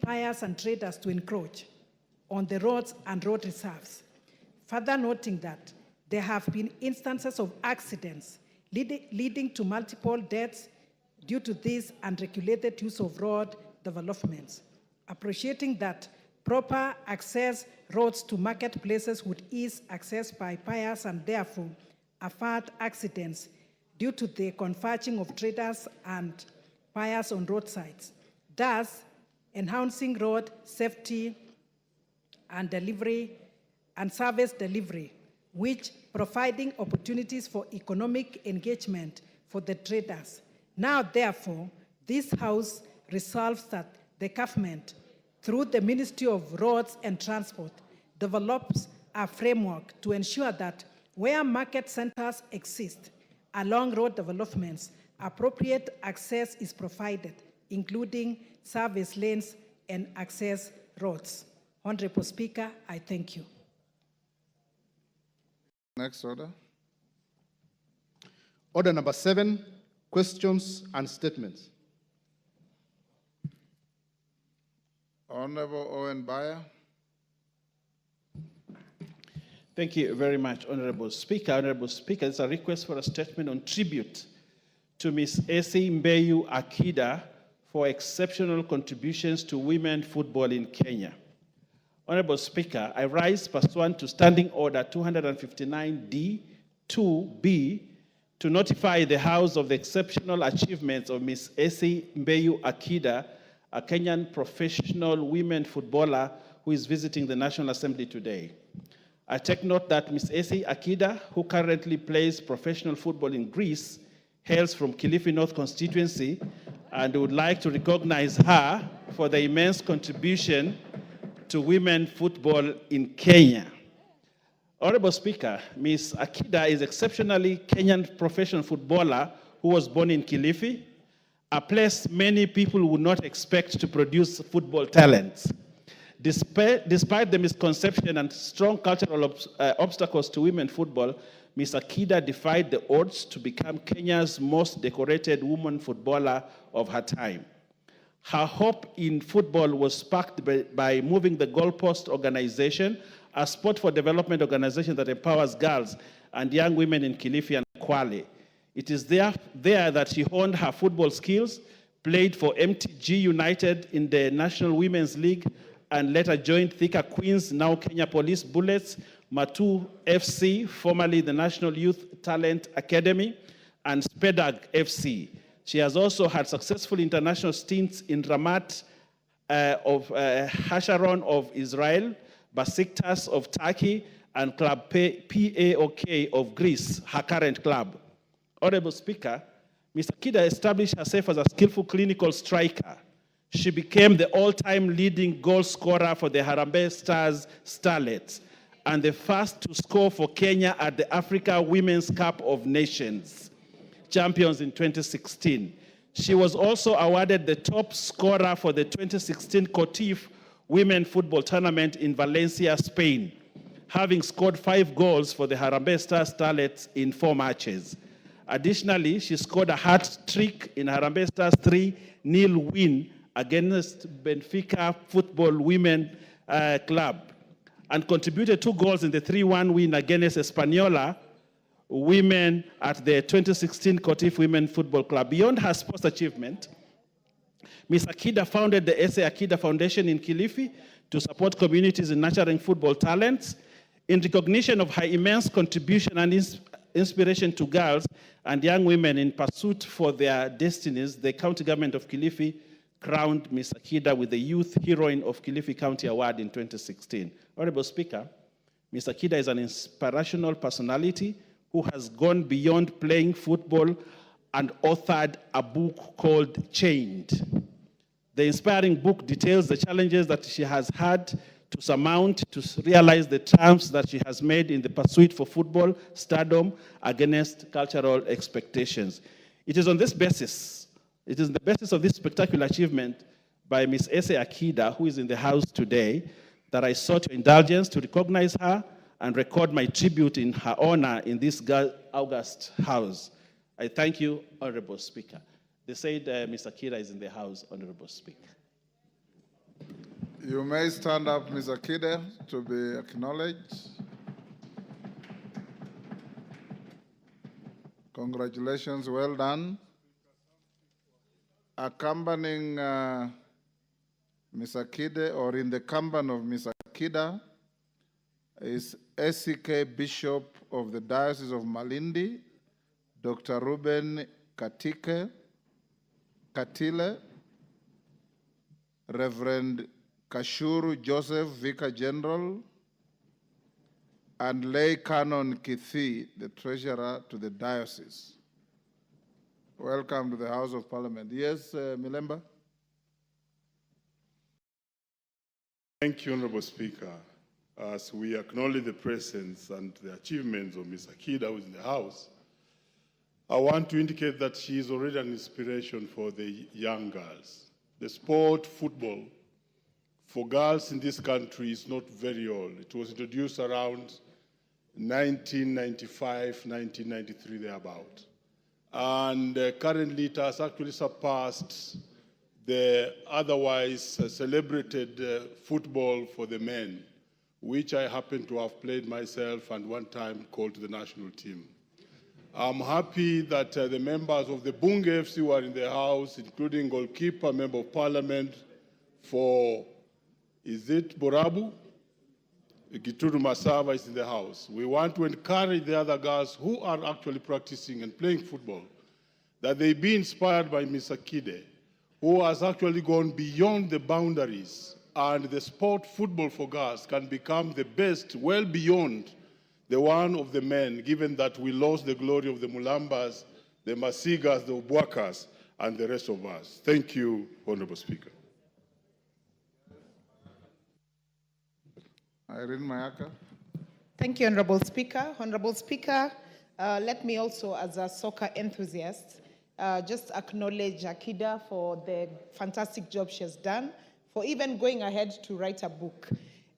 buyers and traders to encroach on the roads and road reserves. Further noting that there have been instances of accidents leading to multiple deaths due to this unregulated use of road developments. Appreciating that proper access roads to marketplaces would ease access by buyers and therefore avert accidents due to the converging of traders and buyers on roadsides, thus enhancing road safety and delivery and service delivery, which providing opportunities for economic engagement for the traders. Now, therefore, this House resolves that the government, through the Ministry of Roads and Transport, develops a framework to ensure that where market centers exist along road developments, appropriate access is provided, including service lanes and access roads. Honorable Speaker, I thank you. Next order. Order number 7, questions and statements. Honorable Owen Bayer. Thank you very much, Honorable Speaker. Honorable Speaker, it's a request for a statement on tribute to Ms. Essie Akida for exceptional contributions to women football in Kenya. Honorable Speaker, I rise pursuant to Standing Order 259D-2B to notify the House of the exceptional achievements of Ms. Essie Akida, a Kenyan professional women footballer who is visiting the National Assembly today. I take note that Ms. Essie Akida, who currently plays professional football in Greece, hails from Kilifi North constituency, and would like to recognize her for the immense contribution to women football in Kenya. Honorable Speaker, Ms. Akida is exceptionally Kenyan professional footballer who was born in Kilifi, a place many people would not expect to produce football talents. Despite the misconception and strong cultural obstacles to women football, Ms. Akida defied the odds to become Kenya's most decorated woman footballer of her time. Her hope in football was sparked by moving the Goalpost organization, a sport for development organization that empowers girls and young women in Kilifi and Kwale. It is there that she honed her football skills, played for MTG United in the National Women's League, and later joined Thika Queens, now Kenya Police Bullets, Matu FC, formerly the National Youth Talent Academy, and Spedag FC. She has also had successful international stints in Ramat of Hasharon of Israel, Besiktas of Turkey, and Club PAOK of Greece, her current club. Honorable Speaker, Ms. Akida established herself as a skillful clinical striker. She became the all-time leading goal scorer for the Harambee Stars Starlets and the first to score for Kenya at the Africa Women's Cup of Nations champions in 2016. She was also awarded the top scorer for the 2016 Cotif Women Football Tournament in Valencia, Spain, having scored 5 goals for the Harambee Stars Starlets in 4 matches. Additionally, she scored a hat-trick in Harambee Stars' 3-0 win against Benfica Football Women Club and contributed 2 goals in the 3-1 win against Española Women at the 2016 Cotif Women Football Club. Beyond her sports achievement, Ms. Akida founded the Essie Akida Foundation in Kilifi to support communities in nurturing football talents. In recognition of her immense contribution and inspiration to girls and young women in pursuit for their destinies, the County Government of Kilifi crowned Ms. Akida with the Youth Heroine of Kilifi County Award in 2016. Honorable Speaker, Ms. Akida is an inspirational personality who has gone beyond playing football and authored a book called Chained. The inspiring book details the challenges that she has had to surmount to realize the triumphs that she has made in the pursuit for football stardom against cultural expectations. It is on this basis, it is the basis of this spectacular achievement by Ms. Essie Akida, who is in the House today, that I sought your indulgence to recognize her and record my tribute in her honor in this August House. I thank you, Honorable Speaker. They said Ms. Akida is in the House, Honorable Speaker. You may stand up, Ms. Akida, to be acknowledged. Congratulations, well done. Accompanying Ms. Akida, or in the company of Ms. Akida, is Essie, Bishop of the Diocese of Malindi, Dr. Ruben Katile, Reverend Kashuru Joseph, Vicar General, and Lay Canon Kithi, the Treasurer to the Diocese. Welcome to the House of Parliament. Yes, Milemba? Thank you, Honorable Speaker. As we acknowledge the presence and the achievements of Ms. Akida, who is in the House, I want to indicate that she is already an inspiration for the young girls. The sport, football, for girls in this country is not very old. It was introduced around 1995, 1993, thereabout. And currently it has actually surpassed the otherwise celebrated football for the men, which I happen to have played myself and one time called to the national team. I'm happy that the members of the Bunge FC who are in the House, including goalkeeper, member of parliament for, is it Borabu? Gituru Masava is in the House. We want to encourage the other girls who are actually practicing and playing football that they be inspired by Ms. Akida, who has actually gone beyond the boundaries, and the sport football for girls can become the best, well beyond the one of the men, given that we lost the glory of the Mulambas, the Masigas, the Ubwakas, and the rest of us. Thank you, Honorable Speaker. Irene Mayaka. Thank you, Honorable Speaker. Honorable Speaker, let me also, as a soccer enthusiast, just acknowledge Akida for the fantastic job she has done, for even going ahead to write a book.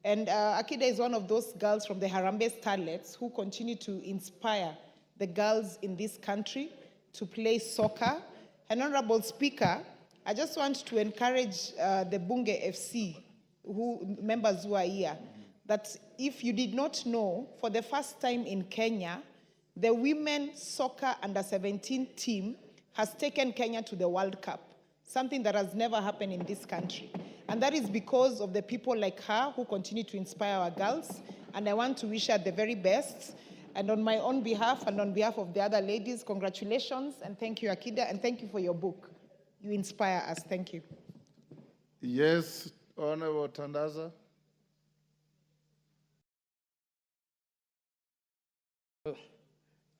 And Akida is one of those girls from the Harambee Starlets who continue to inspire the girls in this country to play soccer. And Honorable Speaker, I just want to encourage the Bunge FC, members who are here, that if you did not know, for the first time in Kenya, the women soccer under-17 team has taken Kenya to the World Cup, something that has never happened in this country. And that is because of the people like her who continue to inspire our girls. And I want to wish her the very best. And on my own behalf and on behalf of the other ladies, congratulations and thank you, Akida, and thank you for your book. You inspire us. Thank you. Yes, Honorable Tandaza.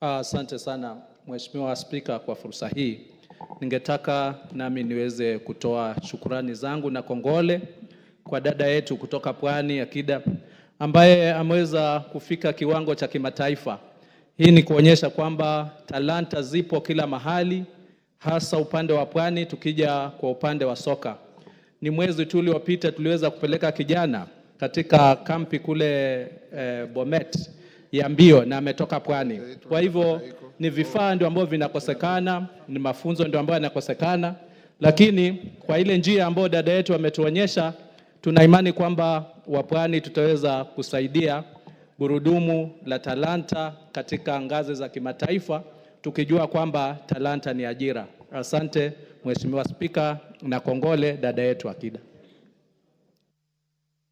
Asante sana Mheshimiwa Spika kwa fursa hii. Ningetaka nami niweze kutoa shukurani zangu na kongole kwa dada yetu kutoka Pwani Akida ambaye ameweza kufika kiwango cha kimataifa. Hii ni kuonyesha kwamba talanta zipo kila mahali, hasa upande wa Pwani. Tukija kwa upande wa soka, ni mwezi tu uliopita tuliweza kupeleka kijana katika kampi kule Bomet ya mbio na ametoka Pwani. Kwa hivyo ni vifaa ndio ambavyo vinakosekana, ni mafunzo ndio ambayo yanakosekana, lakini kwa ile njia ambayo dada yetu ametuonyesha, tuna imani kwamba Wapwani tutaweza kusaidia gurudumu la talanta katika ngazi za kimataifa, tukijua kwamba talanta ni ajira. Asante Mheshimiwa Spika na kongole dada yetu Akida.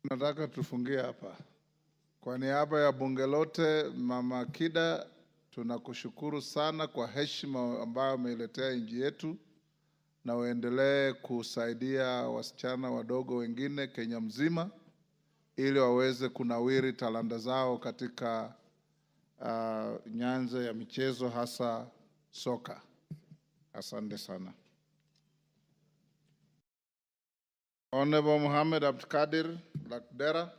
Nataka tufungie hapa. Kwa niaba ya bunge lote, Mama Akida, tunakushukuru sana kwa heshima ambayo umeiletea nchi yetu, na uendelee kusaidia wasichana wadogo wengine Kenya mzima ili waweze kunawiri talanta zao katika nyanja ya michezo, hasa soka. Asante sana. Honorable Mohamed Abdikadir Lakdera.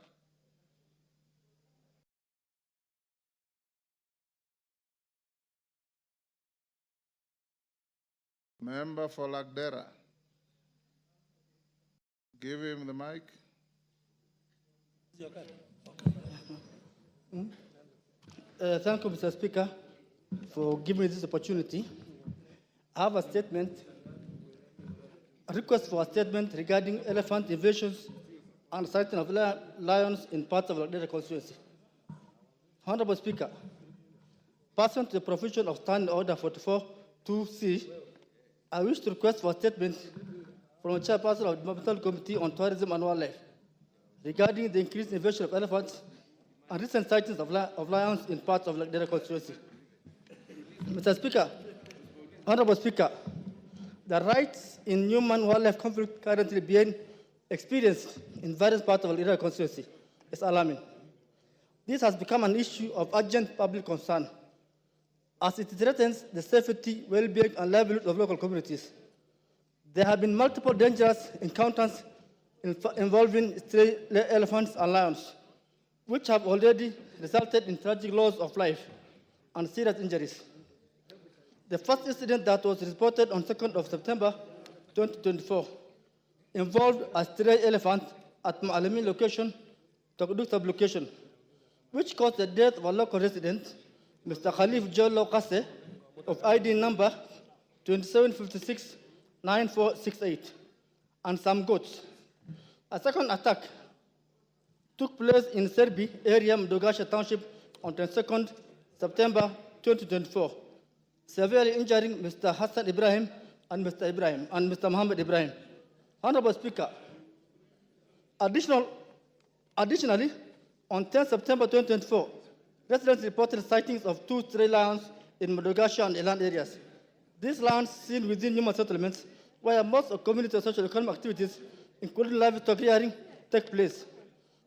Member for Lakdera. Give him the mic. Thank you, Mr. Speaker, for giving me this opportunity. I have a statement, a request for a statement regarding elephant invasions and sighting of lions in parts of the constituency. Honorable Speaker, pursuant to the provision of Standing Order 44-2C, I wish to request for a statement from the Chairperson of the Departmental Committee on Tourism and Wildlife regarding the increased invasion of elephants and recent sightings of lions in parts of the constituency. Mr. Speaker, Honorable Speaker, the rights in human-wildlife conflict currently being experienced in various parts of the constituency is alarming. This has become an issue of urgent public concern, as it threatens the safety, well-being, and livelihood of local communities. There have been multiple dangerous encounters involving stray elephants and lions, which have already resulted in tragic loss of life and serious injuries. The first incident that was reported on 2nd of September 2024 involved a stray elephant at Ma'alimi location, Tokuduk sub-location, which caused the death of a local resident, Mr. Khalif Jolo Kase, of ID number 2756-9468, and some goats. A second attack took place in Serbi area, Mdogasha Township, on 22nd September 2024, severely injuring Mr. Hassan Ibrahim and Mr. Muhammad Ibrahim. Honorable Speaker, additionally, on 10 September 2024, residents reported sightings of 2 stray lions in Mdogasha and Eland areas. These lions seen within human settlements, where most of community and social economic activities, including livestock rearing, take place.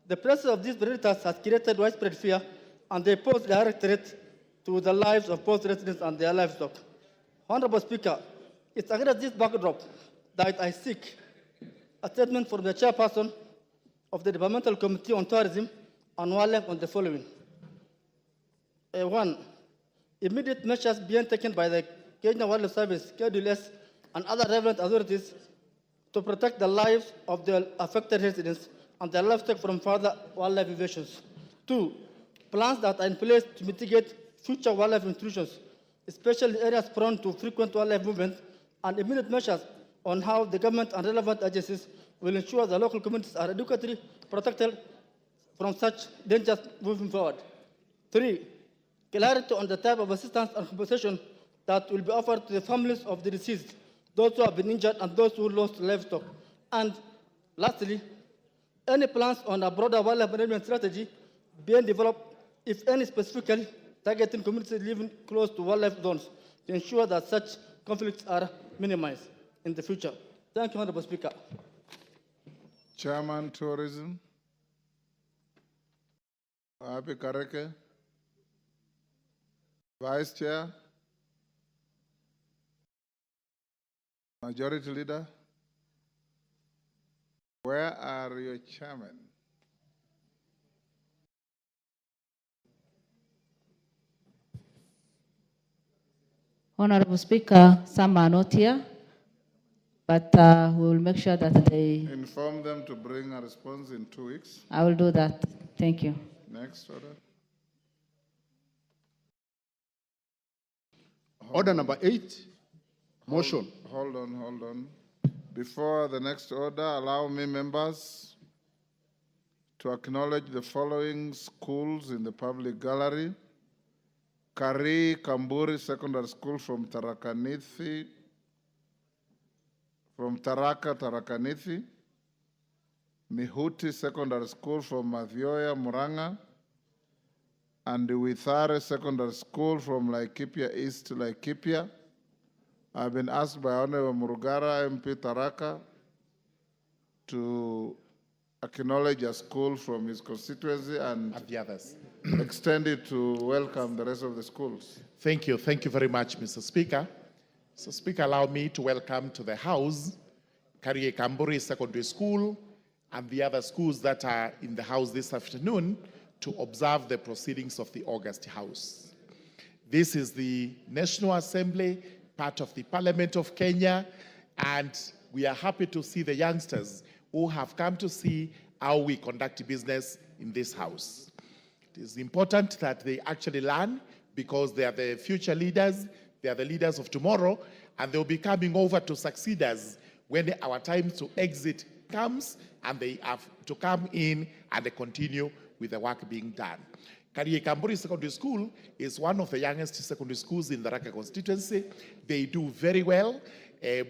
The presence of these predators has created widespread fear, and they pose direct threat to the lives of both residents and their livestock. Honorable Speaker, it's against this backdrop that I seek a statement from the Chairperson of the Departmental Committee on Tourism and Wildlife on the following. 1. Immediate measures being taken by the Kenya Wildlife Service, KWS, and other relevant authorities to protect the lives of the affected residents and their livestock from further wildlife invasions. 2. Plans that are in place to mitigate future wildlife intrusions, especially areas prone to frequent wildlife movement, and immediate measures on how the government and relevant agencies will ensure the local communities are adequately protected from such dangers moving forward. 3. Clarity on the type of assistance and compensation that will be offered to the families of the deceased, those who have been injured, and those who lost livestock. And lastly, any plans on a broader wildlife management strategy being developed, if any specifically targeting communities living close to wildlife zones, to ensure that such conflicts are minimized in the future. Thank you, Honorable Speaker. Chairman, Tourism. Abi Kareke. Vice Chair. Majority Leader. Where are your chairmen? Honorable Speaker, some are not here, but we will make sure that they... Inform them to bring a response in 2 weeks. I will do that. Thank you. Next order. Order number 8, motion. Hold on. Before the next order, allow me, members, to acknowledge the following schools in the public gallery. Kari Kamburi Secondary School from Taraka, Tarakanithi. Mihuti Secondary School from Mathioya, Muranga. And Withare Secondary School from Laikipia East, Laikipia. I've been asked by Honorable Murugara, MP Taraka, to acknowledge a school from his constituency and the others. Extend it to welcome the rest of the schools. Thank you very much, Mr. Speaker. So, Speaker, allow me to welcome to the House Karie Kamburi Secondary School and the other schools that are in the House this afternoon to observe the proceedings of the August House. This is the National Assembly, part of the Parliament of Kenya, and we are happy to see the youngsters who have come to see how we conduct business in this House. It is important that they actually learn because they are the future leaders, they are the leaders of tomorrow, and they'll be coming over to succeed us when our time to exit comes and they have to come in and they continue with the work being done. Gachagua'S Secondary School is one of the youngest secondary schools in the Raka constituency. They do very well,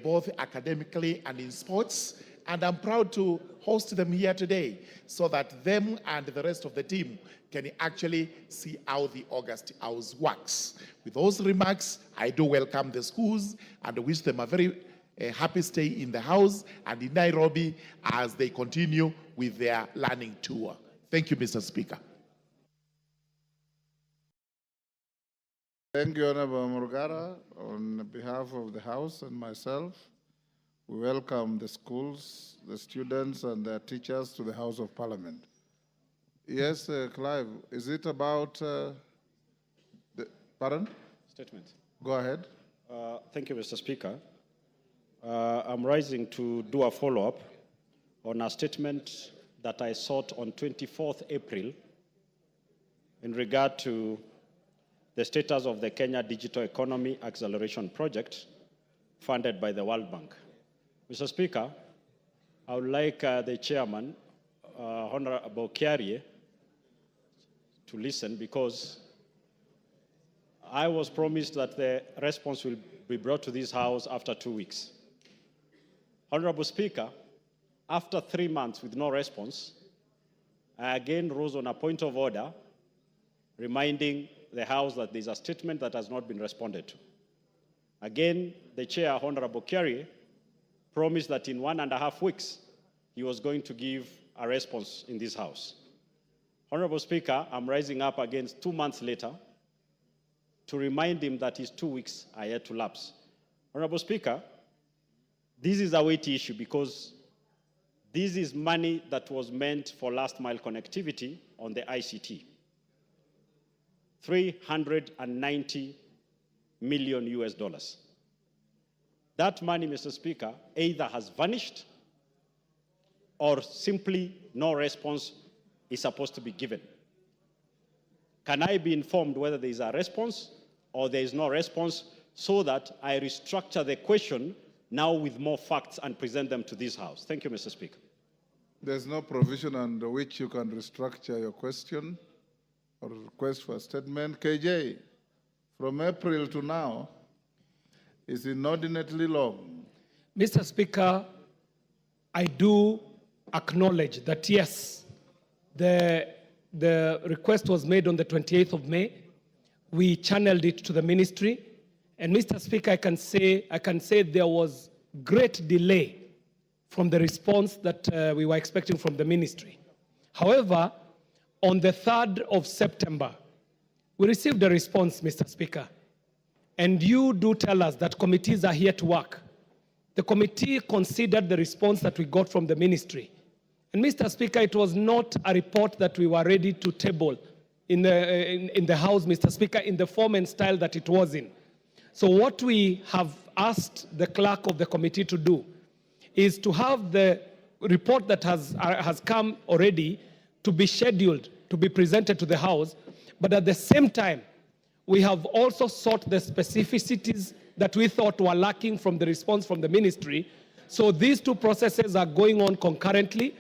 both academically and in sports. And I'm proud to host them here today so that them and the rest of the team can actually see how the August House works. With those remarks, I do welcome the schools and wish them a very happy stay in the house and in Nairobi as they continue with their learning tour. Thank you, Mr. Speaker. Thank you, Honorable Murgara. On behalf of the House and myself, we welcome the schools, the students, and their teachers to the House of Parliament. Yes, Clive, is it about pardon? Statement. Go ahead. Thank you, Mr. Speaker. I'm rising to do a follow-up on a statement that I sought on 24th April in regard to the status of the Kenya Digital Economy Acceleration Project funded by the World Bank. Mr. Speaker, I would like the chairman, Honorable Kiarie, to listen because I was promised that the response will be brought to this House after 2 weeks. Honorable Speaker, after 3 months with no response, I again rose on a point of order reminding the House that there's a statement that has not been responded to. Again, the chair, Honorable Kiarie, promised that in 1.5 weeks, he was going to give a response in this House. Honorable Speaker, I'm rising up against 2 months later to remind him that his 2 weeks are yet to lapse. Honorable Speaker, this is a weighty issue because this is money that was meant for last mile connectivity on the ICT. 390 million US dollars. That money, Mr. Speaker, either has vanished or simply no response is supposed to be given. Can I be informed whether there is a response or there is no response so that I restructure the question now with more facts and present them to this House? Thank you, Mr. Speaker. There's no provision under which you can restructure your question or request for a statement. KJ, from April to now, is inordinately long. Mr. Speaker, I do acknowledge that, yes, the request was made on the 28th of May. We channeled it to the ministry. And Mr. Speaker, I can say there was great delay from the response that we were expecting from the ministry. However, on the 3rd of September, we received a response, Mr. Speaker. And you do tell us that committees are here to work. The committee considered the response that we got from the ministry. And Mr. Speaker, it was not a report that we were ready to table in the House, Mr. Speaker, in the form and style that it was in. So what we have asked the clerk of the committee to do is to have the report that has come already to be scheduled, to be presented to the House, but at the same time, we have also sought the specificities that we thought were lacking from the response from the ministry. So these two processes are going on concurrently.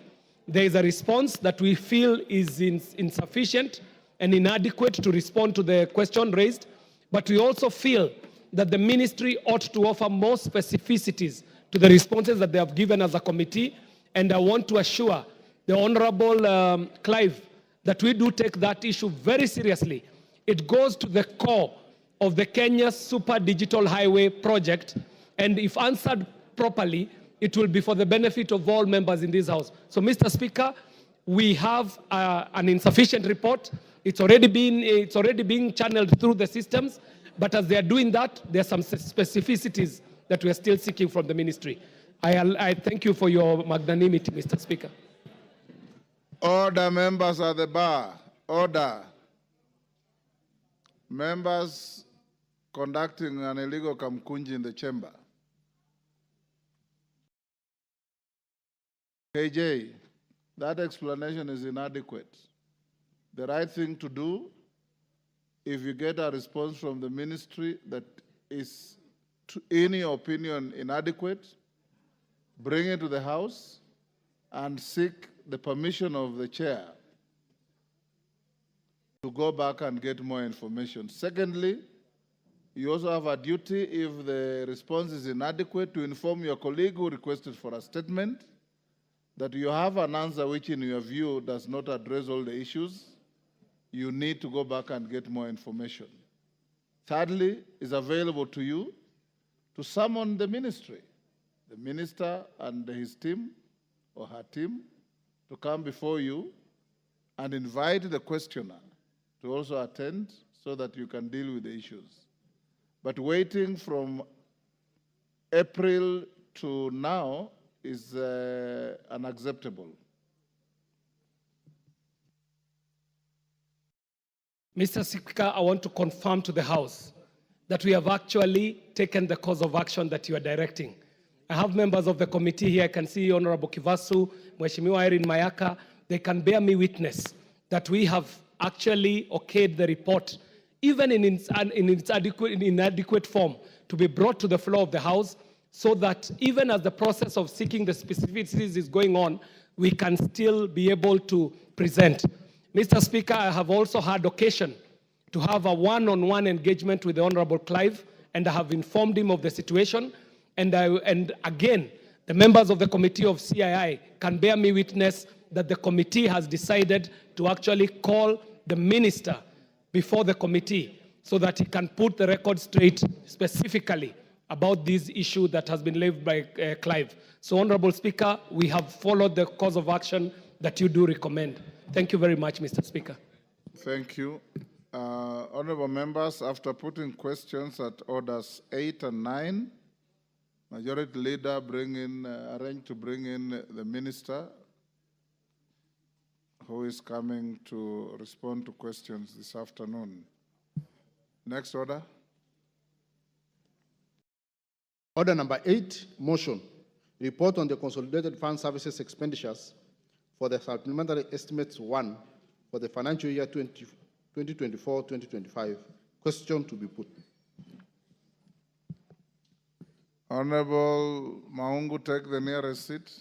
There is a response that we feel is insufficient and inadequate to respond to the question raised, but we also feel that the ministry ought to offer more specificities to the responses that they have given as a committee, and I want to assure the Honorable Clive that we do take that issue very seriously. It goes to the core of the Kenya Super Digital Highway project, and if answered properly, it will be for the benefit of all members in this House. So, Mr. Speaker, we have an insufficient report. It's already being channeled through the systems, but as they are doing that, there are some specificities that we are still seeking from the ministry. I thank you for your magnanimity, Mr. Speaker. Order, members at the bar. Order. Members conducting an illegal kamkunji in the chamber. KJ, that explanation is inadequate. The right thing to do, if you get a response from the ministry that is, in your opinion, inadequate, bring it to the House, and seek the permission of the chair to go back and get more information. Secondly, you also have a duty, if the response is inadequate, to inform your colleague who requested for a statement that you have an answer which in your view does not address all the issues. You need to go back and get more information. Thirdly, is available to you to summon the ministry, the minister and his team or her team, to come before you and invite the questioner to also attend so that you can deal with the issues. But waiting from April to now is unacceptable. Mr. Speaker, I want to confirm to the House that we have actually taken the course of action that you are directing. I have members of the committee here. I can see Honorable Kivasu, Mheshimiwa Irene Mayaka. They can bear me witness that we have actually okayed the report, even in its inadequate form, to be brought to the floor of the House, so that even as the process of seeking the specificities is going on, we can still be able to present. Mr. Speaker, I have also had occasion to have a one-on-one engagement with the Honorable Clive, and I have informed him of the situation. And again, the members of the Committee of CII can bear me witness that the committee has decided to actually call the minister before the committee so that he can put the record straight specifically about this issue that has been raised by Clive. So, Honorable Speaker, we have followed the course of action that you do recommend. Thank you very much, Mr. Speaker. Thank you. Honorable members, after putting questions at orders 8 and 9, Majority Leader arranged to bring in the minister who is coming to respond to questions this afternoon. Next order. Order number 8, motion. Report on the Consolidated Fund Services expenditures for the Supplementary Estimates 1 for the financial year 2024-2025. Question to be put. Honorable Maungu, take the nearest seat.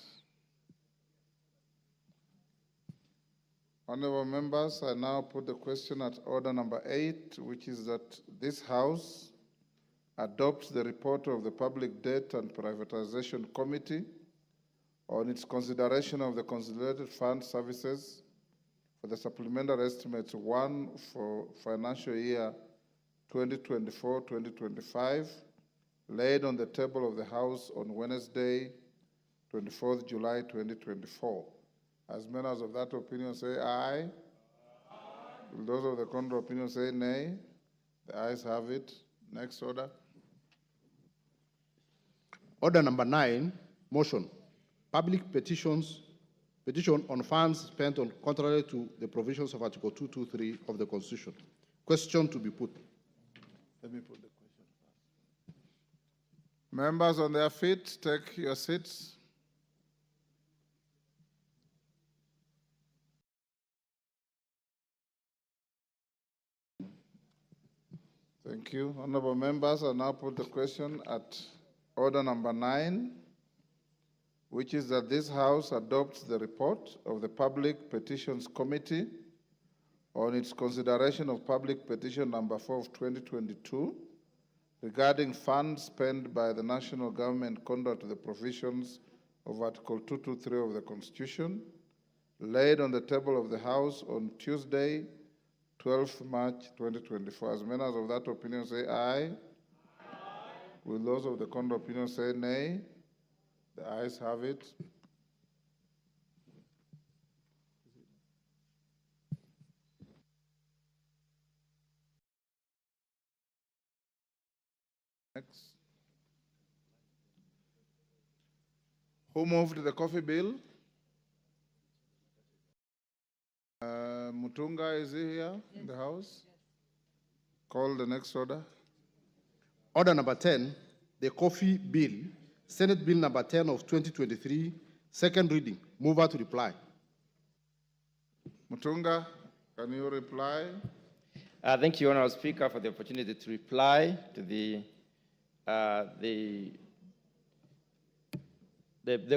Honorable members, I now put the question at order number 8, which is that this House adopts the report of the Public Debt and Privatization Committee on its consideration of the Consolidated Fund Services for the Supplementary Estimates 1 for financial year 2024-2025, laid on the table of the House on Wednesday, 24th July 2024. As members of that opinion say aye. Will those of the contrary opinion say nay? The ayes have it. Next order. Order number 9, motion. Public petition on funds spent on contrary to the provisions of Article 223 of the Constitution. Question to be put. Let me put the question first. Members on their feet, take your seats. Thank you. Honorable members, I now put the question at order number 9, which is that this House adopts the report of the Public Petitions Committee on its consideration of public petition number 4 of 2022 regarding funds spent by the national government contrary to the provisions of Article 223 of the Constitution, laid on the table of the House on Tuesday, 12th March 2024. As members of that opinion say aye. Will those of the contrary opinion say nay? The ayes have it. Next. Who moved the coffee bill? Mutunga, is he here in the House? Call the next order. Order number 10, the coffee bill, Senate Bill number 10 of 2023, second reading. Mover to reply. Mutunga, can you reply? Thank you, Honorable Speaker, for the opportunity to reply to the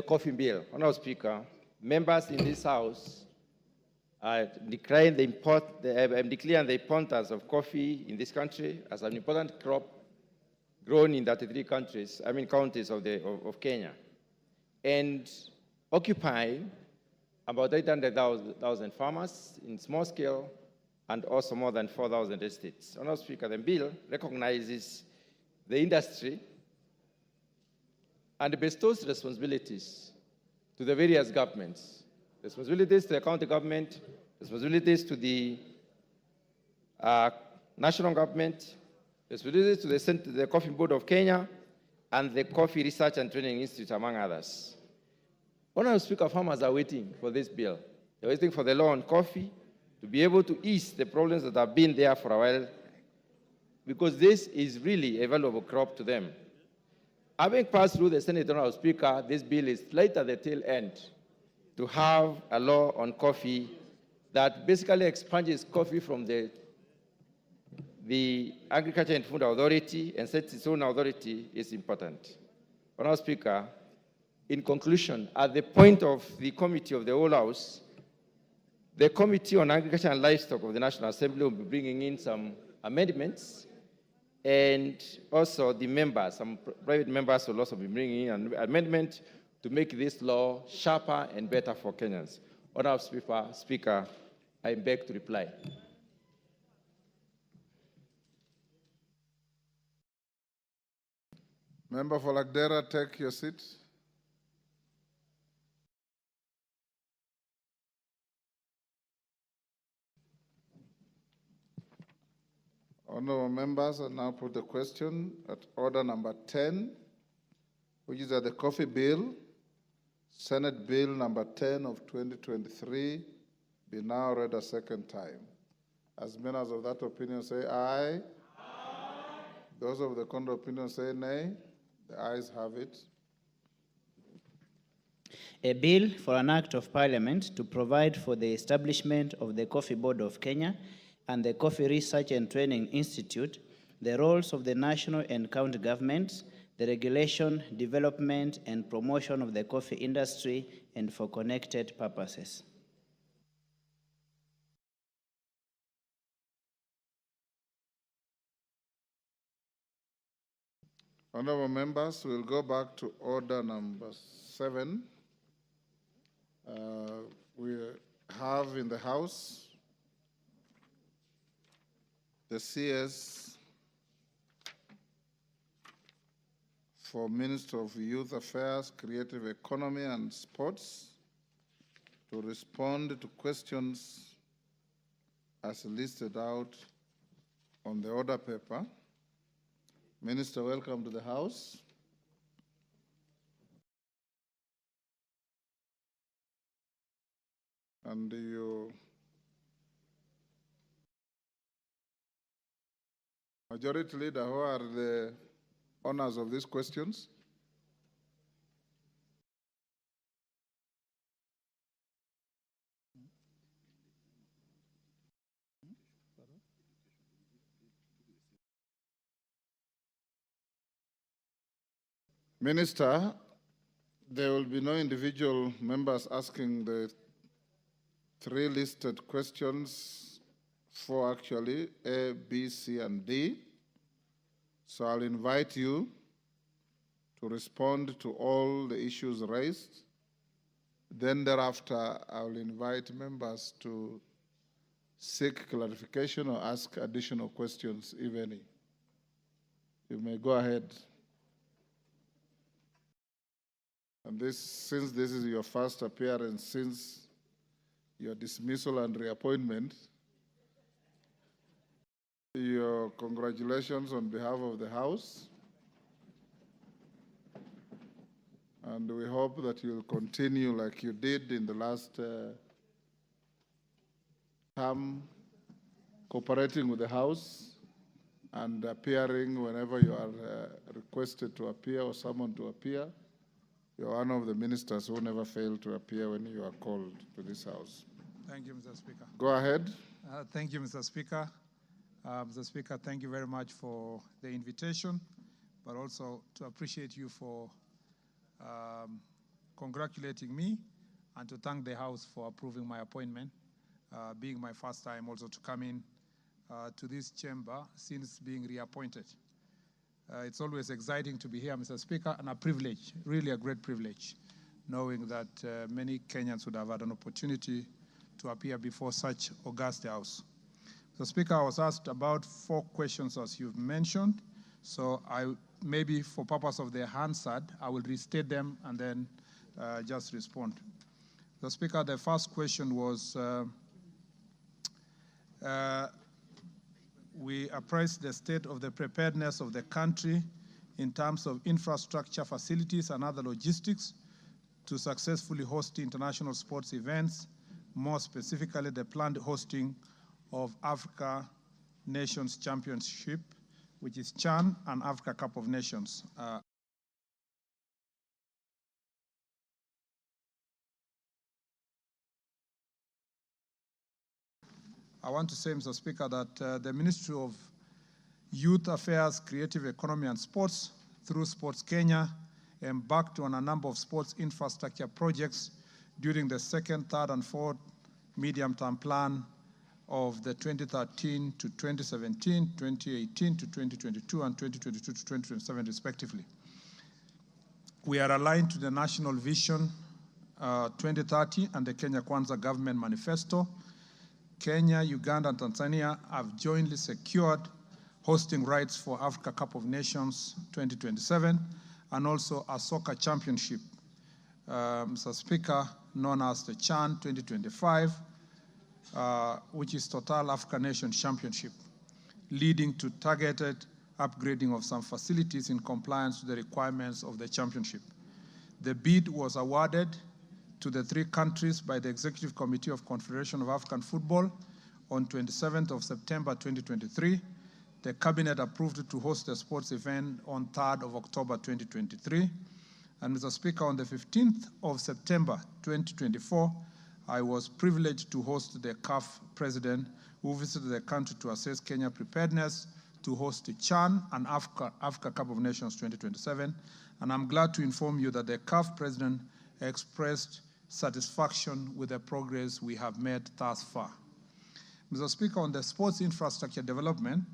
coffee bill. Honorable Speaker, members in this House are declaring the importance of coffee in this country as an important crop grown in 33 counties of Kenya, and occupying about 800,000 farmers in small scale and also more than 4,000 estates. Honourable Speaker, the bill recognizes the industry and bestows responsibilities to the various governments, responsibilities to the county government, responsibilities to the national government, responsibilities to the Coffee Board of Kenya, and the Coffee Research and Training Institute, among others. Honourable Speaker, farmers are waiting for this bill. They're waiting for the law on coffee to be able to ease the problems that have been there for a while, because this is really a valuable crop to them. Having passed through the Senate, Honourable Speaker, this bill is right at the tail end to have a law on coffee that basically expunges coffee from the Agriculture and Food Authority and sets its own authority is important. Honourable Speaker, in conclusion, at the point of the committee of the whole House, the Committee on Agriculture and Livestock of the National Assembly will be bringing in some amendments, and also the members, some private members will also be bringing in an amendment to make this law sharper and better for Kenyans. Honourable Speaker, I beg to reply. Member for Lagdera, take your seat. Honourable members, I now put the question at order number 10, which is at the Coffee Bill, Senate Bill number 10 of 2023, be now read a second time. As members of that opinion say aye. Aye. Those of the contrary opinion say nay. The ayes have it. A bill for an act of parliament to provide for the establishment of the Coffee Board of Kenya and the Coffee Research and Training Institute, the roles of the national and county governments, the regulation, development, and promotion of the coffee industry, and for connected purposes. Honourable members, we'll go back to order number 7. We have in the House the CS for Minister of Youth Affairs, Creative Economy and Sports to respond to questions as listed out on the order paper. Minister, welcome to the House. And you, Majority Leader, who are the owners of these questions? Minister, there will be no individual members asking the 3 listed questions, 4 actually, A, B, C, and D. So I'll invite you to respond to all the issues raised. Then thereafter, I'll invite members to seek clarification or ask additional questions, if any. You may go ahead. And since this is your first appearance since your dismissal and reappointment, your congratulations on behalf of the House. And we hope that you'll continue like you did in the last term, cooperating with the House and appearing whenever you are requested to appear or summoned to appear. You're one of the ministers who never fail to appear when you are called to this House. Thank you, Mr. Speaker. Go ahead. Thank you, Mr. Speaker. Mr. Speaker, thank you very much for the invitation, but also to appreciate you for congratulating me and to thank the House for approving my appointment, being my first time also to come in to this chamber since being reappointed. It's always exciting to be here, Mr. Speaker, and a privilege, really a great privilege, knowing that many Kenyans would have had an opportunity to appear before such august House. Mr. Speaker, I was asked about 4 questions as you've mentioned, so maybe for purpose of the Hansard, I will restate them and then just respond. Mr. Speaker, the first question was, we appraised the state of the preparedness of the country in terms of infrastructure, facilities, and other logistics to successfully host international sports events, more specifically the planned hosting of Africa Nations Championship, which is CHAN, and Africa Cup of Nations. I want to say, Mr. Speaker, that the Ministry of Youth Affairs, Creative Economy and Sports, through Sports Kenya, embarked on a number of sports infrastructure projects during the 2nd, 3rd, and 4th medium-term plan of the 2013 to 2017, 2018 to 2022, and 2022 to 2027, respectively. We are aligned to the National Vision 2030 and the Kenya Kwanza Government Manifesto. Kenya, Uganda, and Tanzania have jointly secured hosting rights for Africa Cup of Nations 2027 and also a soccer championship, Mr. Speaker, known as the CHAN 2025, which is Total Africa Nations Championship, leading to targeted upgrading of some facilities in compliance with the requirements of the championship. The bid was awarded to the 3 countries by the Executive Committee of Confederation of African Football on 27th of September 2023. The Cabinet approved to host the sports event on 3rd of October 2023. And Mr. Speaker, on the 15th of September 2024, I was privileged to host the CAF president who visited the country to assess Kenya preparedness to host the CHAN and Africa Cup of Nations 2027. And I'm glad to inform you that the CAF president expressed satisfaction with the progress we have made thus far. Mr. Speaker, on the sports infrastructure development,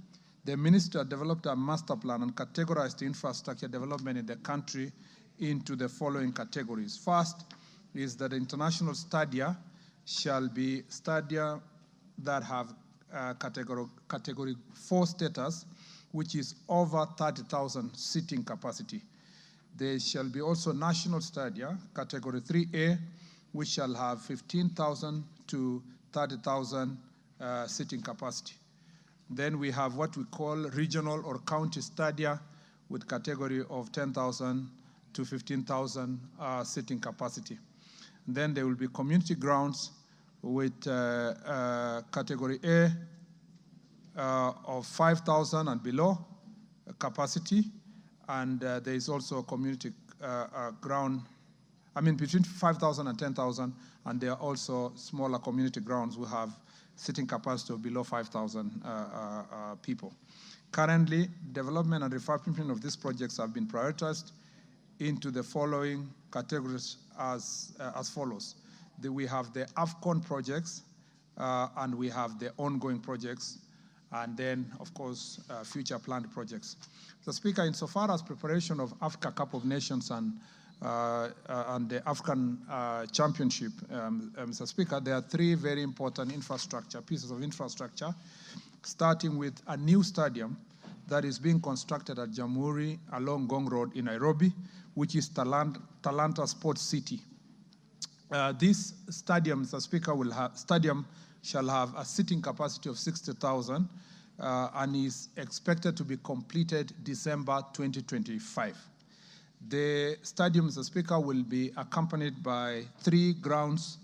the minister developed a master plan and categorized infrastructure development in the country into the following categories. First is that international stadia shall be stadia that have category 4 status, which is over 30,000 seating capacity. There shall be also national stadia, category 3A, which shall have 15,000 to 30,000 seating capacity. Then we have what we call regional or county stadia with category of 10,000 to 15,000 seating capacity. Then there will be community grounds with category A of 5,000 and below capacity, and there is also a community ground, between 5,000 and 10,000, and there are also smaller community grounds who have seating capacity of below 5,000 people. Currently, development and refurbishment of these projects have been prioritized into the following categories as follows. We have the AFCON projects, and we have the ongoing projects, and then, of course, future planned projects. So, Speaker, insofar as preparation of Africa Cup of Nations and the African Championship, Mr. Speaker, there are 3 very important pieces of infrastructure, starting with a new stadium that is being constructed at Jamhuri along Gong Road in Nairobi, which is Talanta Sports City. This stadium, Mr. Speaker, shall have a seating capacity of 60,000 and is expected to be completed December 2025. The stadium, Mr. Speaker, will be accompanied by 3 grounds,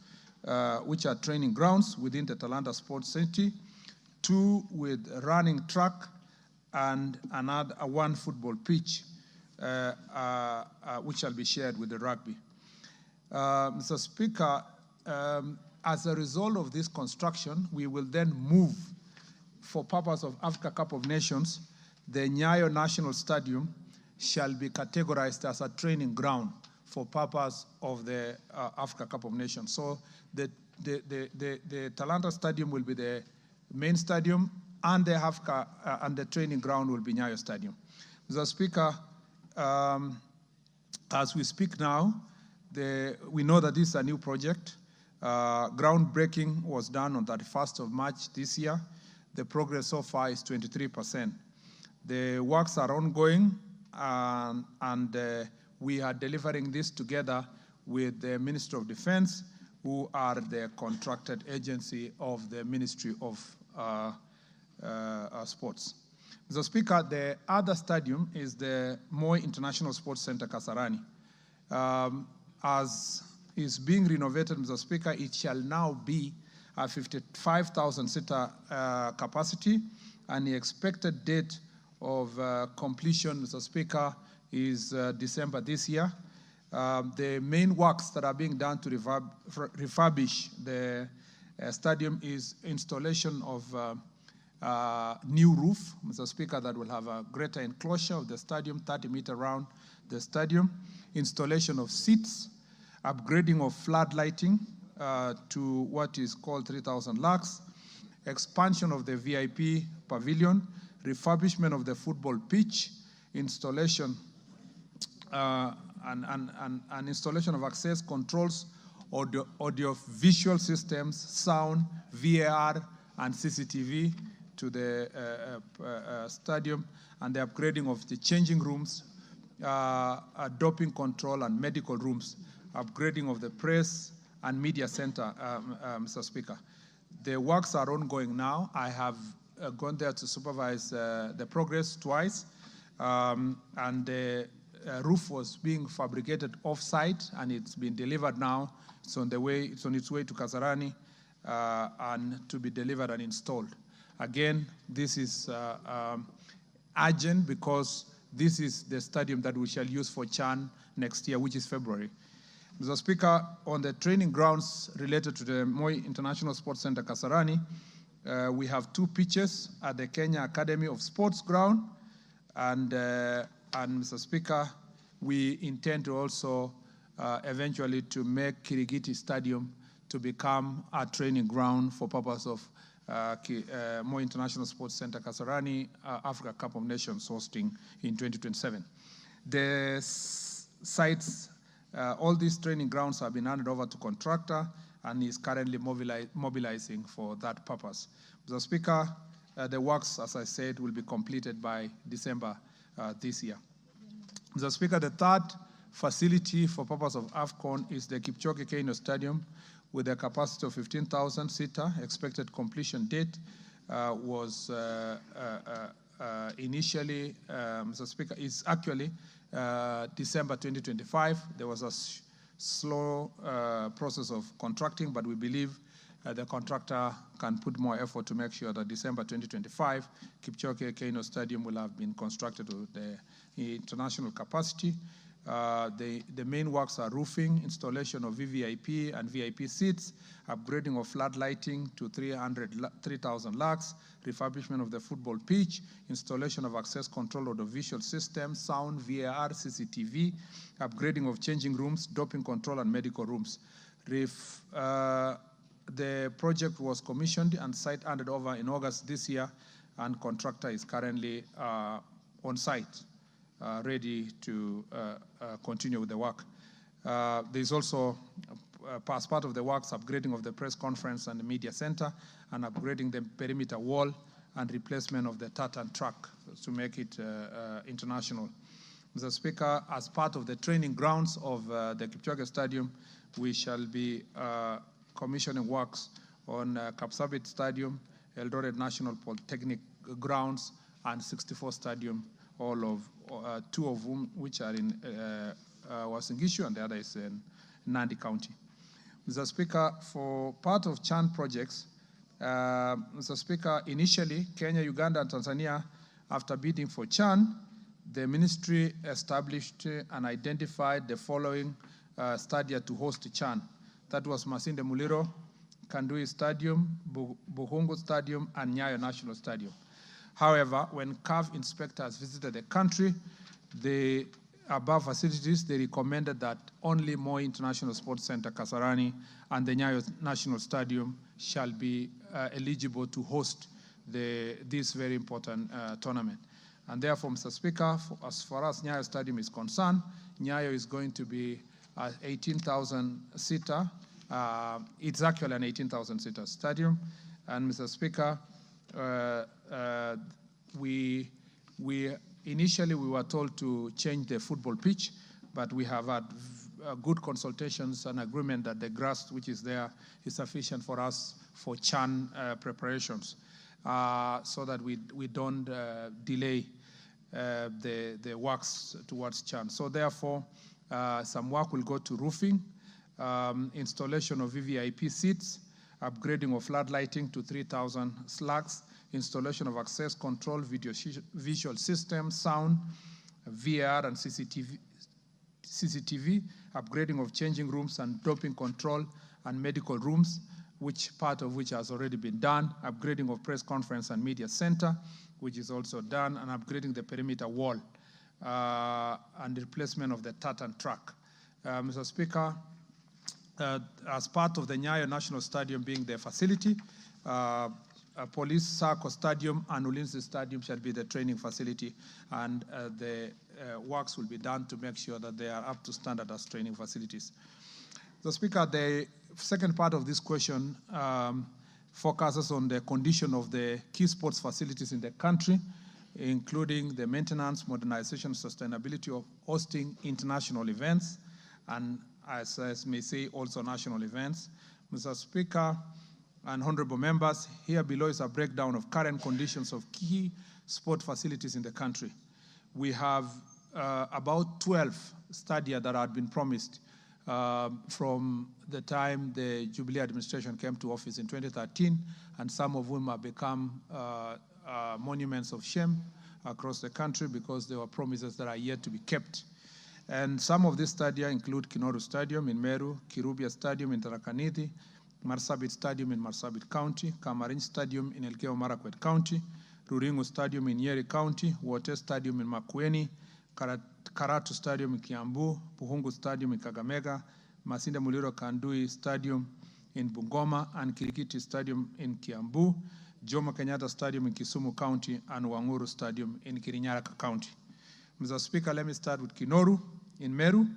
which are training grounds within the Talanta Sports City, 2 with running track, and another 1 football pitch, which shall be shared with the rugby. Mr. Speaker, as a result of this construction, we will then move, for purpose of Africa Cup of Nations, the Nyayo National Stadium shall be categorized as a training ground for purpose of the Africa Cup of Nations. So the Talanta Stadium will be the main stadium, and the Africa and the training ground will be Nyayo Stadium. Mr. Speaker, as we speak now, we know that this is a new project. Groundbreaking was done on 31st of March this year. The progress so far is 23%. The works are ongoing, and we are delivering this together with the Ministry of Defense, who are the contracted agency of the Ministry of Sports. Mr. Speaker, the other stadium is the Moi International Sports Center, Kasarani. As is being renovated, Mr. Speaker, it shall now be a 55,000-seater capacity, and the expected date of completion, Mr. Speaker, is December this year. The main works that are being done to refurbish the stadium is installation of new roof, Mr. Speaker, that will have a greater enclosure of the stadium, 30 meters around the stadium, installation of seats, upgrading of flood lighting to what is called 3,000 lux, expansion of the VIP pavilion, refurbishment of the football pitch, installation and installation of access controls, audio visual systems, sound, VAR, and CCTV to the stadium, and the upgrading of the changing rooms, doping control and medical rooms, upgrading of the press and media center, Mr. Speaker. The works are ongoing now. I have gone there to supervise the progress twice, and the roof was being fabricated off-site, and it's been delivered now. It's on its way to Kasarani and to be delivered and installed. Again, this is urgent because this is the stadium that we shall use for CHAN next year, which is February. Mr. Speaker, on the training grounds related to the Moi International Sports Center, Kasarani, we have 2 pitches at the Kenya Academy of Sports ground, and Mr. Speaker, we intend to also eventually to make Kirigiti Stadium to become a training ground for purpose of Moi International Sports Center, Kasarani, Africa Cup of Nations hosting in 2027. The sites, all these training grounds have been handed over to contractor and is currently mobilizing for that purpose. Mr. Speaker, the works, as I said, will be completed by December this year. Mr. Speaker, the third facility for purpose of AFCON is the Kipchoge Keino Stadium with a capacity of 15,000-seater. Expected completion date was initially, Mr. Speaker, is actually December 2025. There was a slow process of contracting, but we believe the contractor can put more effort to make sure that December 2025, Kipchoge Keino Stadium will have been constructed with the international capacity. The main works are roofing, installation of VVIP and VIP seats, upgrading of flood lighting to 3,000 lux, refurbishment of the football pitch, installation of access control of the visual system, sound, VAR, CCTV, upgrading of changing rooms, doping control, and medical rooms. The project was commissioned and site handed over in August this year, and contractor is currently on site, ready to continue with the work. There's also, as part of the works, upgrading of the press conference and the media center, and upgrading the perimeter wall and replacement of the tartan track to make it international. Mr. Speaker, as part of the training grounds of the Kipchoge Stadium, we shall be commissioning works on Kapsabet Stadium, Eldoret National Polytechnic grounds, and 64 Stadium, all of 2 of whom which are in Uasin Gishu, and the other is in Nandi County. Mr. Speaker, for part of CHAN projects, Mr. Speaker, initially Kenya, Uganda, and Tanzania, after bidding for CHAN, the ministry established and identified the following stadia to host CHAN. That was Masinde Muliro, Kandui Stadium, Buhungu Stadium, and Nyayo National Stadium. However, when CAF inspectors visited the country, they above facilities, they recommended that only Moi International Sports Center, Kasarani, and the Nyayo National Stadium shall be eligible to host this very important tournament. And therefore, Mr. Speaker, as far as Nyayo Stadium is concerned, Nyayo is going to be 18,000-seater. It's actually an 18,000-seater stadium. And Mr. Speaker, initially we were told to change the football pitch, but we have had good consultations and agreement that the grass which is there is sufficient for us for CHAN preparations, so that we don't delay the works towards CHAN. So therefore, some work will go to roofing, installation of VVIP seats, upgrading of flood lighting to 3,000 slugs, installation of access control, visual systems, sound, VR and CCTV, upgrading of changing rooms and doping control and medical rooms, part of which has already been done, upgrading of press conference and media center, which is also done, and upgrading the perimeter wall, and the replacement of the tartan track. Mr. Speaker, as part of the Nyayo National Stadium being the facility, Police Sacco Stadium and Ulinzi Stadium shall be the training facility, and the works will be done to make sure that they are up to standard as training facilities. So, Speaker, the second part of this question focuses on the condition of the key sports facilities in the country, including the maintenance, modernization, sustainability of hosting international events, and as may say, also national events. Mr. Speaker and honorable members, here below is a breakdown of current conditions of key sport facilities in the country. We have about 12 stadia that had been promised from the time the Jubilee administration came to office in 2013, and some of whom have become monuments of shame across the country because there were promises that are yet to be kept. And some of these stadia include Kinoru Stadium in Meru, Kirubia Stadium in Tharaka Nithi, Marsabit Stadium in Marsabit County, Kamarin Stadium in Elgeyo Marakwet County, Ruringu Stadium in Nyeri County, Wote Stadium in Makueni, Karatu Stadium in Kiambu, Puhungu Stadium in Kakamega, Masinde Muliro Kandui Stadium in Bungoma, and Kirikiti Stadium in Kiambu, Jomo Kenyatta Stadium in Kisumu County, and Wanguru Stadium in Kirinyaga County. Mr. Speaker, let me start with Kinoru in Meru.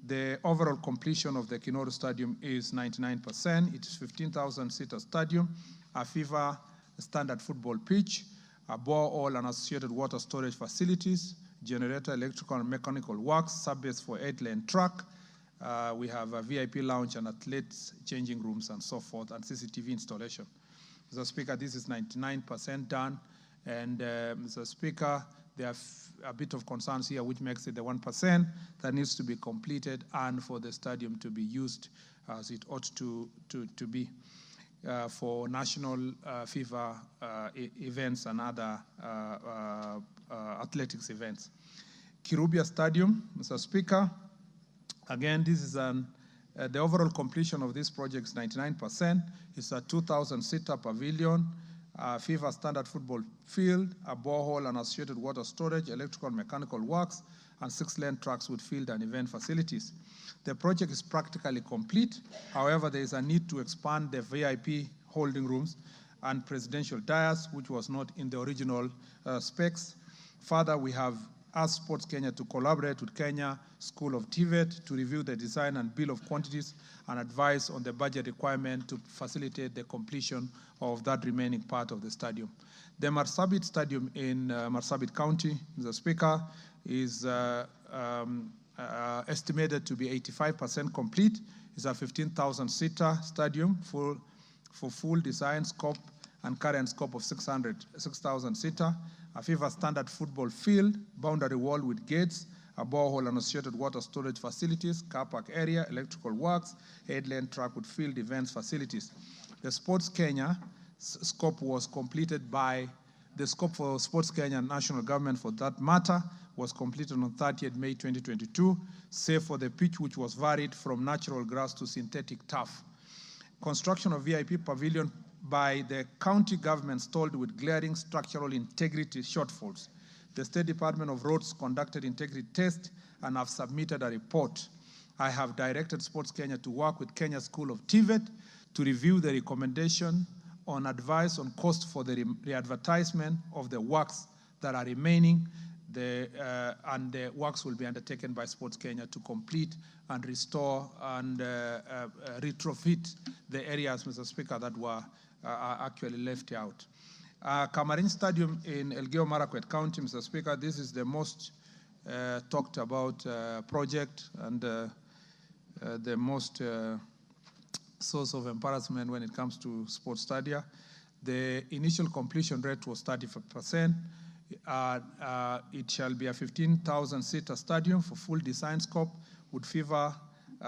The overall completion of the Kinoru Stadium is 99%. It is 15,000-seater stadium, a FIFA standard football pitch, a borehole and associated water storage facilities, generator, electrical and mechanical works, subbase for 8-lane track. We have a VIP lounge and athletes changing rooms and so forth, and CCTV installation. Mr. Speaker, this is 99% done. And Mr. Speaker, there are a bit of concerns here, which makes it the 1% that needs to be completed and for the stadium to be used as it ought to be for national FIFA events and other athletics events. Kirubia Stadium, Mr. Speaker, again, this is the overall completion of this project is 99%. It's a 2,000-seater pavilion, FIFA standard football field, a borehole and associated water storage, electrical and mechanical works, and 6-lane tracks with field and event facilities. The project is practically complete. However, there is a need to expand the VIP holding rooms and presidential dais, which was not in the original specs. Further, we have asked Sports Kenya to collaborate with Kenya School of TVET to review the design and bill of quantities and advise on the budget requirement to facilitate the completion of that remaining part of the stadium. The Marsabit Stadium in Marsabit County, Mr. Speaker, is estimated to be 85% complete. It's a 15,000-seater stadium for full design scope and current scope of 6,000-seater, a FIFA standard football field, boundary wall with gates, a borehole and associated water storage facilities, car park area, electrical works, 8-lane track with field events facilities. The Sports Kenya scope was completed by the scope for Sports Kenya national government, for that matter, was completed on 30th May 2022, save for the pitch, which was varied from natural grass to synthetic turf. Construction of VIP pavilion by the county government stalled with glaring structural integrity shortfalls. The State Department of Roads conducted integrity tests and have submitted a report. I have directed Sports Kenya to work with Kenya School of TVET to review the recommendation on advice on cost for the re-advertisement of the works that are remaining. And the works will be undertaken by Sports Kenya to complete and restore and retrofit the areas, Mr. Speaker, that were actually left out. Kamarin Stadium in Elgeyo Marakwet County, Mr. Speaker, this is the most talked about project and the most source of embarrassment when it comes to sports stadia. The initial completion rate was 35%. It shall be a 15,000-seater stadium for full design scope with FIFA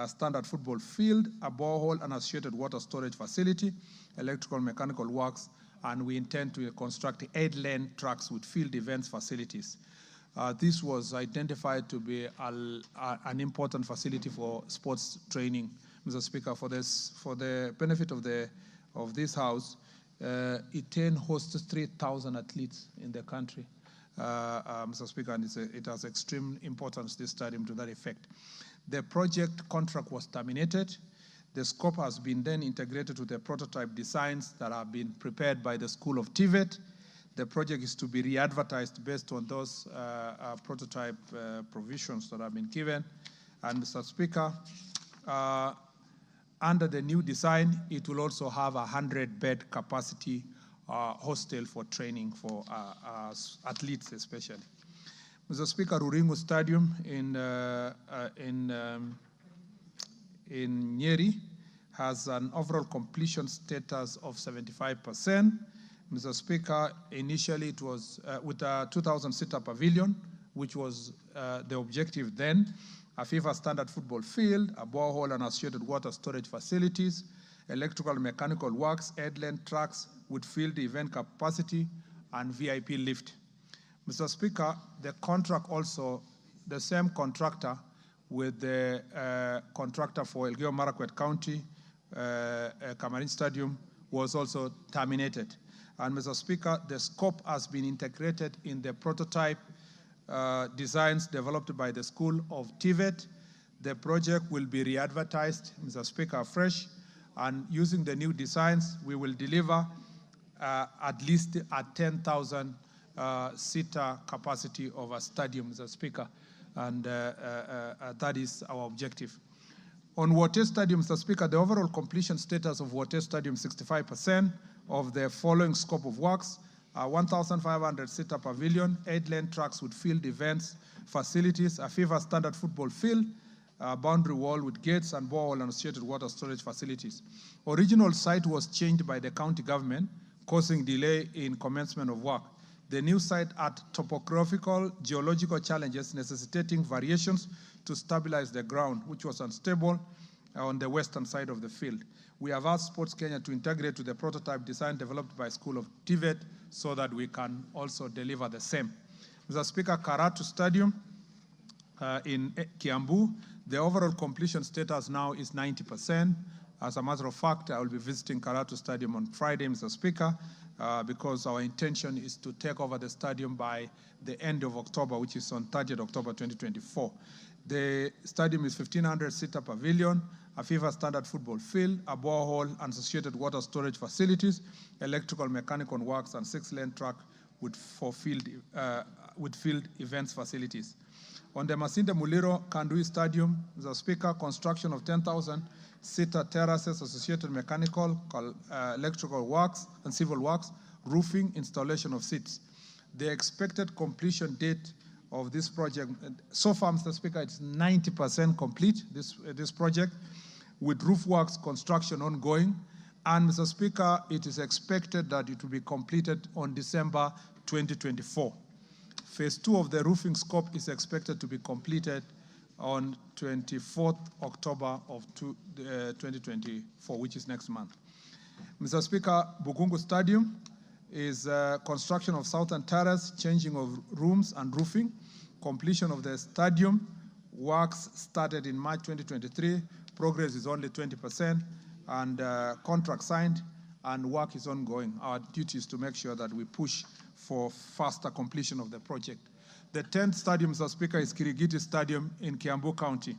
standard football field, a borehole and associated water storage facility, electrical mechanical works, and we intend to construct 8-lane tracks with field events facilities. This was identified to be an important facility for sports training, Mr. Speaker. For the benefit of this House, it hosts 3,000 athletes in the country, Mr. Speaker, and it has extreme importance, this stadium, to that effect. The project contract was terminated. The scope has been then integrated to the prototype designs that have been prepared by the School of TVET. The project is to be re-advertised based on those prototype provisions that have been given. And Mr. Speaker, under the new design, it will also have a 100-bed capacity hostel for training for athletes especially. Mr. Speaker, Ruringu Stadium in Nyeri has an overall completion status of 75%. Mr. Speaker, initially it was with a 2,000-seater pavilion, which was the objective then, a FIFA standard football field, a borehole and associated water storage facilities, electrical and mechanical works, 8-lane tracks with field event capacity, and VIP lift. Mr. Speaker, the contract also, the same contractor with the contractor for Elgeyo Marakwet County, Kamarin Stadium, was also terminated. And Mr. Speaker, the scope has been integrated in the prototype designs developed by the School of TVET. The project will be re-advertised, Mr. Speaker, afresh, and using the new designs, we will deliver at least a 10,000 seater capacity of a stadium, Mr. Speaker, and that is our objective. On Wote Stadium, Mr. Speaker, the overall completion status of Wote Stadium, 65% of the following scope of works: 1,500-seater pavilion, 8-lane tracks with field events facilities, a FIFA standard football field, a boundary wall with gates and borehole and associated water storage facilities. Original site was changed by the county government, causing delay in commencement of work. The new site had topographical, geological challenges necessitating variations to stabilize the ground, which was unstable on the western side of the field. We have asked Sports Kenya to integrate to the prototype design developed by School of TVET so that we can also deliver the same. Mr. Speaker, Karatu Stadium in Kiambu, the overall completion status now is 90%. As a matter of fact, I will be visiting Karatu Stadium on Friday, Mr. Speaker, because our intention is to take over the stadium by the end of October, which is on 30th October 2024. The stadium is 1,500-seater pavilion, a FIFA standard football field, a borehole and associated water storage facilities, electrical mechanical works, and 6-lane track with field events facilities. On the Masinde Muliro Kandui Stadium, Mr. Speaker, construction of 10,000-seater terraces, associated mechanical, electrical works, and civil works, roofing, installation of seats. The expected completion date of this project, so far, Mr. Speaker, it's 90% complete, this project, with roof works construction ongoing. And Mr. Speaker, it is expected that it will be completed on December 2024. Phase 2 of the roofing scope is expected to be completed on 24th October of 2024, which is next month. Mr. Speaker, Bukungu Stadium is construction of southern terrace, changing of rooms and roofing. Completion of the stadium works started in March 2023. Progress is only 20%, and contract signed, and work is ongoing. Our duty is to make sure that we push for faster completion of the project. The 10th stadium, Mr. Speaker, is Kirigiti Stadium in Kiambu County.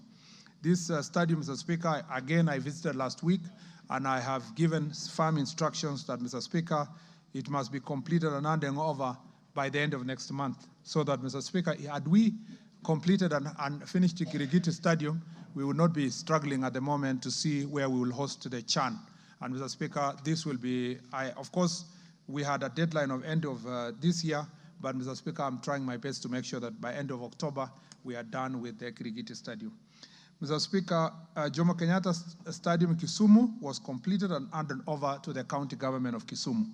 This stadium, Mr. Speaker, again, I visited last week, and I have given firm instructions that, Mr. Speaker, it must be completed and handing over by the end of next month. So that, Mr. Speaker, had we completed and finished the Kirigiti Stadium, we will not be struggling at the moment to see where we will host the CHAN. And, Mr. Speaker, this will be, of course, we had a deadline of end of this year, but, Mr. Speaker, I'm trying my best to make sure that by end of October, we are done with the Kirigiti Stadium. Mr. Speaker, Jomo Kenyatta Stadium in Kisumu was completed and handed over to the county government of Kisumu.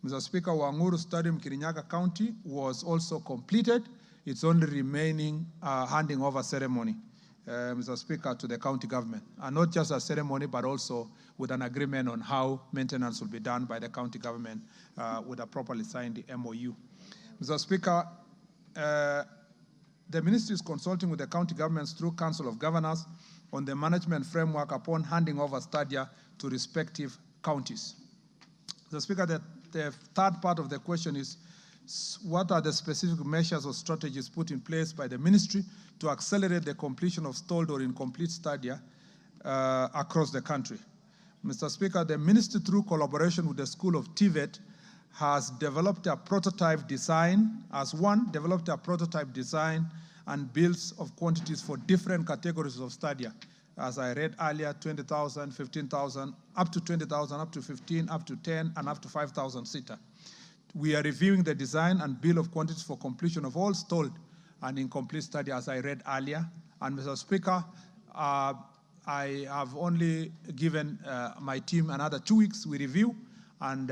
Mr. Speaker, Wanguru Stadium, Kirinyaga County, was also completed. It's only remaining handing over ceremony, Mr. Speaker, to the county government. And not just a ceremony, but also with an agreement on how maintenance will be done by the county government with a properly signed MOU. Mr. Speaker, the ministry is consulting with the county governments through Council of Governors on the management framework upon handing over stadia to respective counties. Mr. Speaker, the third part of the question is, what are the specific measures or strategies put in place by the ministry to accelerate the completion of stalled or incomplete stadia across the country? Mr. Speaker, the ministry, through collaboration with the School of TVET, has developed a prototype design, developed a prototype design and builds of quantities for different categories of stadia. As I read earlier, 20,000, 15,000, up to 20,000, up to 15, up to 10, and up to 5,000 seater. We are reviewing the design and bill of quantities for completion of all stalled and incomplete stadia, as I read earlier. And, Mr. Speaker, I have only given my team another 2 weeks. We review and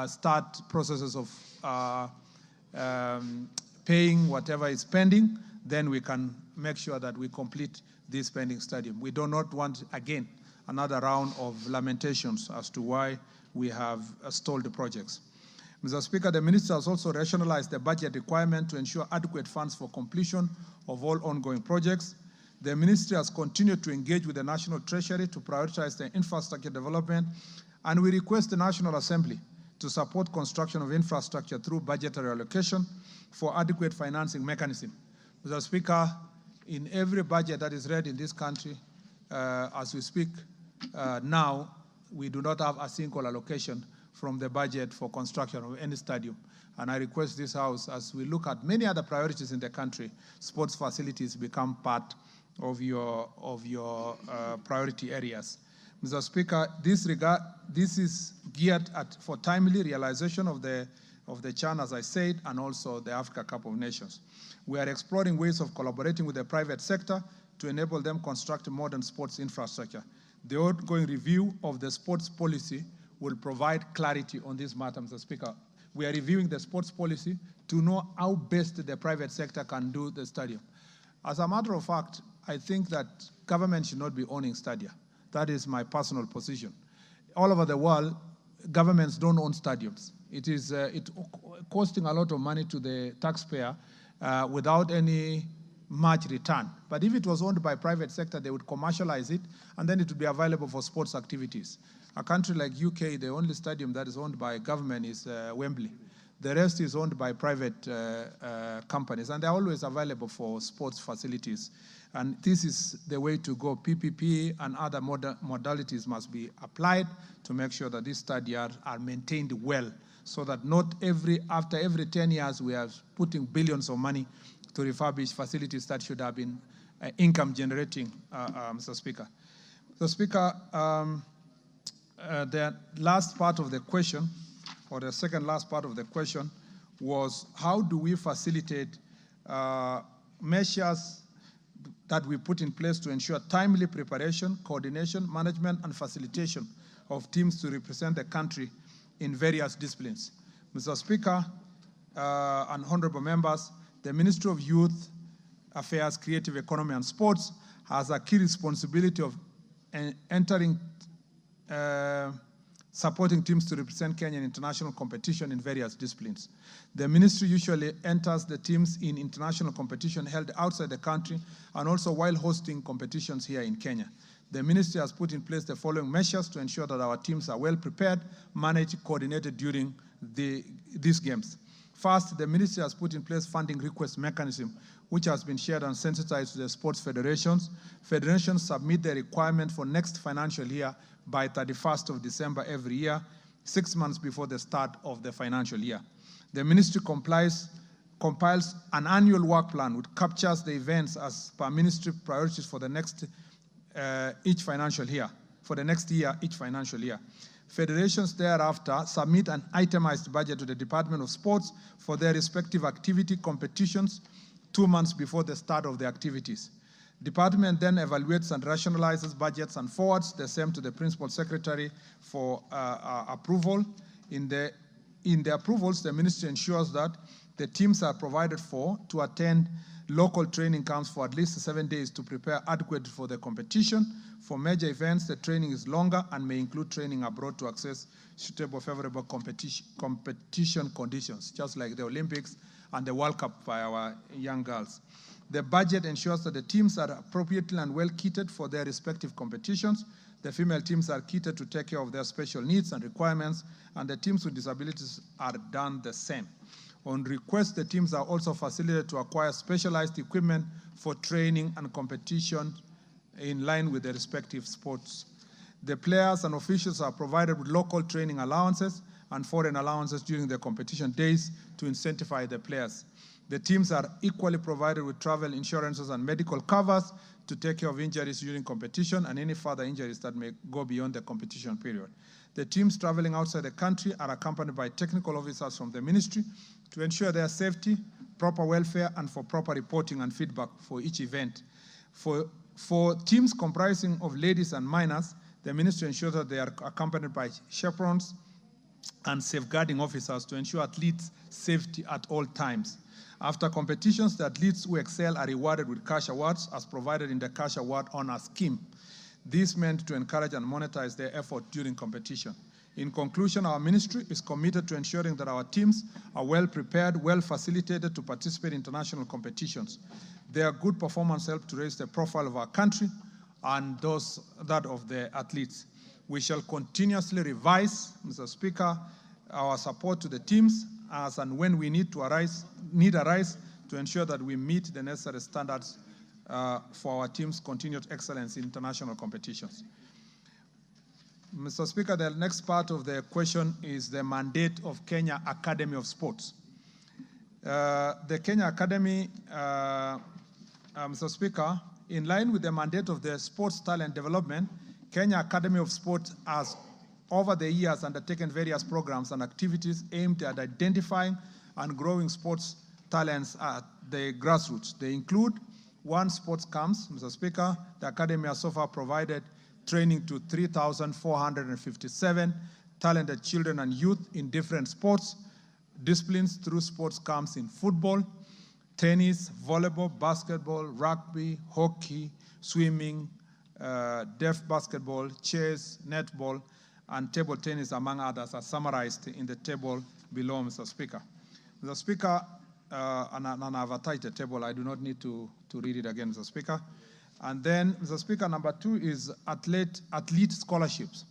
start processes of paying whatever is pending. Then we can make sure that we complete this pending stadium. We do not want, again, another round of lamentations as to why we have stalled the projects. Mr. Speaker, the minister has also rationalized the budget requirement to ensure adequate funds for completion of all ongoing projects. The ministry has continued to engage with the National Treasury to prioritize the infrastructure development, and we request the National Assembly to support construction of infrastructure through budgetary allocation for adequate financing mechanism. Mr. Speaker, in every budget that is read in this country, as we speak now, we do not have a single allocation from the budget for construction of any stadium. And I request this House, as we look at many other priorities in the country, sports facilities become part of your priority areas. Mr. Speaker, this is geared for timely realization of the CHAN, as I said, and also the Africa Cup of Nations. We are exploring ways of collaborating with the private sector to enable them construct modern sports infrastructure. The ongoing review of the sports policy will provide clarity on this matter, Mr. Speaker. We are reviewing the sports policy to know how best the private sector can do the stadium. As a matter of fact, I think that government should not be owning stadia. That is my personal position. All over the world, governments don't own stadiums. It is costing a lot of money to the taxpayer without any much return. But if it was owned by private sector, they would commercialize it, and then it would be available for sports activities. A country like UK, the only stadium that is owned by government is Wembley. The rest is owned by private companies, and they're always available for sports facilities. And this is the way to go. PPP and other modalities must be applied to make sure that these stadiums are maintained well, so that not after every 10 years we are putting billions of money to refurbish facilities that should have been income generating, Mr. Speaker. Mr. Speaker, the last part of the question, or the second last part of the question, was how do we facilitate measures that we put in place to ensure timely preparation, coordination, management, and facilitation of teams to represent the country in various disciplines. Mr. Speaker and honorable members, the Ministry of Youth Affairs, Creative Economy, and Sports has a key responsibility of supporting teams to represent Kenya in international competition in various disciplines. The ministry usually enters the teams in international competition held outside the country and also while hosting competitions here in Kenya. The ministry has put in place the following measures to ensure that our teams are well prepared, managed, coordinated during these games. First, the ministry has put in place funding request mechanism, which has been shared and sensitized to the sports federations. Federations submit their requirement for next financial year by 31st of December every year, 6 months before the start of the financial year. The ministry compiles an annual work plan which captures the events as per ministry priorities for the next each financial year, each financial year. Federations thereafter submit an itemized budget to the Department of Sports for their respective activity competitions 2 months before the start of the activities. Department then evaluates and rationalizes budgets and forwards the same to the Principal Secretary for approval. In the approvals, the Ministry ensures that the teams are provided for to attend local training camps for at least 7 days to prepare adequately for the competition. For major events, the training is longer and may include training abroad to access suitable favorable competition conditions, just like the Olympics and the World Cup by our young girls. The budget ensures that the teams are appropriately and well kitted for their respective competitions. The female teams are kitted to take care of their special needs and requirements, and the teams with disabilities are done the same. On request, the teams are also facilitated to acquire specialized equipment for training and competition in line with their respective sports. The players and officials are provided with local training allowances and foreign allowances during the competition days to incentivize the players. The teams are equally provided with travel insurances and medical covers to take care of injuries during competition and any further injuries that may go beyond the competition period. The teams traveling outside the country are accompanied by technical officers from the ministry to ensure their safety, proper welfare, and for proper reporting and feedback for each event. For teams comprising of ladies and minors, the ministry ensures that they are accompanied by chaperones and safeguarding officers to ensure athletes' safety at all times. After competitions, the athletes who excel are rewarded with cash awards as provided in the Cash Award Honor Scheme. This meant to encourage and monetize their effort during competition. In conclusion, our ministry is committed to ensuring that our teams are well prepared, well facilitated to participate in international competitions. Their good performance helps to raise the profile of our country and that of the athletes. We shall continuously revise, Mr. Speaker, our support to the teams as and when we need arise to ensure that we meet the necessary standards for our team's continued excellence in international competitions. Mr. Speaker, the next part of the question is the mandate of Kenya Academy of Sports. The Kenya Academy, Mr. Speaker, in line with the mandate of the Sports Talent Development, Kenya Academy of Sports has over the years undertaken various programs and activities aimed at identifying and growing sports talents at the grassroots. They include one sports camps, Mr. Speaker. The Academy has so far provided training to 3,457 talented children and youth in different sports disciplines through sports camps in football, tennis, volleyball, basketball, rugby, hockey, swimming, deaf basketball, chess, netball, and table tennis, among others, are summarized in the table below, Mr. Speaker. Mr. Speaker, and I've attached the table. I do not need to read it again, Mr. Speaker. And then, Mr. Speaker, number 2 is athlete scholarships.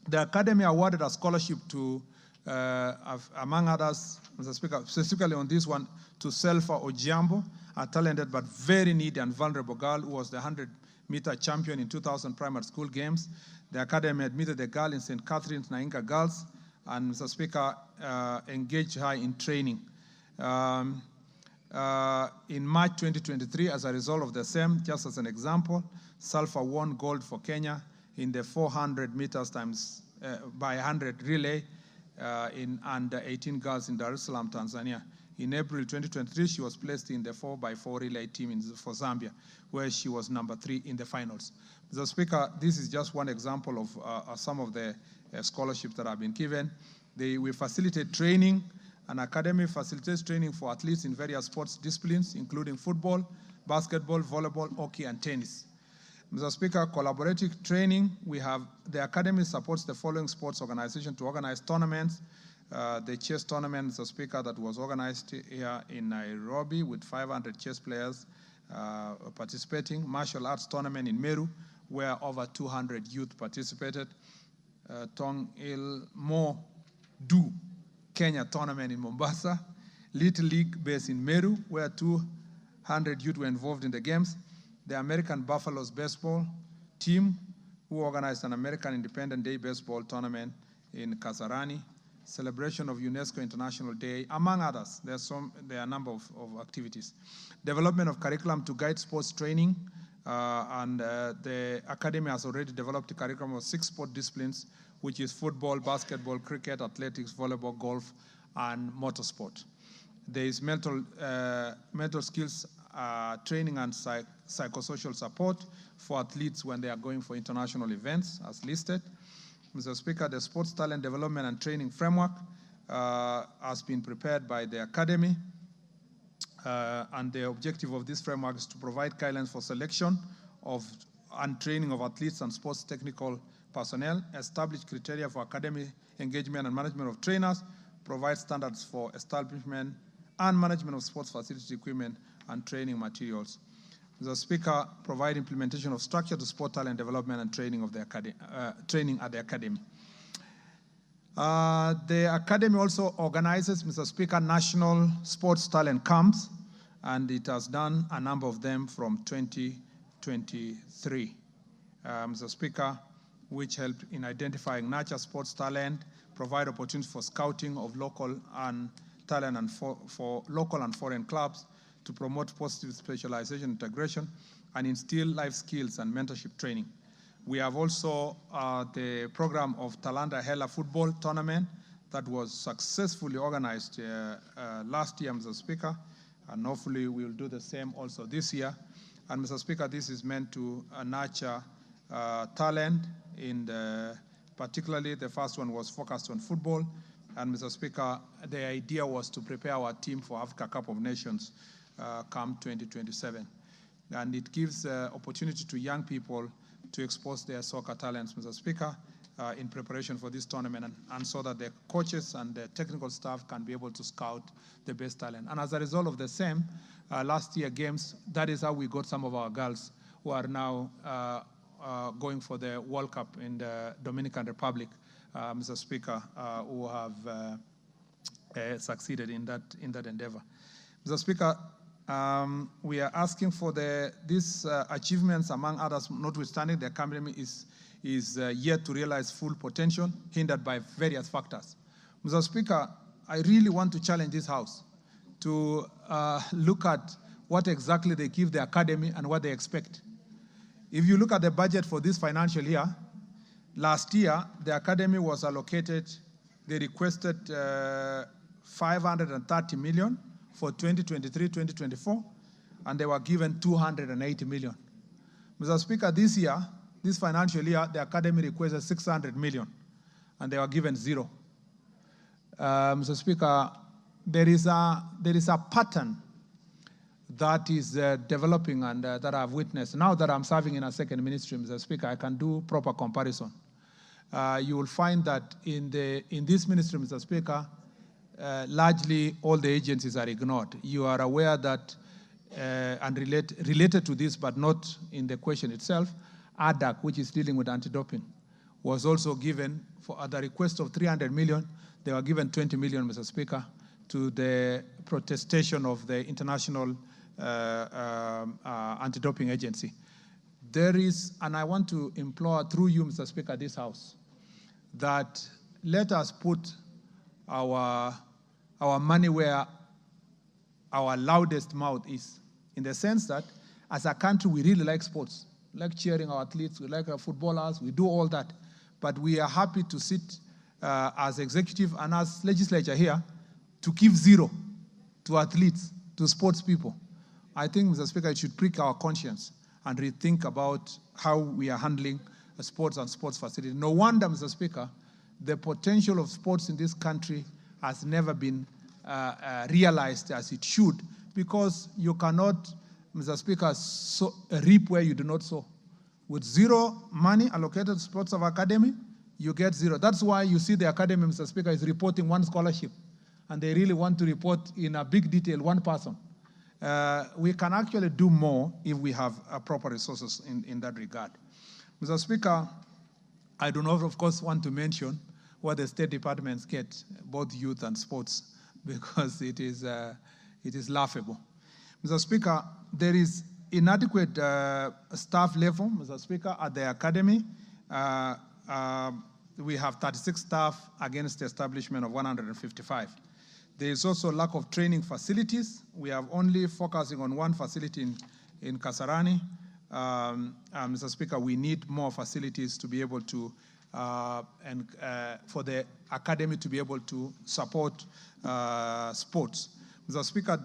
The Academy awarded a scholarship to, among others, Mr. Speaker, specifically on this one, to Selfa Ojiambo, a talented but very needy and vulnerable girl who was the 100-meter champion in 2000 primary school games. The Academy admitted the girl in St. Catherine's Nainga Girls and, Mr. Speaker, engaged her in training. In March 2023, as a result of the same, just as an example, Salfa won gold for Kenya in the 400 meters times by 100 relay in under 18 girls in Dar es Salaam, Tanzania. In April 2023, she was placed in the 4x4 relay team for Zambia, where she was number 3 in the finals. Mr. Speaker, this is just one example of some of the scholarships that have been given. We facilitate training. An academy facilitates training for athletes in various sports disciplines, including football, basketball, volleyball, hockey, and tennis. Mr. Speaker, collaborative training, the academy supports the following sports organizations to organize tournaments. The chess tournament, Mr. Speaker, that was organized here in Nairobi with 500 chess players participating. Martial arts tournament in Meru, where over 200 youth participated. Tong Il Mo Du Kenya tournament in Mombasa, Little League based in Meru, where 200 youth were involved in the games. The American Buffaloes baseball team, who organized an American Independence Day baseball tournament in Kasarani. Celebration of UNESCO International Day, among others. There are a number of activities. Development of curriculum to guide sports training, and the academy has already developed a curriculum of 6 sport disciplines, which is football, basketball, cricket, athletics, volleyball, golf, and motorsport. There is mental skills training and psychosocial support for athletes when they are going for international events, as listed. Mr. Speaker, the Sports Talent Development and Training Framework has been prepared by the Academy, and the objective of this framework is to provide guidelines for selection of and training of athletes and sports technical personnel, establish criteria for academy engagement and management of trainers, provide standards for establishment and management of sports facility equipment and training materials. Mr. Speaker, provide implementation of structure to sport talent development and training of the training at the academy. The academy also organizes, Mr. Speaker, national sports talent camps, and it has done a number of them from 2023. Mr. Speaker, which help in identifying nurture sports talent, provide opportunities for scouting of local and talent and for local and foreign clubs, to promote positive specialization integration, and instill life skills and mentorship training. We have also the program of Talanta Hela football tournament that was successfully organized last year, Mr. Speaker, and hopefully we will do the same also this year. And Mr. Speaker, this is meant to nurture talent, particularly the first one was focused on football. And Mr. Speaker, the idea was to prepare our team for Africa Cup of Nations come 2027. And it gives opportunity to young people to expose their soccer talents, Mr. Speaker, in preparation for this tournament, and so that the coaches and the technical staff can be able to scout the best talent. And as a result of the same, last year games, that is how we got some of our girls who are now going for the World Cup in the Dominican Republic, Mr. Speaker, who have succeeded in that endeavor. Mr. Speaker, we are asking for these achievements, among others, notwithstanding the academy is yet to realize full potential, hindered by various factors. Mr. Speaker, I really want to challenge this House to look at what exactly they give the academy and what they expect. If you look at the budget for this financial year, last year, the academy was allocated, they requested 530 million for 2023-2024, and they were given 280 million. Mr. Speaker, this year, this financial year, the academy requested 600 million, and they were given 0. Mr. Speaker, there is a pattern that is developing and that I've witnessed. Now that I'm serving in a second ministry, Mr. Speaker, I can do proper comparison. You will find that in this ministry, Mr. Speaker, largely all the agencies are ignored. You are aware that, and related to this, but not in the question itself, ADAC, which is dealing with anti-doping, was also given, at the request of 300 million, they were given 20 million, Mr. Speaker, to the protestation of the International Anti-Doping Agency. There is, and I want to implore through you, Mr. Speaker, this House, that let us put our money where our loudest mouth is, in the sense that as a country we really like sports, we like cheering our athletes, we like our footballers, we do all that, but we are happy to sit as executive and as legislature here to give 0 to athletes, to sports people. I think, Mr. Speaker, it should prick our conscience and rethink about how we are handling sports and sports facilities. No wonder, Mr. Speaker, the potential of sports in this country has never been realized as it should, because you cannot, Mr. Speaker, reap where you do not sow. With 0 money allocated to sports of academy, you get 0. That's why you see the academy, Mr. Speaker, is reporting 1 scholarship, and they really want to report in a big detail 1 person. We can actually do more if we have proper resources in that regard. Mr. Speaker, I do not, of course, want to mention what the state departments get, both youth and sports. because it is laughable. Mr. Speaker, there is inadequate staff level, Mr. Speaker, at the academy. We have 36 staff against the establishment of 155. There is also lack of training facilities. We are only focusing on one facility in Kasarani. Mr. Speaker, we need more facilities to be able to, for the academy to be able to support sports. Mr. Speaker,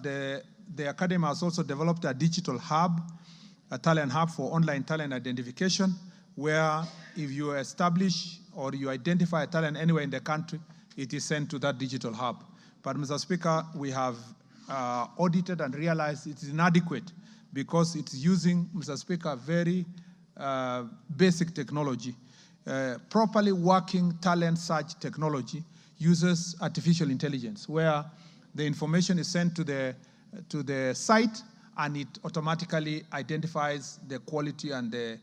the academy has also developed a digital hub, a talent hub for online talent identification, where if you establish or you identify a talent anywhere in the country, it is sent to that digital hub. But Mr. Speaker, we have audited and realized it is inadequate because it's using, Mr. Speaker, very basic technology. Properly working talent search technology uses artificial intelligence, where the information is sent to the site and it automatically identifies the quality and the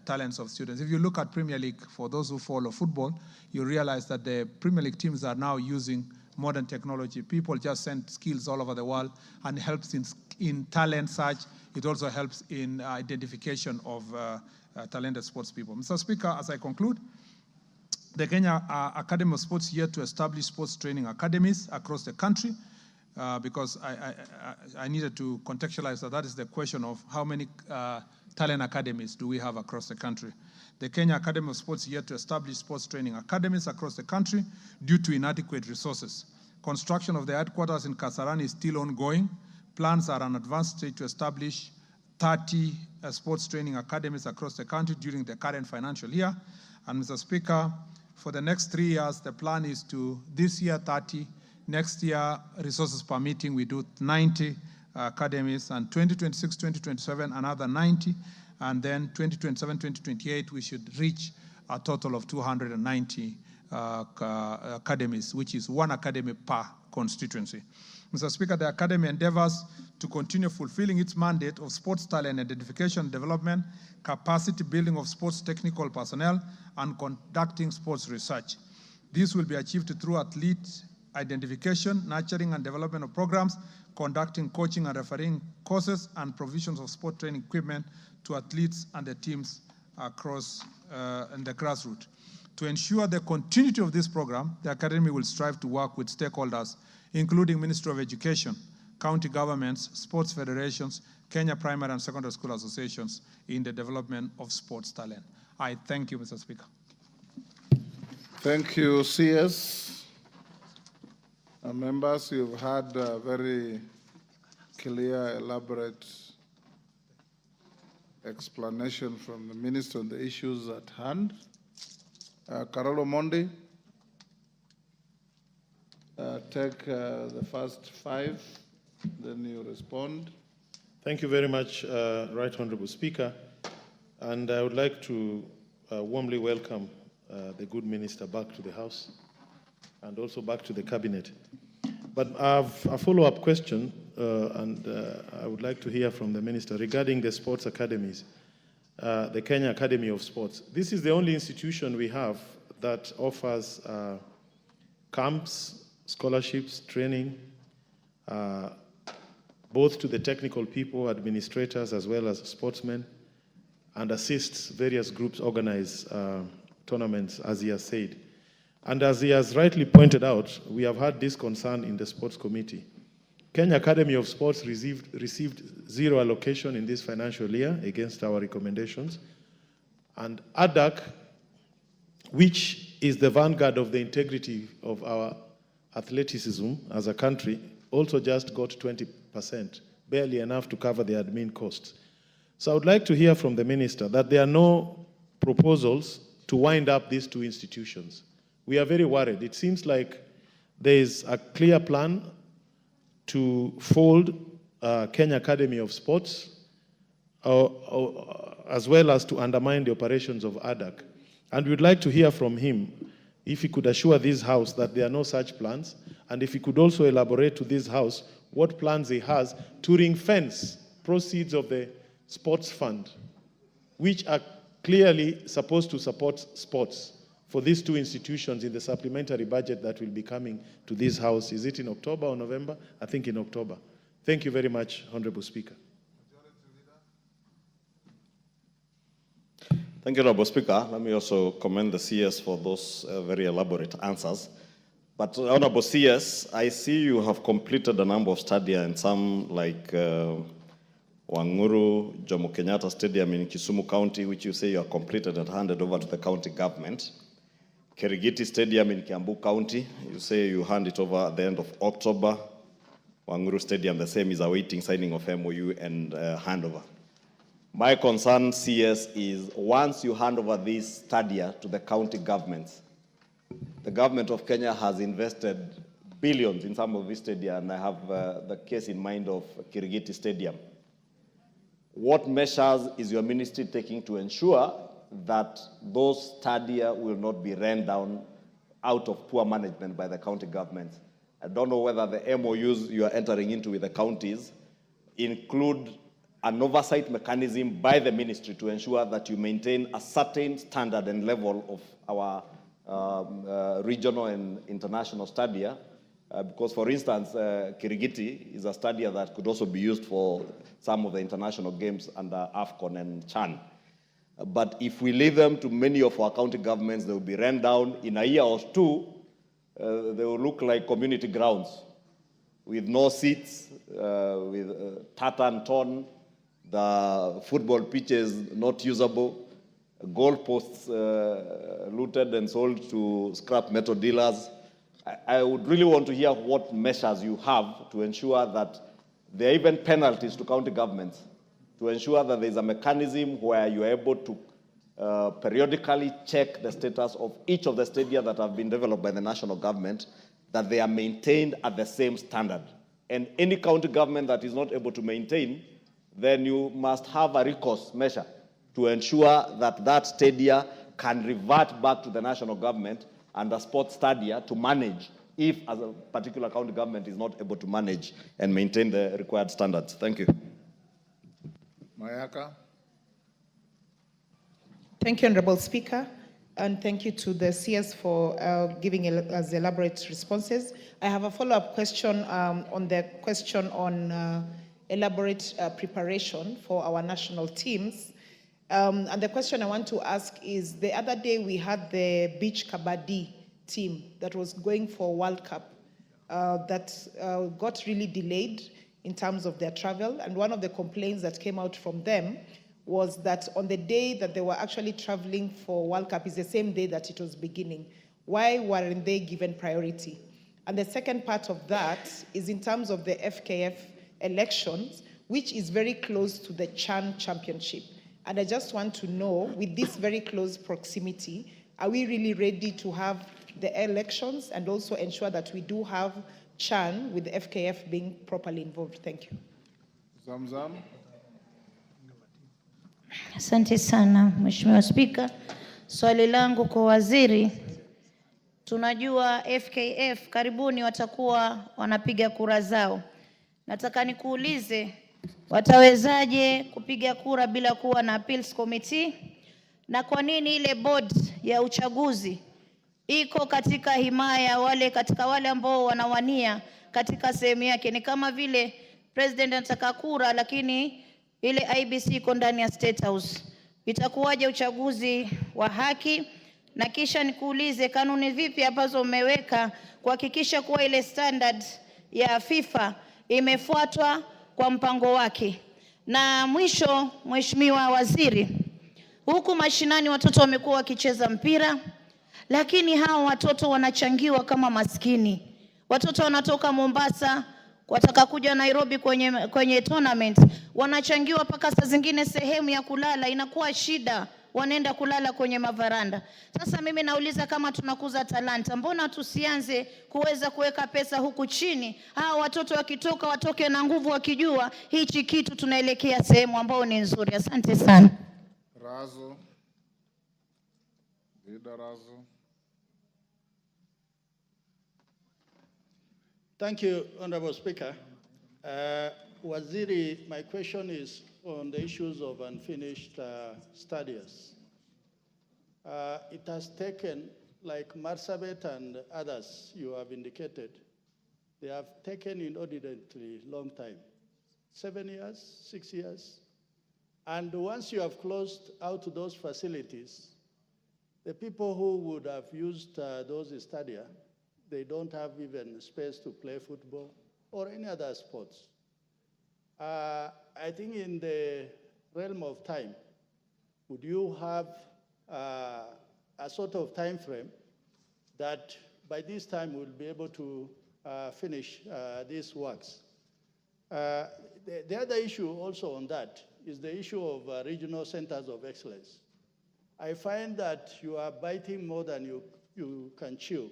talents of students. If you look at Premier League, for those who follow football, you realize that the Premier League teams are now using modern technology. People just send skills all over the world and helps in talent search. It also helps in identification of talented sports people. Mr. Speaker, as I conclude, the Kenya Academy of Sports here to establish sports training academies across the country because I needed to contextualize that is the question of how many talent academies do we have across the country. The Kenya Academy of Sports here to establish sports training academies across the country due to inadequate resources. Construction of the headquarters in Kasarani is still ongoing. Plans are on advanced stage to establish 30 sports training academies across the country during the current financial year. And Mr. Speaker, for the next 3 years, the plan is to, this year 30, next year, resources permitting, we do 90 academies, and 2026, 2027, another 90, and then 2027, 2028, we should reach a total of 290 academies, which is one academy per constituency. Mr. Speaker, the academy endeavors to continue fulfilling its mandate of sports talent identification, development, capacity building of sports technical personnel, and conducting sports research. This will be achieved through athlete identification, nurturing and development of programs, conducting coaching and refereeing courses, and provisions of sport training equipment to athletes and the teams across in the grassroots. To ensure the continuity of this program, the Academy will strive to work with stakeholders, including Ministry of Education, county governments, sports federations, Kenya primary and secondary school associations in the development of sports talent. I thank you, Mr. Speaker. Thank you, CS. Members, you've had a very clear, elaborate explanation from the Minister on the issues at hand. Carolo Mondi, take the first 5, then you respond. Thank you very much, Right Honorable Speaker. And I would like to warmly welcome the good minister back to the House and also back to the Cabinet. But I have a follow-up question, and I would like to hear from the minister regarding the sports academies, the Kenya Academy of Sports. This is the only institution we have that offers camps, scholarships, training, both to the technical people, administrators, as well as sportsmen, and assists various groups organize tournaments, as he has said. And as he has rightly pointed out, we have had this concern in the Sports Committee. Kenya Academy of Sports received 0 allocation in this financial year against our recommendations. And ADAC, which is the vanguard of the integrity of our athleticism as a country, also just got 20%, barely enough to cover the admin costs. So I would like to hear from the minister that there are no proposals to wind up these 2 institutions. We are very worried. It seems like there is a clear plan to fold Kenya Academy of Sports, as well as to undermine the operations of ADAC. And we'd like to hear from him if he could assure this House that there are no such plans, and if he could also elaborate to this House what plans he has to ring-fence proceeds of the sports fund, which are clearly supposed to support sports, for these two institutions in the supplementary budget that will be coming to this House. Is it in October or November? I think in October. Thank you very much, Honorable Speaker. Thank you, Honorable Speaker. Let me also commend the CS for those very elaborate answers. But Honorable CS, I see you have completed a number of studies and some like Wanguru, Jomo Kenyatta Stadium in Kisumu County, which you say you have completed and handed over to the county government. Kirigiti Stadium in Kiambu County, you say you hand it over at the end of October. Wanguru Stadium, the same, is awaiting signing of MOU and handover. My concern, CS, is once you hand over this stadia to the county governments, the government of Kenya has invested billions in some of these stadia, and I have the case in mind of Kirigiti Stadium. What measures is your ministry taking to ensure that those stadia will not be run down out of poor management by the county governments? I don't know whether the MOUs you are entering into with the counties include an oversight mechanism by the ministry to ensure that you maintain a certain standard and level of our regional and international stadia. Because, for instance, Kirigiti is a stadia that could also be used for some of the international games under AFCON and CHAN. But if we leave them to many of our county governments, they will be run down in a year or two. They will look like community grounds with no seats, with tartan torn, the football pitches not usable, goalposts looted and sold to scrap metal dealers. I would really want to hear what measures you have to ensure that there are even penalties to county governments, to ensure that there is a mechanism where you are able to periodically check the status of each of the stadia that have been developed by the national government, that they are maintained at the same standard. And any county government that is not able to maintain, then you must have a recourse measure to ensure that that stadia can revert back to the national government and the sports stadia to manage if as a particular county government is not able to manage and maintain the required standards. Thank you. Mayaka. Thank you, Honorable Speaker, and thank you to the CS for giving us elaborate responses. I have a follow-up question on the question on elaborate preparation for our national teams. And the question I want to ask is, the other day we had the beach kabaddi team that was going for World Cup that got really delayed in terms of their travel. And one of the complaints that came out from them was that on the day that they were actually traveling for World Cup is the same day that it was beginning. Why weren't they given priority? And the second part of that is in terms of the FKF elections, which is very close to the CHAN championship. And I just want to know, with this very close proximity, are we really ready to have the elections and also ensure that we do have CHAN with the FKF being properly involved? Thank you. Zamzam. Asante sana, Mheshimiwa Spika. Swali langu kwa waziri, tunajua FKF karibuni watakuwa wanapiga kura zao. Nataka nikuulize, watawezaje kupiga kura bila kuwa na appeals committee? Na kwa nini ile board ya uchaguzi iko katika himaya katika wale ambao wanawania katika sehemu yake? Ni kama vile president anataka kura lakini ile IBC iko ndani ya State House. Itakuwaje uchaguzi wa haki? Na kisha nikuulize, kanuni vipi ambazo umeweka kuhakikisha kuwa ile standard ya FIFA imefuatwa kwa mpango wake? Na mwisho, Mheshimiwa Waziri, huku mashinani watoto wamekuwa wakicheza mpira, lakini hao watoto wanachangiwa kama maskini. Watoto wanatoka Mombasa wataka kuja Nairobi kwenye tournament, wanachangiwa paka saa zingine sehemu ya kulala inakuwa shida, wanaenda kulala kwenye mavaranda. Sasa mimi nauliza, kama tunakuza talanta, mbona tusianze kuweza kuweka pesa huku chini? Hao watoto wakitoka watoke na nguvu, wakijua hichi kitu tunaelekea sehemu ambao ni nzuri. Asante sana. Razo. Vida Razo. Thank you, Honorable Speaker. Waziri, my question is on the issues of unfinished studies. It has taken, like Marsabit and others you have indicated, they have taken inordinately long time, 7 years, 6 years. And once you have closed out those facilities, the people who would have used those stadia, they don't have even space to play football or any other sports. I think in the realm of time, would you have a sort of time frame that by this time we'll be able to finish these works? The other issue also on that is the issue of regional centers of excellence. I find that you are biting more than you can chew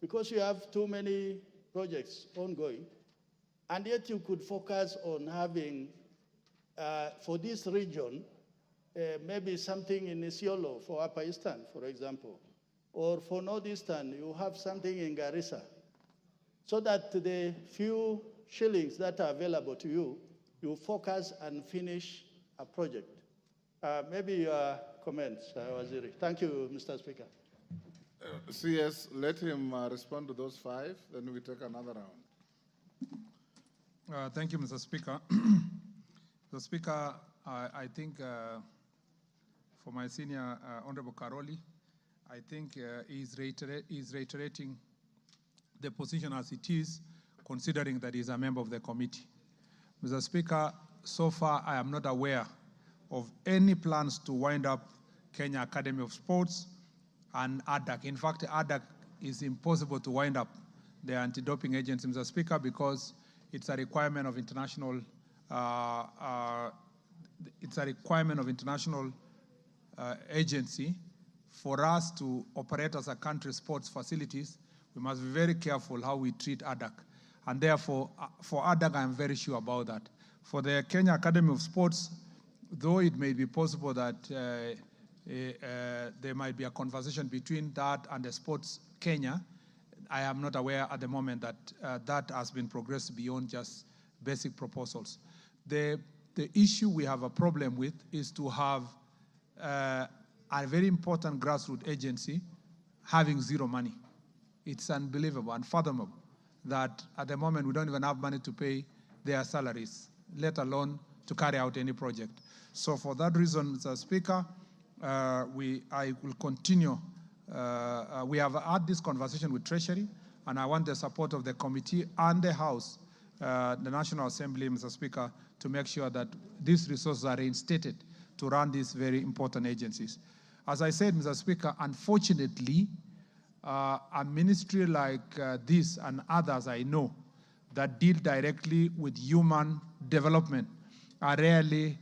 because you have too many projects ongoing, and yet you could focus on having, for this region, maybe something in Isiolo for Upper Eastern, for example, or for Northeastern, you have something in Garissa, so that the few shillings that are available to you, you focus and finish a project. Maybe your comments, Waziri. Thank you, Mr. Speaker. CS, let him respond to those 5, then we take another round. Thank you, Mr. Speaker. Mr. Speaker, I think for my senior Honorable Karoli, I think he's reiterating the position as it is, considering that he's a member of the committee. Mr. Speaker, so far I am not aware of any plans to wind up Kenya Academy of Sports and ADAC. In fact, ADAC is impossible to wind up, the anti-doping agency, Mr. Speaker, because it's a requirement of international agency. For us to operate as a country sports facilities, we must be very careful how we treat ADAC. And therefore, for ADAC, I'm very sure about that. For the Kenya Academy of Sports, though it may be possible that there might be a conversation between that and the Sports Kenya, I am not aware at the moment that that has been progressed beyond just basic proposals. The issue we have a problem with is to have a very important grassroots agency having zero money. It's unbelievable, unfathomable, that at the moment we don't even have money to pay their salaries, let alone to carry out any project. So for that reason, Mr. Speaker, I will continue. We have had this conversation with Treasury, and I want the support of the committee and the House, the National Assembly, Mr. Speaker, to make sure that these resources are reinstated to run these very important agencies. As I said, Mr. Speaker, unfortunately, a ministry like this and others I know that deal directly with human development are rarely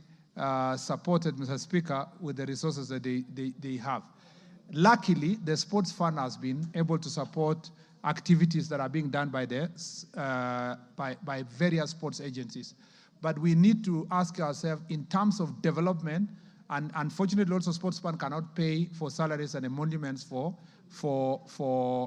supported, Mr. Speaker, with the resources that they have. Luckily, the Sports Fund has been able to support activities that are being done by by various sports agencies. But we need to ask ourselves in terms of development, and unfortunately also Sports Fund cannot pay for salaries and emoluments for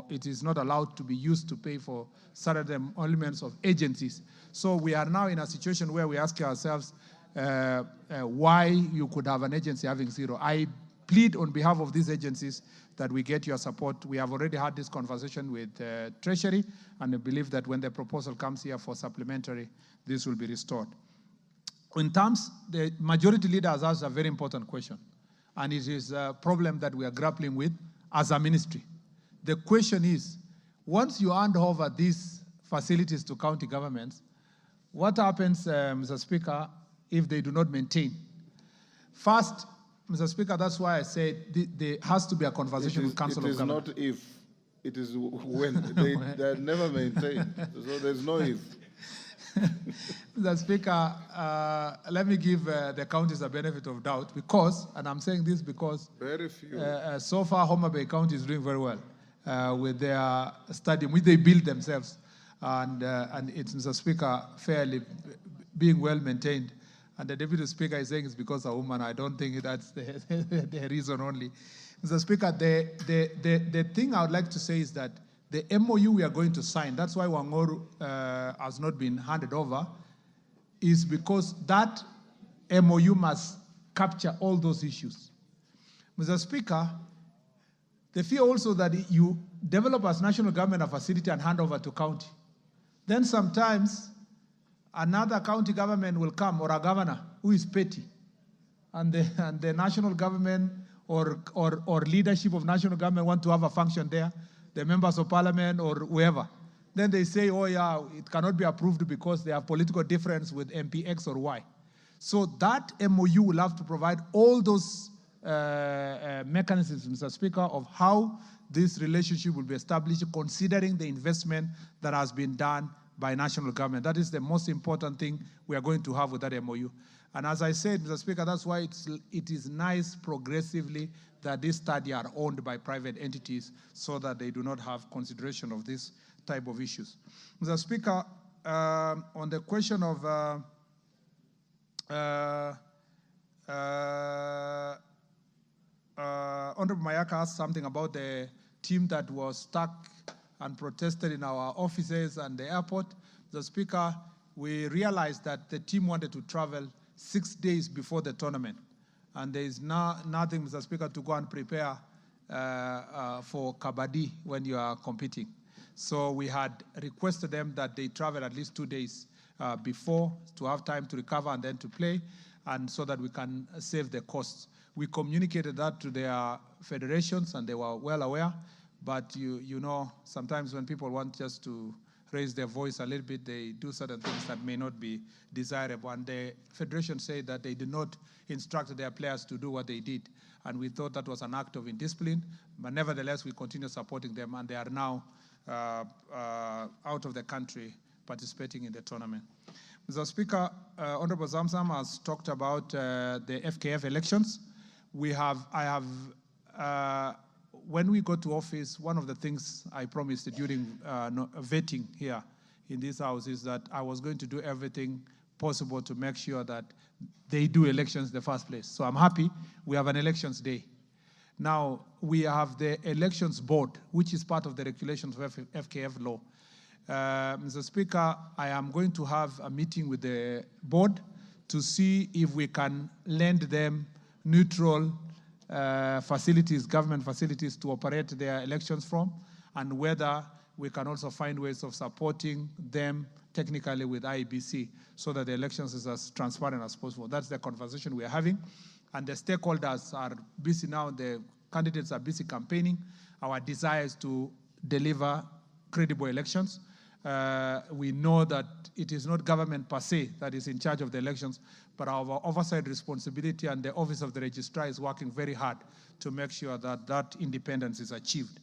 it is not allowed to be used to pay for salaries and emoluments of agencies. So we are now in a situation where we ask ourselves why you could have an agency having zero. I plead on behalf of these agencies that we get your support. We have already had this conversation with Treasury, and I believe that when the proposal comes here for supplementary, this will be restored. In terms, the majority leader has asked a very important question, and it is a problem that we are grappling with as a ministry. The question is, once you hand over these facilities to county governments, what happens, Mr. Speaker, if they do not maintain? First, Mr. Speaker, that's why I said there has to be a conversation with Council of Government. It is not if, it is when. They are never maintained, so there's no if. Mr. Speaker, let me give the counties a benefit of doubt because, and I'm saying this because very few. So far Homa Bay County is doing very well with their stadium, which they built themselves, and it's, Mr. Speaker, fairly being well maintained. And the Deputy Speaker is saying it's because of woman. I don't think that's the reason only. Mr. Speaker, the thing I would like to say is that the MOU we are going to sign, that's why Wangoru has not been handed over, is because that MOU must capture all those issues. Mr. Speaker, They fear also that you develop as national government a facility and hand over to county. Then sometimes another county government will come, or a governor who is petty, and the national government or leadership of national government want to have a function there, the members of parliament or whoever. Then they say, oh yeah, it cannot be approved because they have political difference with MP X or Y. So that MOU will have to provide all those mechanisms, Mr. Speaker, of how this relationship will be established, considering the investment that has been done by national government. That is the most important thing we are going to have with that MOU. And as I said, Mr. Speaker, that's why it is nice progressively that these studies are owned by private entities so that they do not have consideration of this type of issues. Mr. Speaker, on the question of Honorable Mayaka asked something about the team that was stuck and protested in our offices and the airport. Mr. Speaker, we realized that the team wanted to travel 6 days before the tournament. And there is nothing, Mr. Speaker, to go and prepare for Kabaddi when you are competing. So we had requested them that they travel at least 2 days before to have time to recover and then to play, and so that we can save the costs. We communicated that to their federations, and they were well aware. But you know, sometimes when people want just to raise their voice a little bit, they do certain things that may not be desirable. And the federation said that they did not instruct their players to do what they did. And we thought that was an act of indiscipline. But nevertheless, we continue supporting them, and they are now out of the country participating in the tournament. Mr. Speaker, Honorable Zamzam has talked about the FKF elections. When we got to office, one of the things I promised during vetting here in this house is that I was going to do everything possible to make sure that they do elections in the first place. So I'm happy we have an elections day. Now, we have the elections board, which is part of the regulations of FKF law. Mr. Speaker, I am going to have a meeting with the board to see if we can lend them neutral facilities, government facilities to operate their elections from, and whether we can also find ways of supporting them technically with IEBC so that the elections is as transparent as possible. That's the conversation we are having. And the stakeholders are busy now, the candidates are busy campaigning. Our desire is to deliver credible elections. We know that it is not government per se that is in charge of the elections, but our oversight responsibility and the Office of the Registrar is working very hard to make sure that that independence is achieved.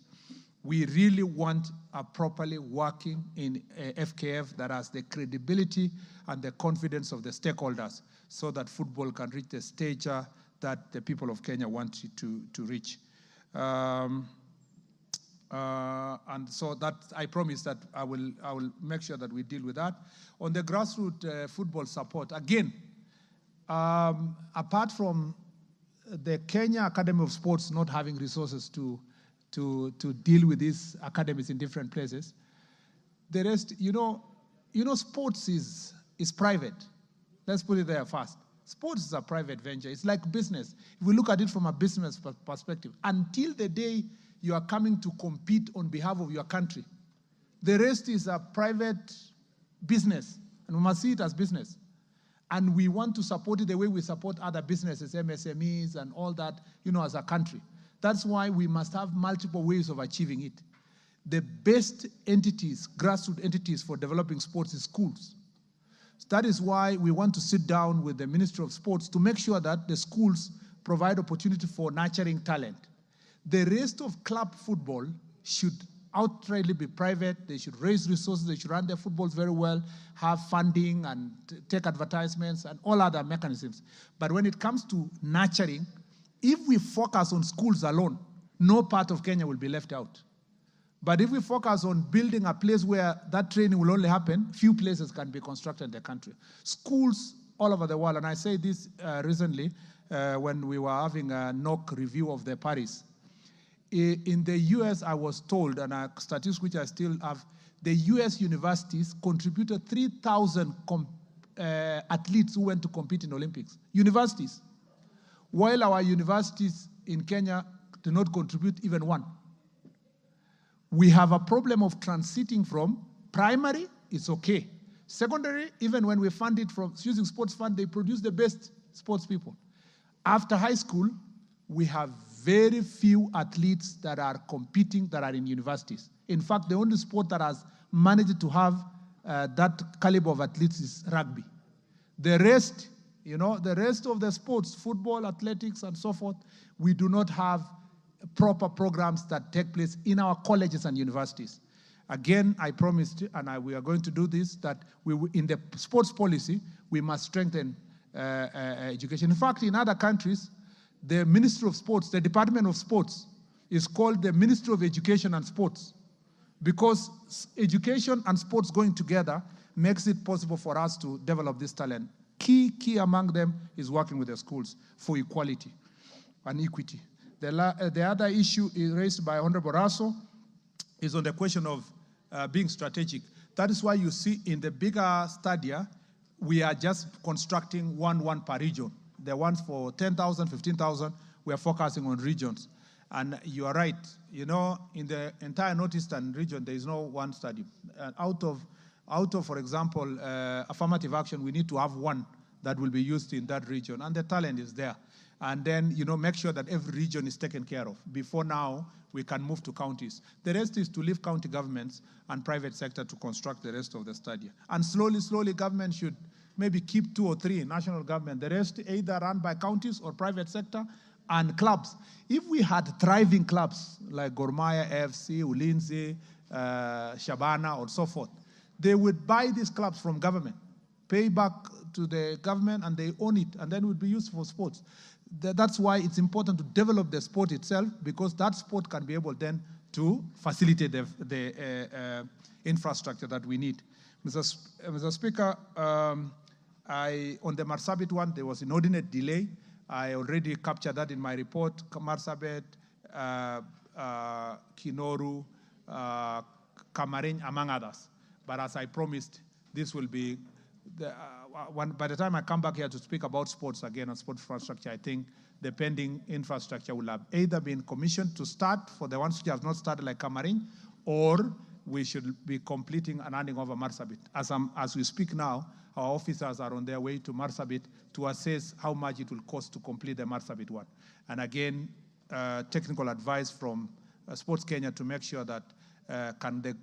We really want a properly working in FKF that has the credibility and the confidence of the stakeholders so that football can reach the stature that the people of Kenya want it to reach. And so that I promise that I will make sure that we deal with that. On the grassroots football support, again, apart from the Kenya Academy of Sports not having resources to deal with these academies in different places, the rest, you know, sports is private. Let's put it there first. Sports is a private venture. It's like business. If we look at it from a business perspective, until the day you are coming to compete on behalf of your country, the rest is a private business, and we must see it as business. And we want to support it the way we support other businesses, MSMEs and all that, you know, as a country. That's why we must have multiple ways of achieving it. The best entities, grassroots entities for developing sports is schools. That is why we want to sit down with the Ministry of Sports to make sure that the schools provide opportunity for nurturing talent. The rest of club football should outrightly be private. They should raise resources. They should run their footballs very well, have funding and take advertisements and all other mechanisms. But when it comes to nurturing, if we focus on schools alone, no part of Kenya will be left out. But if we focus on building a place where that training will only happen, few places can be constructed in the country. Schools all over the world, and I say this recently when we were having a NOC review of the Paris. In the US, I was told, and a statistic which I still have, the US universities contributed 3,000 athletes who went to compete in Olympics. Universities. While our universities in Kenya do not contribute even one. We have a problem of transiting from primary, it's okay. Secondary, even when we fund it from using sports fund, they produce the best sports people. After high school, we have very few athletes that are competing that are in universities. In fact, the only sport that has managed to have that caliber of athletes is rugby. The rest, the rest of the sports, football, athletics, and so forth, we do not have proper programs that take place in our colleges and universities. Again, I promised, and we are going to do this, that in the sports policy, we must strengthen education. In fact, in other countries, the Ministry of Sports, the Department of Sports, is called the Ministry of Education and Sports, because education and sports going together makes it possible for us to develop this talent. Key among them is working with the schools for equality and equity. The other issue is raised by Honorable Raso is on the question of being strategic. That is why you see in the bigger stadia, we are just constructing one per region. The ones for 10,000, 15,000, we are focusing on regions. And you are right, in the entire Northeastern region, there is no one stadium. Out of, for example, affirmative action, we need to have one that will be used in that region, and the talent is there. And then, make sure that every region is taken care of. Before now, we can move to counties. The rest is to leave county governments and private sector to construct the rest of the stadia. And slowly, government should maybe keep 2 or 3 national government. The rest either run by counties or private sector and clubs. If we had thriving clubs like Gor Mahia, AFC, Ulinzi, Shabana, or so forth, they would buy these clubs from government, pay back to the government, and they own it, and then it would be used for sports. That's why it's important to develop the sport itself, because that sport can be able then to facilitate the infrastructure that we need. Mr. Speaker, on the Marsabit one, there was inordinate delay. I already captured that in my report. Marsabit, Kinoru, Kamarin, among others. But as I promised, this will be, by the time I come back here to speak about sports again and sports infrastructure, I think the pending infrastructure will have either been commissioned to start for the ones which have not started like Kamarin, or we should be completing and handing over Marsabit. As we speak now, our officers are on their way to Marsabit to assess how much it will cost to complete the Marsabit one. And again, technical advice from Sports Kenya to make sure that can the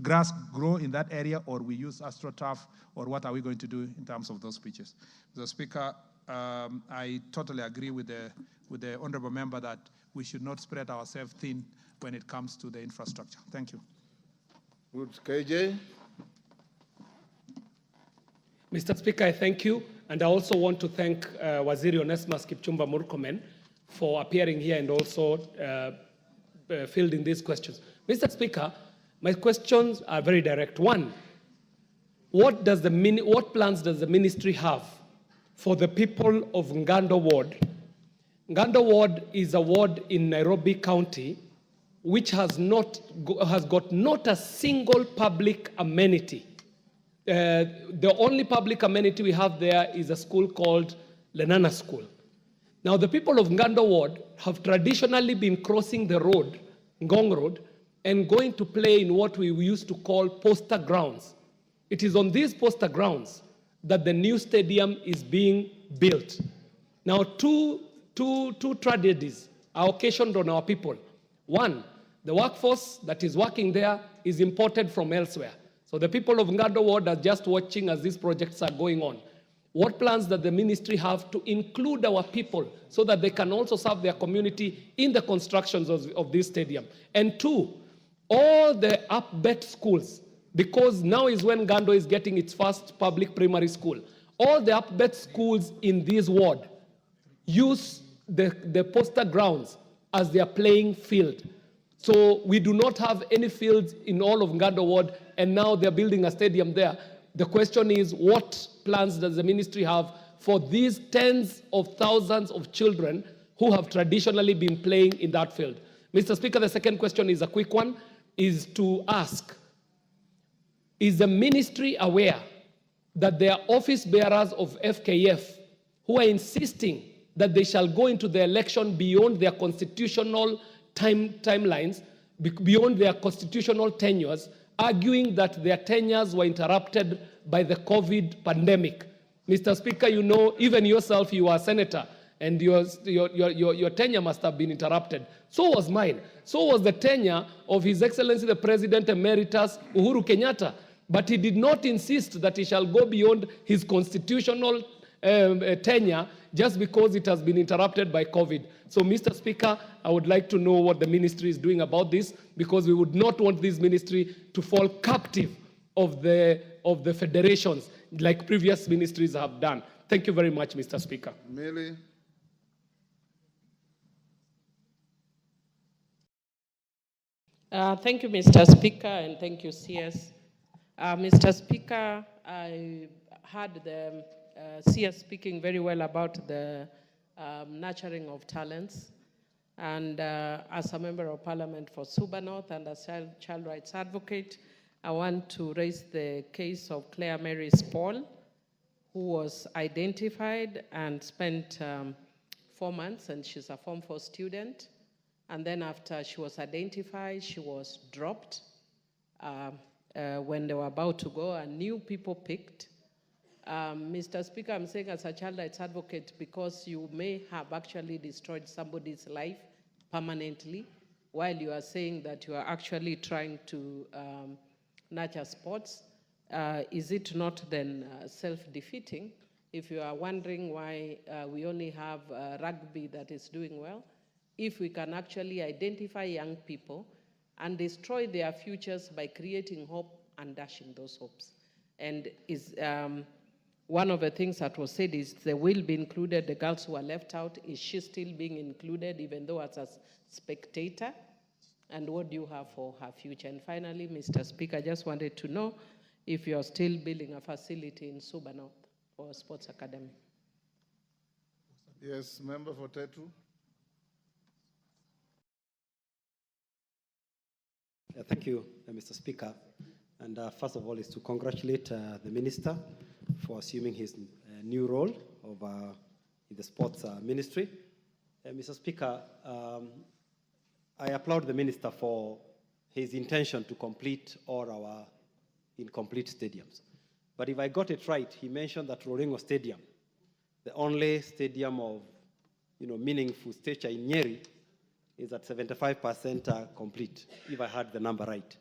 grass grow in that area, or we use AstroTurf, or what are we going to do in terms of those pitches? Mr. Speaker, I totally agree with the honorable member that we should not spread ourselves thin when it comes to the infrastructure. Thank you. Good. KJ? Mr. Speaker, I thank you. And I also want to thank Waziri Onesmus Kipchumba Murkomen for appearing here and also fielding these questions. Mr. Speaker, my questions are very direct. One, what plans does the ministry have for the people of Ngando Ward? Ngando Ward is a ward in Nairobi County which has got not a single public amenity. The only public amenity we have there is a school called Lenana School. Now, the people of Ngando Ward have traditionally been crossing the road, Ngong Road, and going to play in what we used to call poster grounds. It is on these poster grounds that the new stadium is being built. Now, two tragedies are occasioned on our people. One, the workforce that is working there is imported from elsewhere. So the people of Ngando Ward are just watching as these projects are going on. What plans does the ministry have to include our people so that they can also serve their community in the constructions of this stadium? And two, all the up-bet schools, because now is when Ngando is getting its first public primary school, all the up-bet schools in this ward use the poster grounds as their playing field. So we do not have any fields in all of Ngando Ward, and now they're building a stadium there. The question is, what plans does the ministry have for these tens of thousands of children who have traditionally been playing in that field? Mr. Speaker, the second question is a quick one, is to ask, is the ministry aware that there are office bearers of FKF who are insisting that they shall go into the election beyond their constitutional timelines beyond their constitutional tenures, arguing that their tenures were interrupted by the COVID pandemic. Mr. Speaker, you know, even yourself, you are a senator, and your tenure must have been interrupted. So was mine. So was the tenure of His Excellency the President Emeritus Uhuru Kenyatta. But he did not insist that he shall go beyond his constitutional tenure just because it has been interrupted by COVID. So, Mr. Speaker, I would like to know what the ministry is doing about this, because we would not want this ministry to fall captive of the federations like previous ministries have done. Thank you very much, Mr. Speaker. Millie. Thank you, Mr. Speaker, and thank you, CS. Mr. Speaker, I heard the CS speaking very well about the nurturing of talents. And as a member of parliament for Suba North and as a child rights advocate, I want to raise the case of Claire Mary Paul, who was identified and spent 4 months, and she's a Form 4 student. And then after she was identified, she was dropped. When they were about to go, and new people picked. Mr. Speaker, I'm saying as a child rights advocate, because you may have actually destroyed somebody's life permanently, while you are saying that you are actually trying to nurture sports. Is it not then self-defeating if you are wondering why we only have rugby that is doing well? If we can actually identify young people and destroy their futures by creating hope and dashing those hopes. And is one of the things that was said is they will be included, the girls who are left out. Is she still being included, even though as a spectator? And what do you have for her future? And finally, Mr. Speaker, I just wanted to know if you're still building a facility in Suba North for a sports academy. Yes, member for Tetu. Thank you, Mr. Speaker. And first of all is to congratulate the Minister for assuming his new role of, in the Sports Ministry. Mr. Speaker, I applaud the Minister for his intention to complete all our incomplete stadiums. But if I got it right, he mentioned that Roringo Stadium, the only stadium of meaningful stature in Nyeri, is at 75% complete, if I heard the number right.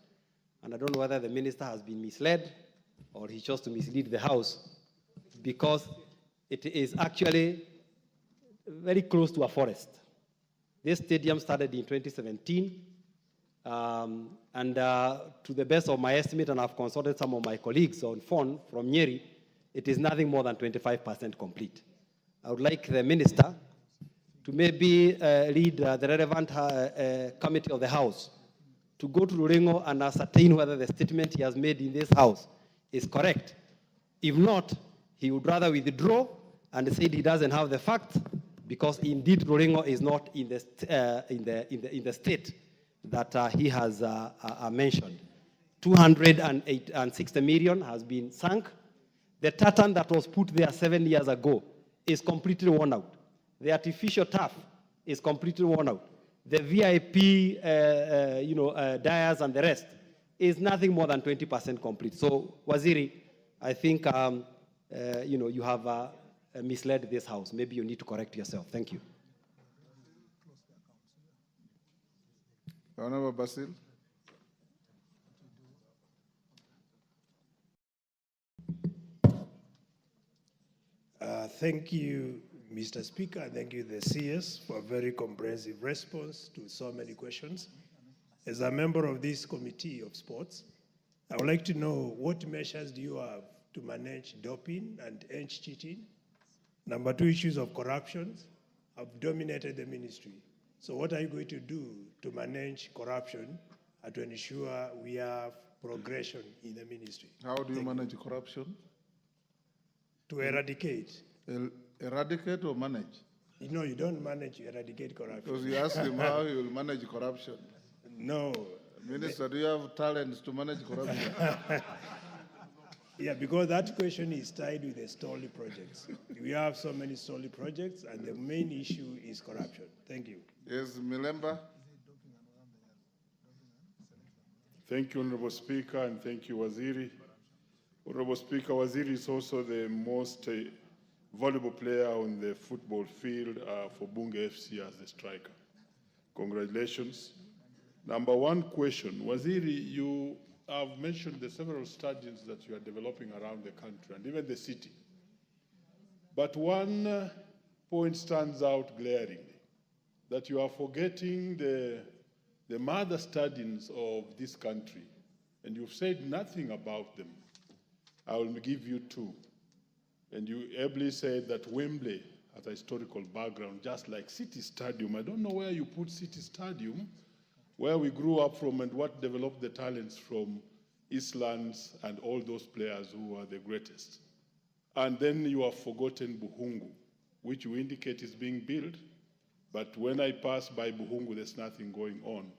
And I don't know whether the minister has been misled or he chose to mislead the House, because it is actually very close to a forest. This stadium started in 2017, and to the best of my estimate, and I've consulted some of my colleagues on phone from Nyeri, it is nothing more than 25% complete. I would like the minister to maybe lead the relevant committee of the House to go to Ruringo and ascertain whether the statement he has made in this House is correct. If not, he would rather withdraw and say he doesn't have the facts, because indeed Ruringo is not in the state that he has mentioned. 260 million has been sunk. The tartan that was put there 7 years ago is completely worn out. The artificial turf is completely worn out. The VIP, dyers and the rest is nothing more than 20% complete. So, Waziri, I think you have misled this House. Maybe you need to correct yourself. Thank you. Honorable Basil. Thank you, Mr. Speaker. Thank you, the CS, for a very comprehensive response to so many questions. As a member of this Committee of Sports, I would like to know what measures do you have to manage doping and end cheating? Number two, issues of corruption have dominated the ministry. So what are you going to do to manage corruption and to ensure we have progression in the ministry? How do you manage corruption? To eradicate. Eradicate or manage? No, you don't manage, you eradicate corruption. Because you asked him how he will manage corruption. No. Minister, do you have talents to manage corruption? Yeah, because that question is tied with the Stoli projects. We have so many Stoli projects, and the main issue is corruption. Thank you. Yes, Milemba. Thank you, Honorable Speaker, and thank you, Waziri. Honorable Speaker, Waziri is also the most valuable player on the football field for Bunge FC as the striker. Congratulations. Number one question, Waziri, you have mentioned the several stadiums that you are developing around the country and even the city. But one point stands out glaringly, that you are forgetting the mother stadiums of this country, and you've said nothing about them. I will give you two. And you ably said that Wembley has a historical background, just like City Stadium. I don't know where you put City Stadium, where we grew up from and what developed the talents from Eastlands and all those players who are the greatest. And then you have forgotten Buhungu, which you indicate is being built. But when I pass by Buhungu, there's nothing going on.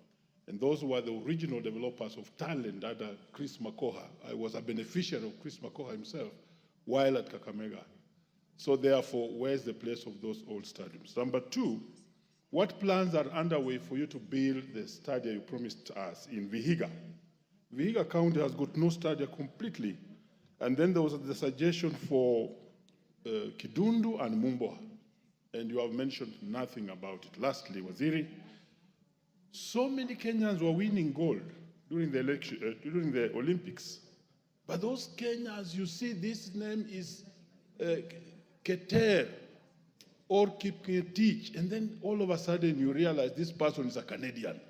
And those were the original developers of talent under Chris Makoha. I was a beneficiary of Chris Makoha himself while at Kakamega. So therefore, where's the place of those old stadiums? Number two, what plans are underway for you to build the stadium you promised us in Vihiga? Vihiga County has got no stadium completely. And then there was the suggestion for Kidundu and Mumboa. And you have mentioned nothing about it. Lastly, Waziri, so many Kenyans were winning gold during the election, during the Olympics. But those Kenyans, you see, this name is Keter or Kipketich, and then all of a sudden you realize this person is a Canadian.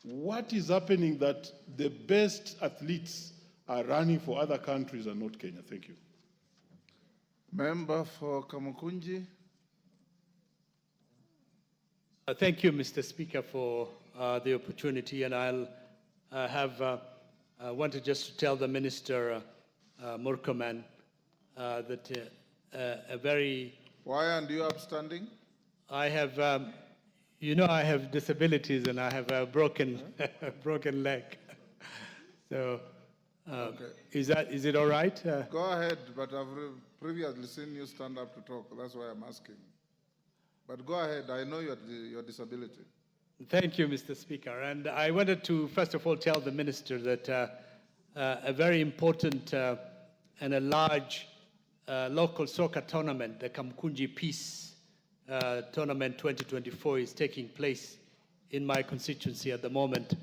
What is happening that the best athletes are running for other countries and not Kenya? Thank you. Member for Kamukunji. Thank you, Mr. Speaker, for the opportunity, and I'll wanted just to tell the Minister, Murkomen, that a very... Why aren't you upstanding? I have, you know, I have disabilities and I have a broken, broken leg. So, okay. Is it all right? Go ahead, but I've previously seen you stand up to talk. That's why I'm asking. But go ahead. I know your disability. Thank you, Mr. Speaker. And I wanted to, first of all, tell the Minister that a very important and a large local soccer tournament, the Kamkunji Peace Tournament 2024, is taking place in my constituency at the moment,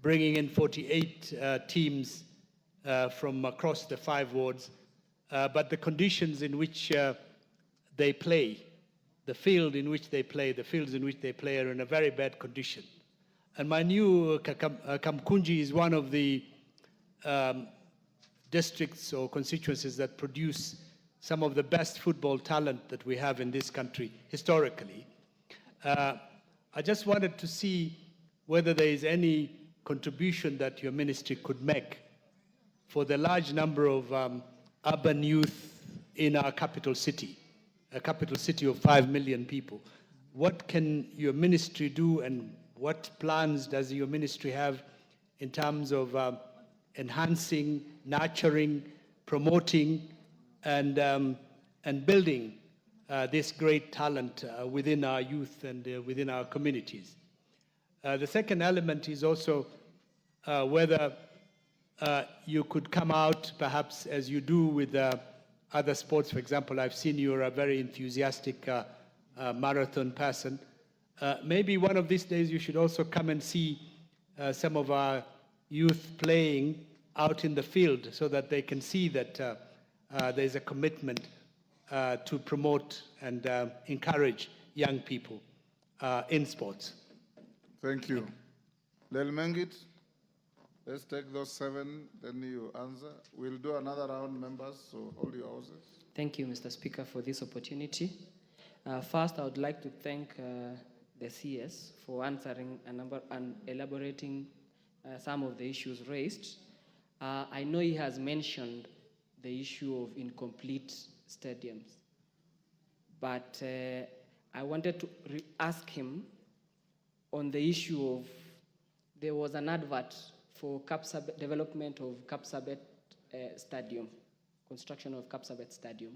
bringing in 48 teams from across the 5 wards. But the conditions in which they play, the field in which they play, the fields in which they play are in a very bad condition. And my new Kamkunji is one of the districts or constituencies that produce some of the best football talent that we have in this country historically. I just wanted to see whether there is any contribution that your ministry could make for the large number of urban youth in our capital city, a capital city of 5 million people. What can your ministry do, and what plans does your ministry have in terms of enhancing, nurturing, promoting, and building this great talent within our youth and within our communities? The second element is also whether you could come out, perhaps as you do with other sports. For example, I've seen you're a very enthusiastic marathon person. Maybe one of these days you should also come and see some of our youth playing out in the field so that they can see that there's a commitment to promote and encourage young people in sports. Thank you. Lelmengit, let's take those 7, then you answer. We'll do another round, members, so hold your horses. Thank you, Mr. Speaker, for this opportunity. First, I would like to thank the CS for answering a number and elaborating some of the issues raised. I know he has mentioned the issue of incomplete stadiums, but I wanted to ask him on the issue of, there was an advert for development of Kapsabet Stadium, construction of Kapsabet Stadium.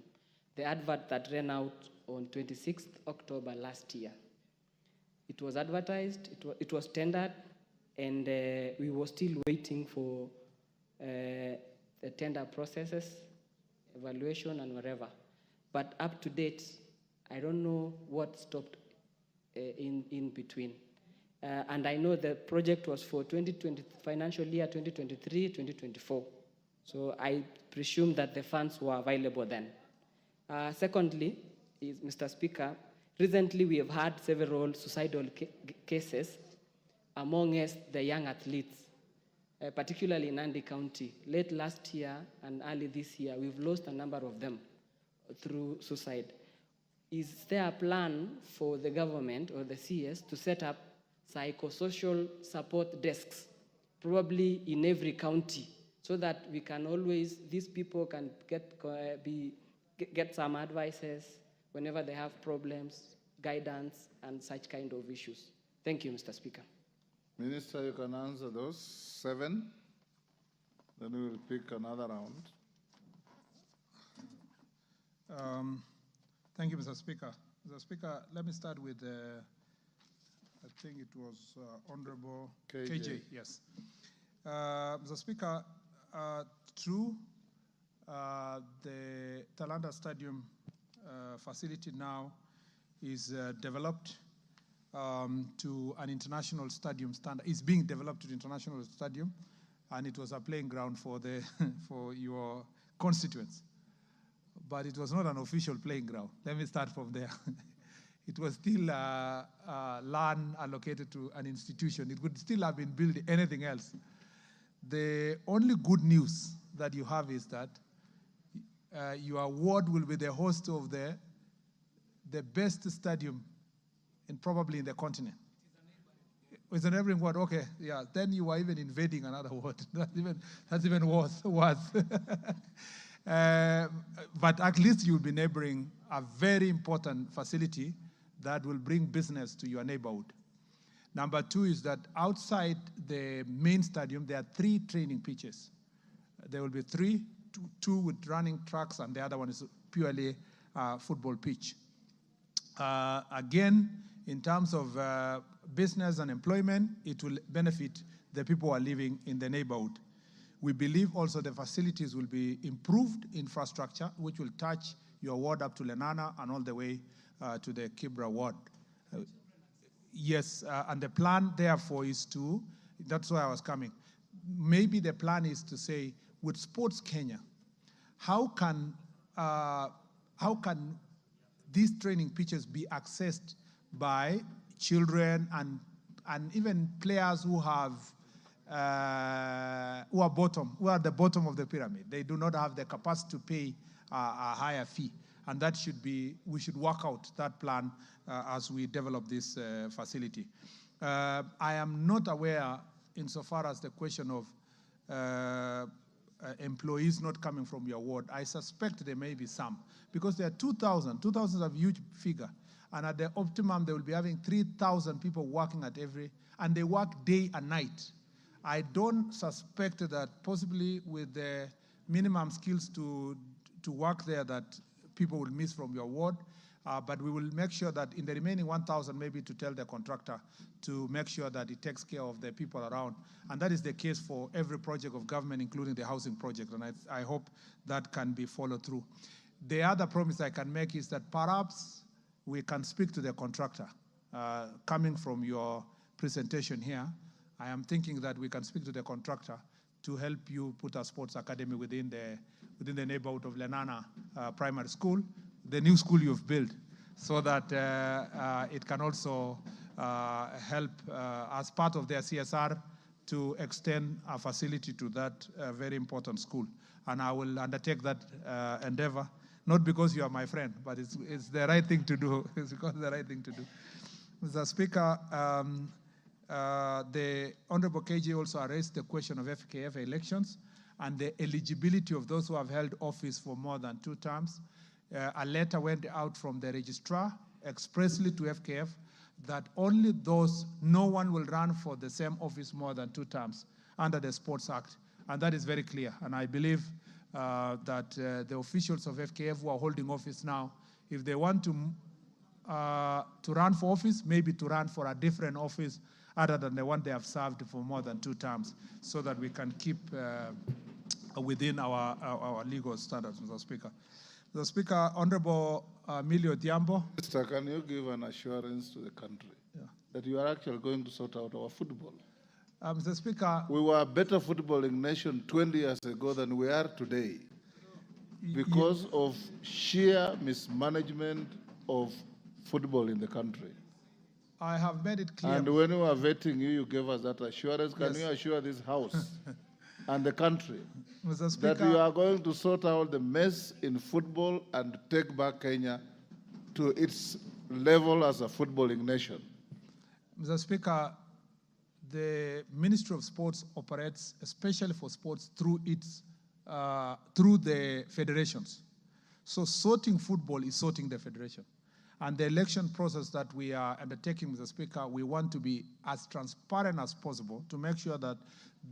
The advert that ran out on 26th October last year. It was advertised, it was tendered, and we were still waiting for the tender processes, evaluation, and whatever. But up to date, I don't know what stopped in between. And I know the project was for financial year 2023-2024. So I presume that the funds were available then. Secondly, Mr. Speaker, recently we have had several suicidal cases among us, the young athletes, particularly in Nandi County. Late last year and early this year, we've lost a number of them through suicide. Is there a plan for the government or the CS to set up psychosocial support desks, probably in every county, so that we can always, these people can get some advices whenever they have problems, guidance, and such kind of issues? Thank you, Mr. Speaker. Minister, you can answer those 7. Then we will pick another round. Thank you, Mr. Speaker. Mr. Speaker, let me start with, I think it was Honorable KJ. Yes. Mr. Speaker, true, the Talanda Stadium facility now is developed to an international stadium standard. It's being developed to the international stadium, and it was a playing ground for for your constituents. But it was not an official playing ground. Let me start from there. It was still land allocated to an institution. It could still have been built anything else. The only good news that you have is that your ward will be the host of the best stadium probably in the continent. It's a neighboring ward. Okay, yeah. Then you are even invading another ward. That's even worse. But at least you'll be neighboring a very important facility that will bring business to your neighborhood. Number 2 is that outside the main stadium, there are 3 training pitches. There will be 3, 2 with running tracks, and the other one is purely football pitch. Again, in terms of business and employment, it will benefit the people who are living in the neighborhood. We believe also the facilities will be improved infrastructure, which will touch your ward up to Lenana and all the way to the Kibra ward. Yes, and the plan therefore is to, that's why I was coming. Maybe the plan is to say, with Sports Kenya, how can these training pitches be accessed by children and even players who have who are at the bottom of the pyramid? They do not have the capacity to pay a higher fee, and that should be, we should work out that plan as we develop this facility. I am not aware, insofar as the question of employees not coming from your ward. I suspect there may be some, because there are 2,000. 2,000 is a huge figure. And at the optimum, they will be having 3,000 people working at and they work day and night. I don't suspect that possibly with the minimum skills to work there that people will miss from your ward. But we will make sure that in the remaining 1,000, maybe to tell the contractor to make sure that it takes care of the people around. And that is the case for every project of government, including the housing project. And I hope that can be followed through. The other promise I can make is that perhaps we can speak to the contractor. Coming from your presentation here, I am thinking that we can speak to the contractor to help you put a sports academy within the neighborhood of Lenana Primary School, the new school you've built, so that it can also help as part of their CSR to extend a facility to that very important school. And I will undertake that endeavor, not because you are my friend, but it's the right thing to do. It's because the right thing to do. Mr. Speaker, the Honorable KG also raised the question of FKF elections and the eligibility of those who have held office for more than 2 terms. A letter went out from the registrar expressly to FKF that only those, no one will run for the same office more than 2 terms under the Sports Act. And that is very clear. And I believe that the officials of FKF who are holding office now, if they want to run for office, maybe to run for a different office other than the one they have served for more than 2 terms, so that we can keep within our legal standards, Mr. Speaker. Mr. Speaker, Honorable Millie Odhiambo. Mr. Can you give an assurance to the country that you are actually going to sort out our football? Mr. Speaker, we were a better footballing nation 20 years ago than we are today because of sheer mismanagement of football in the country. I have made it clear. And when we were vetting you, you gave us that assurance. Can you assure this House and the country Mr. Speaker, that you are going to sort out the mess in football and take back Kenya to its level as a footballing nation? Mr. Speaker, the Ministry of Sports operates, especially for sports, through the federations. So sorting football is sorting the federation. And the election process that we are undertaking, Mr. Speaker, we want to be as transparent as possible to make sure that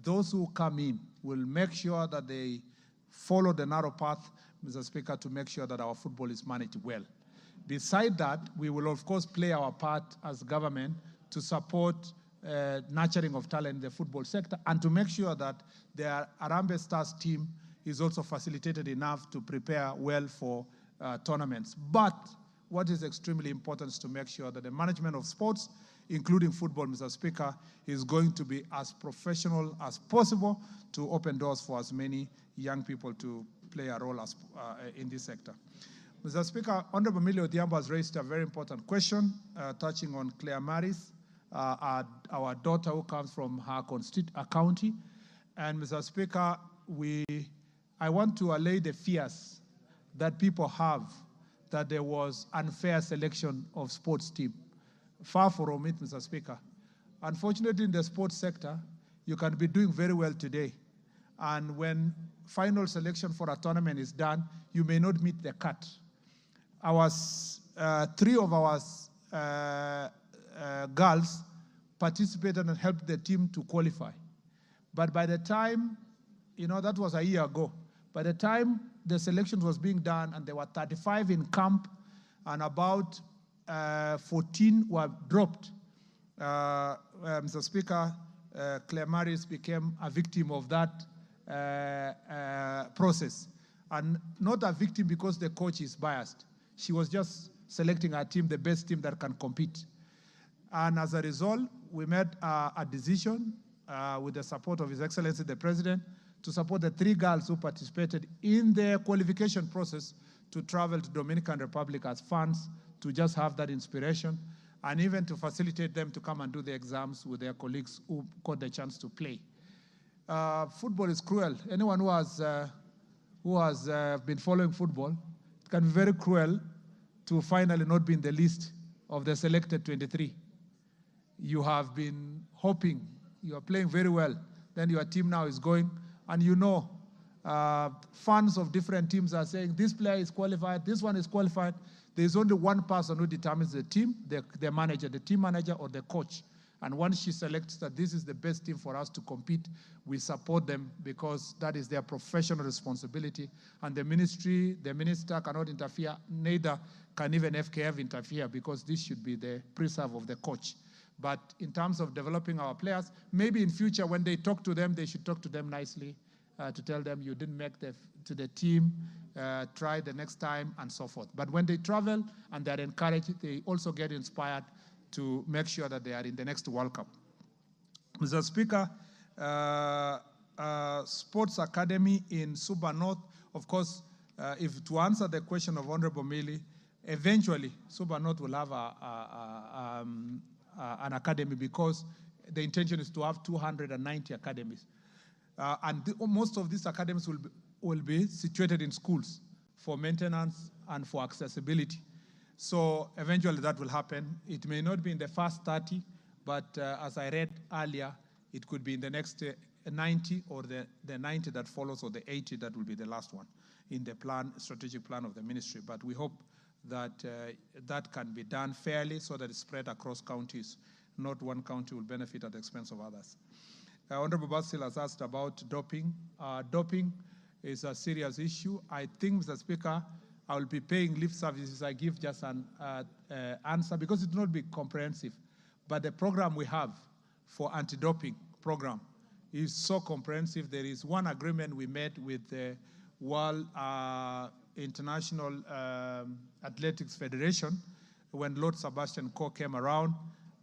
those who come in will make sure that they follow the narrow path, Mr. Speaker, to make sure that our football is managed well. Beside that, we will, of course, play our part as government to support nurturing of talent in the football sector and to make sure that the Harambee Stars team is also facilitated enough to prepare well for tournaments. But what is extremely important is to make sure that the management of sports, including football, Mr. Speaker, is going to be as professional as possible to open doors for as many young people to play a role as, in this sector. Mr. Speaker, Honorable Millie Odhiambo has raised a very important question touching on Claire Maris, our daughter who comes from her county. And Mr. Speaker, I want to allay the fears that people have that there was unfair selection of sports team. Far from it, Mr. Speaker. Unfortunately, in the sports sector, you can be doing very well today. And when final selection for a tournament is done, you may not meet the cut. 3 of our girls participated and helped the team to qualify. But by the time, that was a year ago, by the time the selection was being done and there were 35 in camp and about 14 were dropped, Mr. Speaker, Claire Maris became a victim of that process. And not a victim because the coach is biased. She was just selecting her team, the best team that can compete. And as a result, we made a decision with the support of His Excellency the President to support the 3 girls who participated in the qualification process to travel to Dominican Republic as fans to just have that inspiration and even to facilitate them to come and do the exams with their colleagues who got the chance to play. Football is cruel. Anyone who has been following football, it can be very cruel to finally not be in the list of the selected 23. You have been hoping, you are playing very well, then your team now is going, and fans of different teams are saying, this player is qualified, this one is qualified. There's only one person who determines the team, the manager, the team manager or the coach. And once she selects that this is the best team for us to compete, we support them because that is their professional responsibility. And the minister cannot interfere, neither can even FKF interfere because this should be the preserve of the coach. But in terms of developing our players, maybe in future when they talk to them, they should talk to them nicely to tell them you didn't make to the team, try the next time and so forth. But when they travel and they're encouraged, they also get inspired to make sure that they are in the next World Cup. Mr. Speaker, Sports Academy in Suba North, of course, if to answer the question of Honorable Millie, eventually Suba North will have an academy because the intention is to have 290 academies. Most of these academies will be situated in schools for maintenance and for accessibility. So eventually that will happen. It may not be in the first 30, but as I read earlier, it could be in the next 90 or the 90 that follows or the 80 that will be the last one in the strategic plan of the ministry. But we hope that that can be done fairly so that it's spread across counties. Not one county will benefit at the expense of others. Honorable Basil has asked about doping. Doping is a serious issue. I think, Mr. Speaker, I will be paying lip services. I give just an answer because it will not be comprehensive. But the program we have for anti-doping program is so comprehensive. There is one agreement we made with the World International Athletics Federation when Lord Sebastian Coe came around,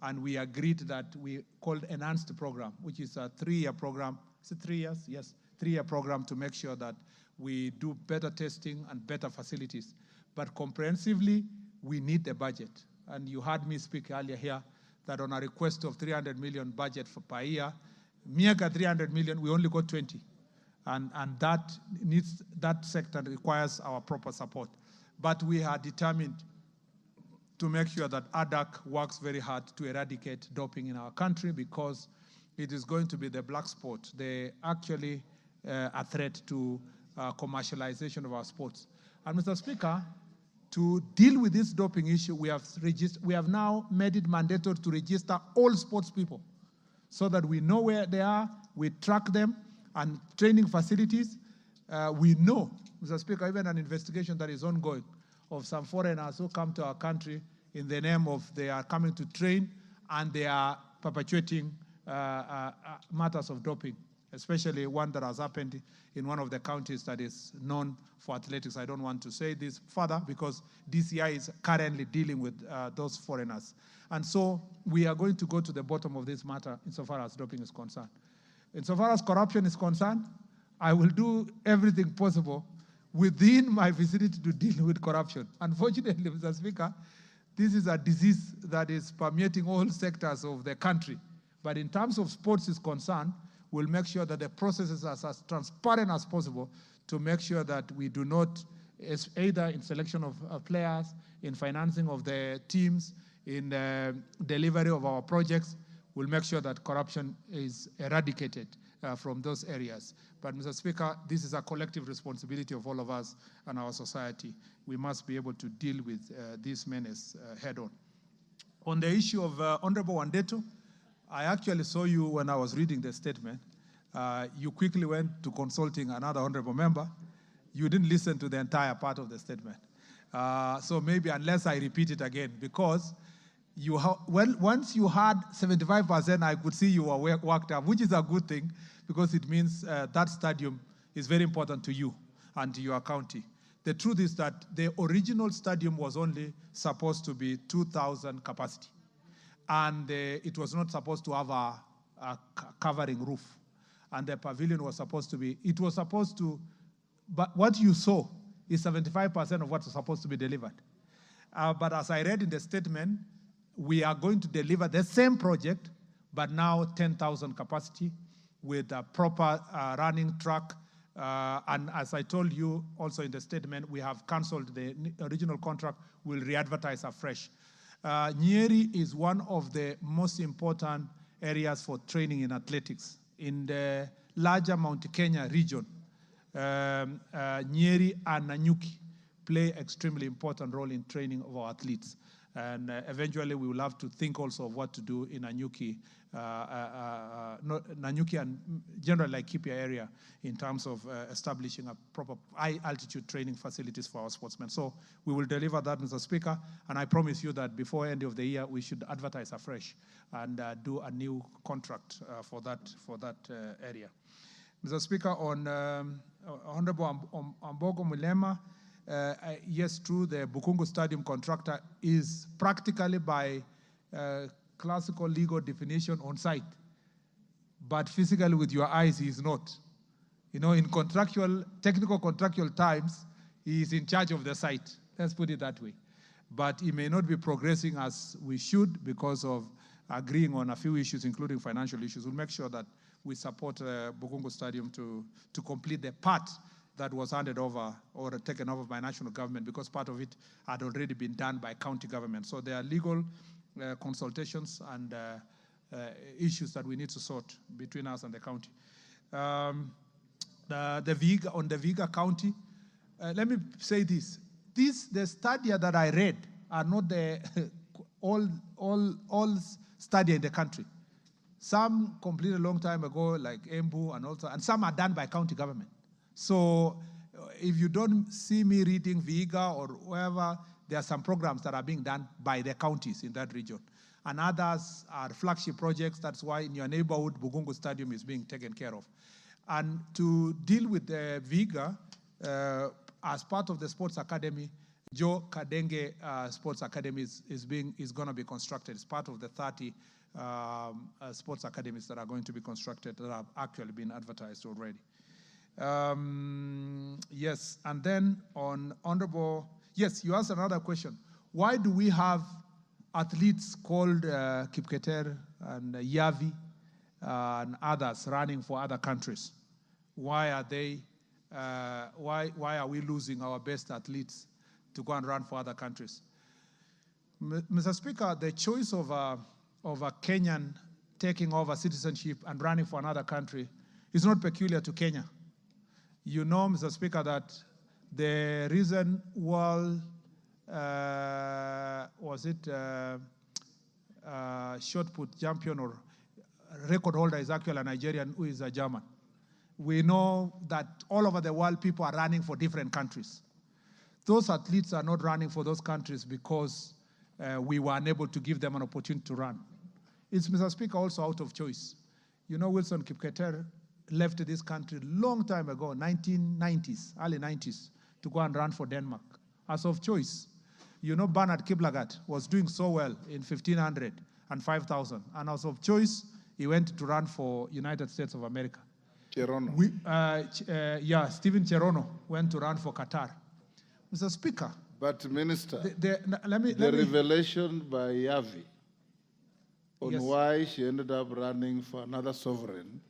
and we agreed that we called Enhanced Program, which is a 3-year program. Is it 3 years? Yes, 3-year program to make sure that we do better testing and better facilities. But comprehensively, we need the budget. And you heard me speak earlier here that on a request of 300 million budget per year, Miaka 300 million, we only got 20. And that sector requires our proper support. But we are determined to make sure that ADAC works very hard to eradicate doping in our country, because it is going to be the black sport, actually a threat to commercialization of our sports. And Mr. Speaker, to deal with this doping issue, we have now made it mandatory to register all sports people so that we know where they are, we track them, and training facilities. We know, Mr. Speaker, even an investigation that is ongoing of some foreigners who come to our country in the name of they are coming to train and they are perpetuating matters of doping, especially one that has happened in one of the counties that is known for athletics. I don't want to say this further because DCI is currently dealing with those foreigners. And so we are going to go to the bottom of this matter insofar as doping is concerned. Insofar as corruption is concerned, I will do everything possible within my vicinity to deal with corruption. Unfortunately, Mr. Speaker, this is a disease that is permeating all sectors of the country. But in terms of sports is concerned, we'll make sure that the processes are as transparent as possible to make sure that we do not, either in selection of players, in financing of the teams, in delivery of our projects, we'll make sure that corruption is eradicated from those areas. But Mr. Speaker, this is a collective responsibility of all of us and our society. We must be able to deal with this menace head on. On the issue of Honorable Wandeto, I actually saw you when I was reading the statement. You quickly went to consulting another honorable member. You didn't listen to the entire part of the statement. So maybe unless I repeat it again, because once you had 75%, I could see you were worked up, which is a good thing, because it means that stadium is very important to you and to your county. The truth is that the original stadium was only supposed to be 2,000 capacity. And it was not supposed to have a covering roof. And the pavilion was supposed to be, but what you saw is 75% of what was supposed to be delivered. But as I read in the statement, we are going to deliver the same project, but now 10,000 capacity with a proper running track. And as I told you also in the statement, we have canceled the original contract. We'll re-advertise afresh. Nyeri is one of the most important areas for training in athletics. In the larger Mount Kenya region, Nyeri and Nanyuki play extremely important role in training of our athletes. And eventually we will have to think also of what to do in Nanyuki, Nanyuki and generally Laikipia area in terms of establishing a proper high altitude training facilities for our sportsmen. So we will deliver that, Mr. Speaker, and I promise you that before end of the year we should advertise afresh and do a new contract for that area. Mr. Speaker, on Honorable Ambogo Mulema, yes, true, the Bukungu Stadium contractor is practically by classical legal definition on site, but physically with your eyes, he is not. You know, in technical contractual times, he is in charge of the site. Let's put it that way. But he may not be progressing as we should because of agreeing on a few issues, including financial issues. We'll make sure that we support Bukungu Stadium to complete the part that was handed over or taken over by national government, because part of it had already been done by county government. So there are legal consultations and issues that we need to sort between us and the county. On the Vihiga County, let me say this. The stadia that I read are not the all stadia in the country. Some completed a long time ago, like Embu and some are done by county government. So if you don't see me reading Vihiga or wherever, there are some programs that are being done by the counties in that region. and others are flagship projects. That's why in your neighborhood, Bugungu Stadium is being taken care of. And to deal with the Viga, as part of the Sports Academy, Joe Kadenge Sports Academy is going to be constructed. It's part of the 30 sports academies that are going to be constructed that have actually been advertised already. Yes, and then on Honorable, yes, you asked another question. Why do we have athletes called Kipketer and Yavi and others running for other countries? Why are they? Why are we losing our best athletes to go and run for other countries? Mr. Speaker, the choice of a Kenyan taking over citizenship and running for another country is not peculiar to Kenya. You know, Mr. Speaker, that the reason shot put champion or record holder is actually a Nigerian who is a German. We know that all over the world people are running for different countries. Those athletes are not running for those countries because we were unable to give them an opportunity to run. It's, Mr. Speaker, also out of choice. You know, Wilson Kipketer left this country long time ago, 1990s, early 90s, to go and run for Denmark, as of choice. You know, Bernard Kiplagat was doing so well in 1500 and 5,000, and as of choice, he went to run for United States of America. Cherono. Stephen Cherono went to run for Qatar. Mr. Speaker. But Minister, let me revelation by Yavi on why she ended up running for another sovereign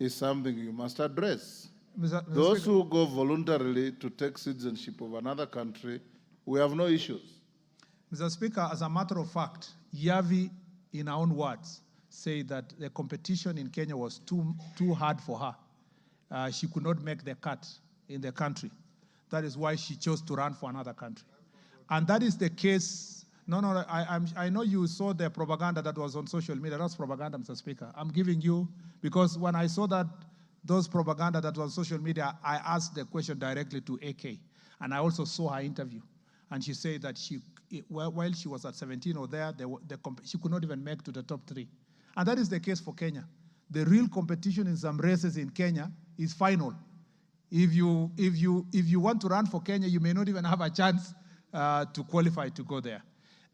is something you must address. Mr. Those Speaker, who go voluntarily to take citizenship of another country, we have no issues. Mr. Speaker, as a matter of fact, Yavi, in her own words, say that the competition in Kenya was too hard for her. She could not make the cut in the country. That is why she chose to run for another country. And that is the case. I know you saw the propaganda that was on social media. That's propaganda, Mr. Speaker. I'm giving you, because when I saw those propaganda that was on social media, I asked the question directly to AK. And I also saw her interview. And she said that while she was at 17 or there, she could not even make to the top 3. And that is the case for Kenya. The real competition in some races in Kenya is final. If you want to run for Kenya, you may not even have a chance to qualify to go there.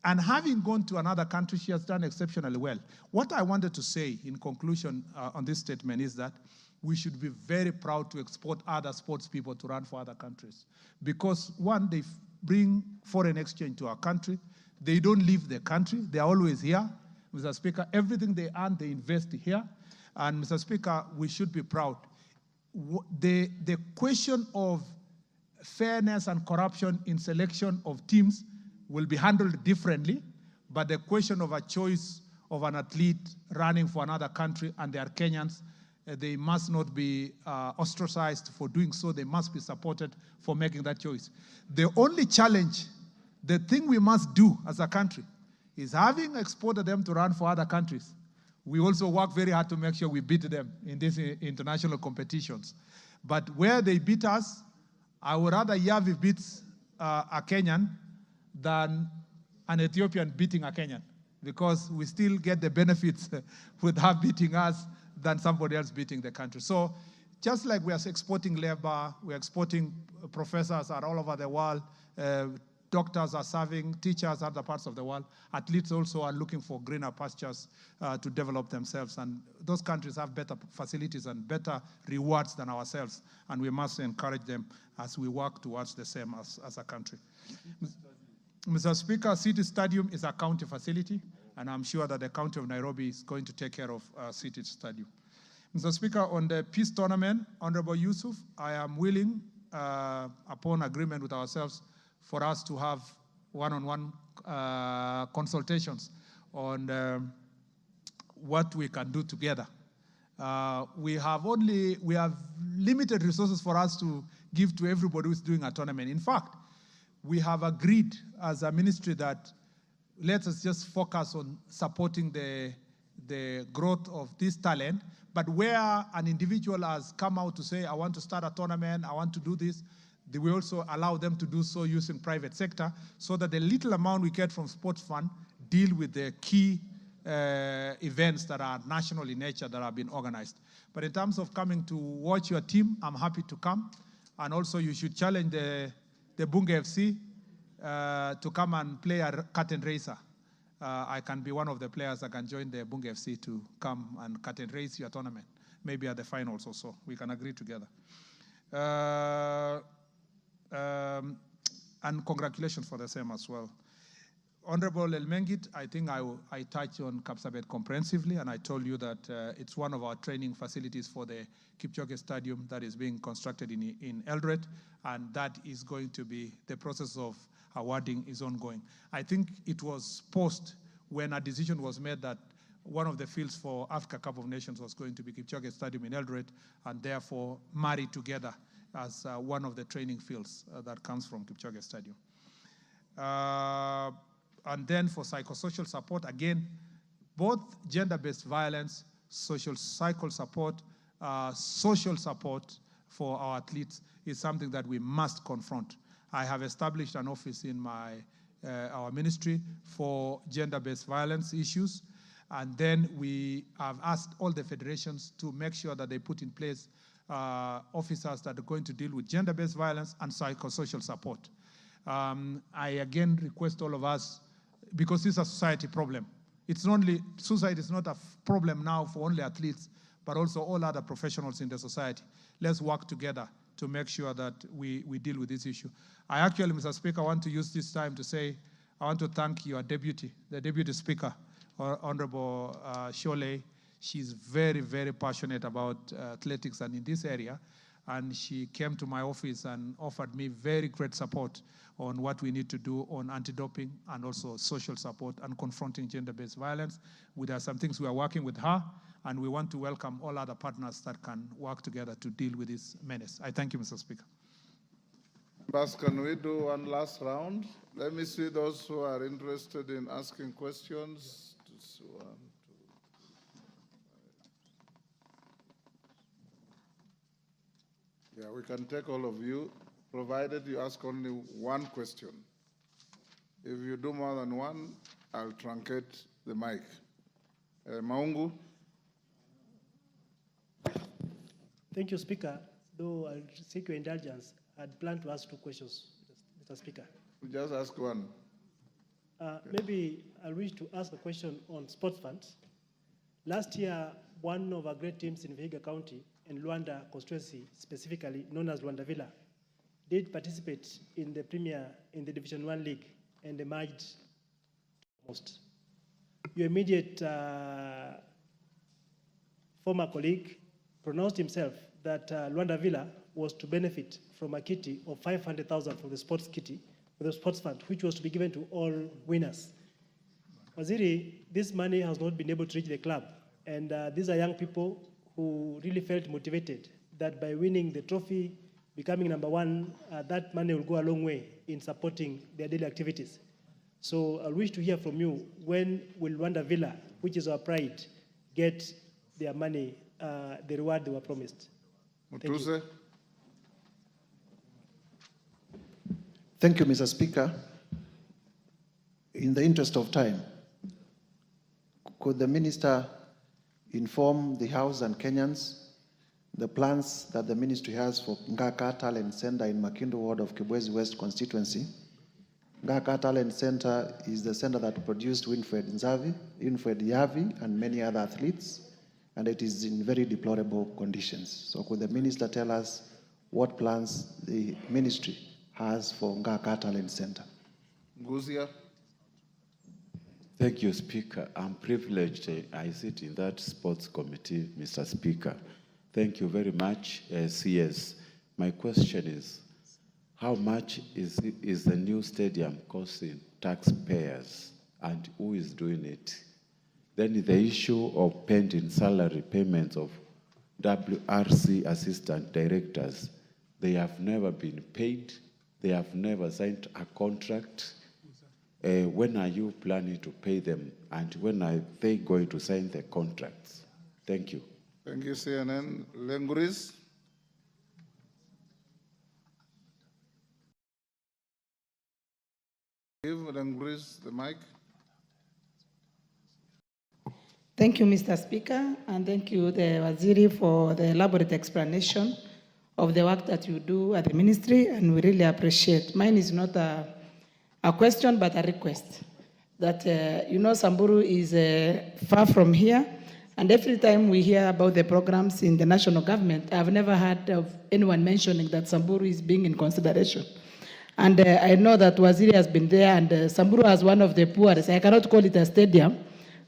And having gone to another country, she has done exceptionally well. What I wanted to say in conclusion on this statement is that we should be very proud to export other sports people to run for other countries. Because one, they bring foreign exchange to our country. They don't leave the country. They are always here. Mr. Speaker, everything they earn, they invest here. And Mr. Speaker, we should be proud. The question of fairness and corruption in selection of teams will be handled differently, but the question of a choice of an athlete running for another country, and they are Kenyans, they must not be ostracized for doing so. They must be supported for making that choice. The only challenge, the thing we must do as a country, is having exported them to run for other countries, we also work very hard to make sure we beat them in these international competitions. But where they beat us, I would rather Yavi beats a Kenyan than an Ethiopian beating a Kenyan, because we still get the benefits with her beating us than somebody else beating the country. So just like we are exporting labor, we are exporting professors all over the world, doctors are serving, teachers other parts of the world, athletes also are looking for greener pastures to develop themselves. And those countries have better facilities and better rewards than ourselves. And we must encourage them as we work towards the same as a country. Mr. Speaker, City Stadium is a county facility, and I'm sure that the County of Nairobi is going to take care of City Stadium. Mr. Speaker, on the peace tournament, Honorable Yusuf, I am willing, upon agreement with ourselves, for us to have one-on-one consultations on what we can do together. We have limited resources for us to give to everybody who's doing a tournament. In fact, we have agreed as a ministry that let us just focus on supporting the growth of this talent, but where an individual has come out to say, I want to start a tournament, I want to do this, we also allow them to do so using private sector, so that the little amount we get from sports fund deal with the key events that are national in nature that have been organized. But in terms of coming to watch your team, I'm happy to come. And also you should challenge the Bunge FC to come and play a curtain raiser. I can be one of the players that can join the Bunge FC to come and curtain raise your tournament, maybe at the finals or so. We can agree together. And congratulations for the same as well. Honorable El Mengit, I think I touched on Kapsabet comprehensively, and I told you that it's one of our training facilities for the Kipchoge Stadium that is being constructed in Eldoret, and that is going to be, the process of awarding is ongoing. I think it was post when a decision was made that one of the fields for Africa Cup of Nations was going to be Kipchoge Stadium in Eldoret, and therefore married together as one of the training fields that comes from Kipchoge Stadium. And then for psychosocial support, again, both gender-based violence, psychosocial support, social support for our athletes is something that we must confront. I have established an office in our ministry for gender-based violence issues, and then we have asked all the federations to make sure that they put in place officers that are going to deal with gender-based violence and psychosocial support. I again request all of us, because this is a society problem. It's not only, suicide is not a problem now for only athletes, but also all other professionals in the society. Let's work together to make sure that we deal with this issue. I actually, Mr. Speaker, want to use this time to say, I want to thank your deputy, the deputy speaker, Honorable Sholei. She's very, very passionate about athletics and in this area. And she came to my office and offered me very great support on what we need to do on anti-doping and also social support and confronting gender-based violence. There are some things we are working with her, and we want to welcome all other partners that can work together to deal with this menace. I thank you, Mr. Speaker. But can we do one last round? Let me see those who are interested in asking questions. Yeah, we can take all of you, provided you ask only one question. If you do more than one, I'll truncate the mic. Maungu? Thank you, Speaker. Though I'll seek your indulgence, I'd planned to ask two questions, Mr. Speaker. We just ask one. Maybe I wish to ask a question on sports funds. Last year, one of our great teams in Vihiga County and Luanda constituency, specifically known as Luanda Villa, did participate in the Division 1 League and emerged most. Your immediate former colleague pronounced himself that Luanda Villa was to benefit from a kitty of 500,000 for the sports kitty, for the sports fund, which was to be given to all winners. Waziri, this money has not been able to reach the club, and these are young people who really felt motivated that by winning the trophy, becoming number one, that money will go a long way in supporting their daily activities. So I wish to hear from you, when will Luanda Villa, which is our pride, get their money, the reward they were promised? Mutuse? Thank you, Mr. Speaker. In the interest of time, could the Minister inform the House and Kenyans the plans that the Ministry has for Ngaka Talent Center in Makindu Ward of Kibwezi West constituency? Ngaka Talent Center is the center that produced Winfred Yavi, and many other athletes, and it is in very deplorable conditions. So could the Minister tell us what plans the Ministry has for Ngaka Talent Center? Guzia? Thank you, Speaker. I'm privileged. I sit in that sports committee, Mr. Speaker. Thank you very much, CS. My question is, how much is the new stadium costing taxpayers, and who is doing it? Then the issue of pending salary payments of WRC assistant directors, they have never been paid, they have never signed a contract. When are you planning to pay them, and when are they going to sign the contracts? Thank you. Thank you, CNN. Lenguris? Give Lenguris the mic. Thank you, Mr. Speaker, and thank you, the Waziri, for the elaborate explanation of the work that you do at the ministry, and we really appreciate. Mine is not a question, but a request. That, Samburu is far from here, and every time we hear about the programs in the national government, I've never heard of anyone mentioning that Samburu is being in consideration. And I know that Waziri has been there, and Samburu has one of the poorest. I cannot call it a stadium,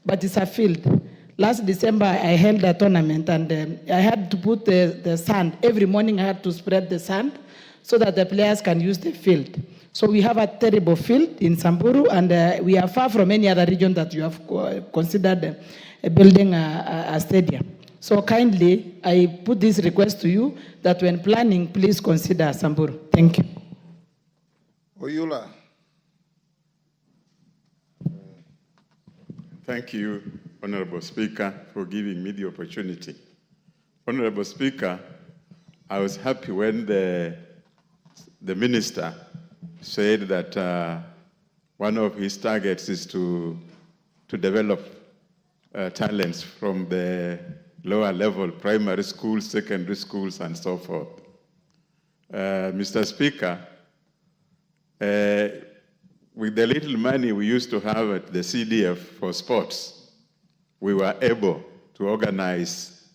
but it's a field. Last December, I held a tournament, and I had to put the sand. Every morning, I had to spread the sand so that the players can use the field. So we have a terrible field in Samburu, and we are far from any other region that you have considered building a stadium. So kindly, I put this request to you that when planning, please consider Samburu. Thank you. Oyula. Thank you, Honorable Speaker, for giving me the opportunity. Honorable Speaker, I was happy when the minister said that one of his targets is to develop talents from the lower level, primary schools, secondary schools, and so forth. Mr. Speaker, with the little money we used to have at the CDF for sports, we were able to organize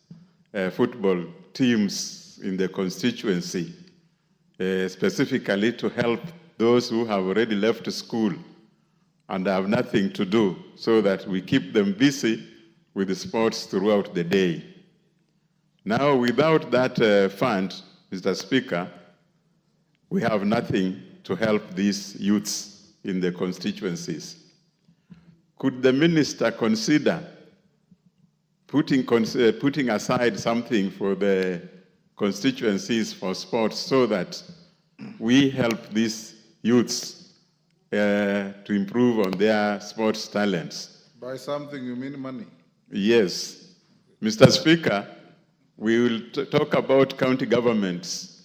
football teams in the constituency, specifically to help those who have already left school and have nothing to do, so that we keep them busy with the sports throughout the day. Now, without that fund, Mr. Speaker, we have nothing to help these youths in the constituencies. Could the minister consider putting aside something for the constituencies for sports so that we help these youths to improve on their sports talents? By something, you mean money? Yes. Mr. Speaker, we will talk about county governments,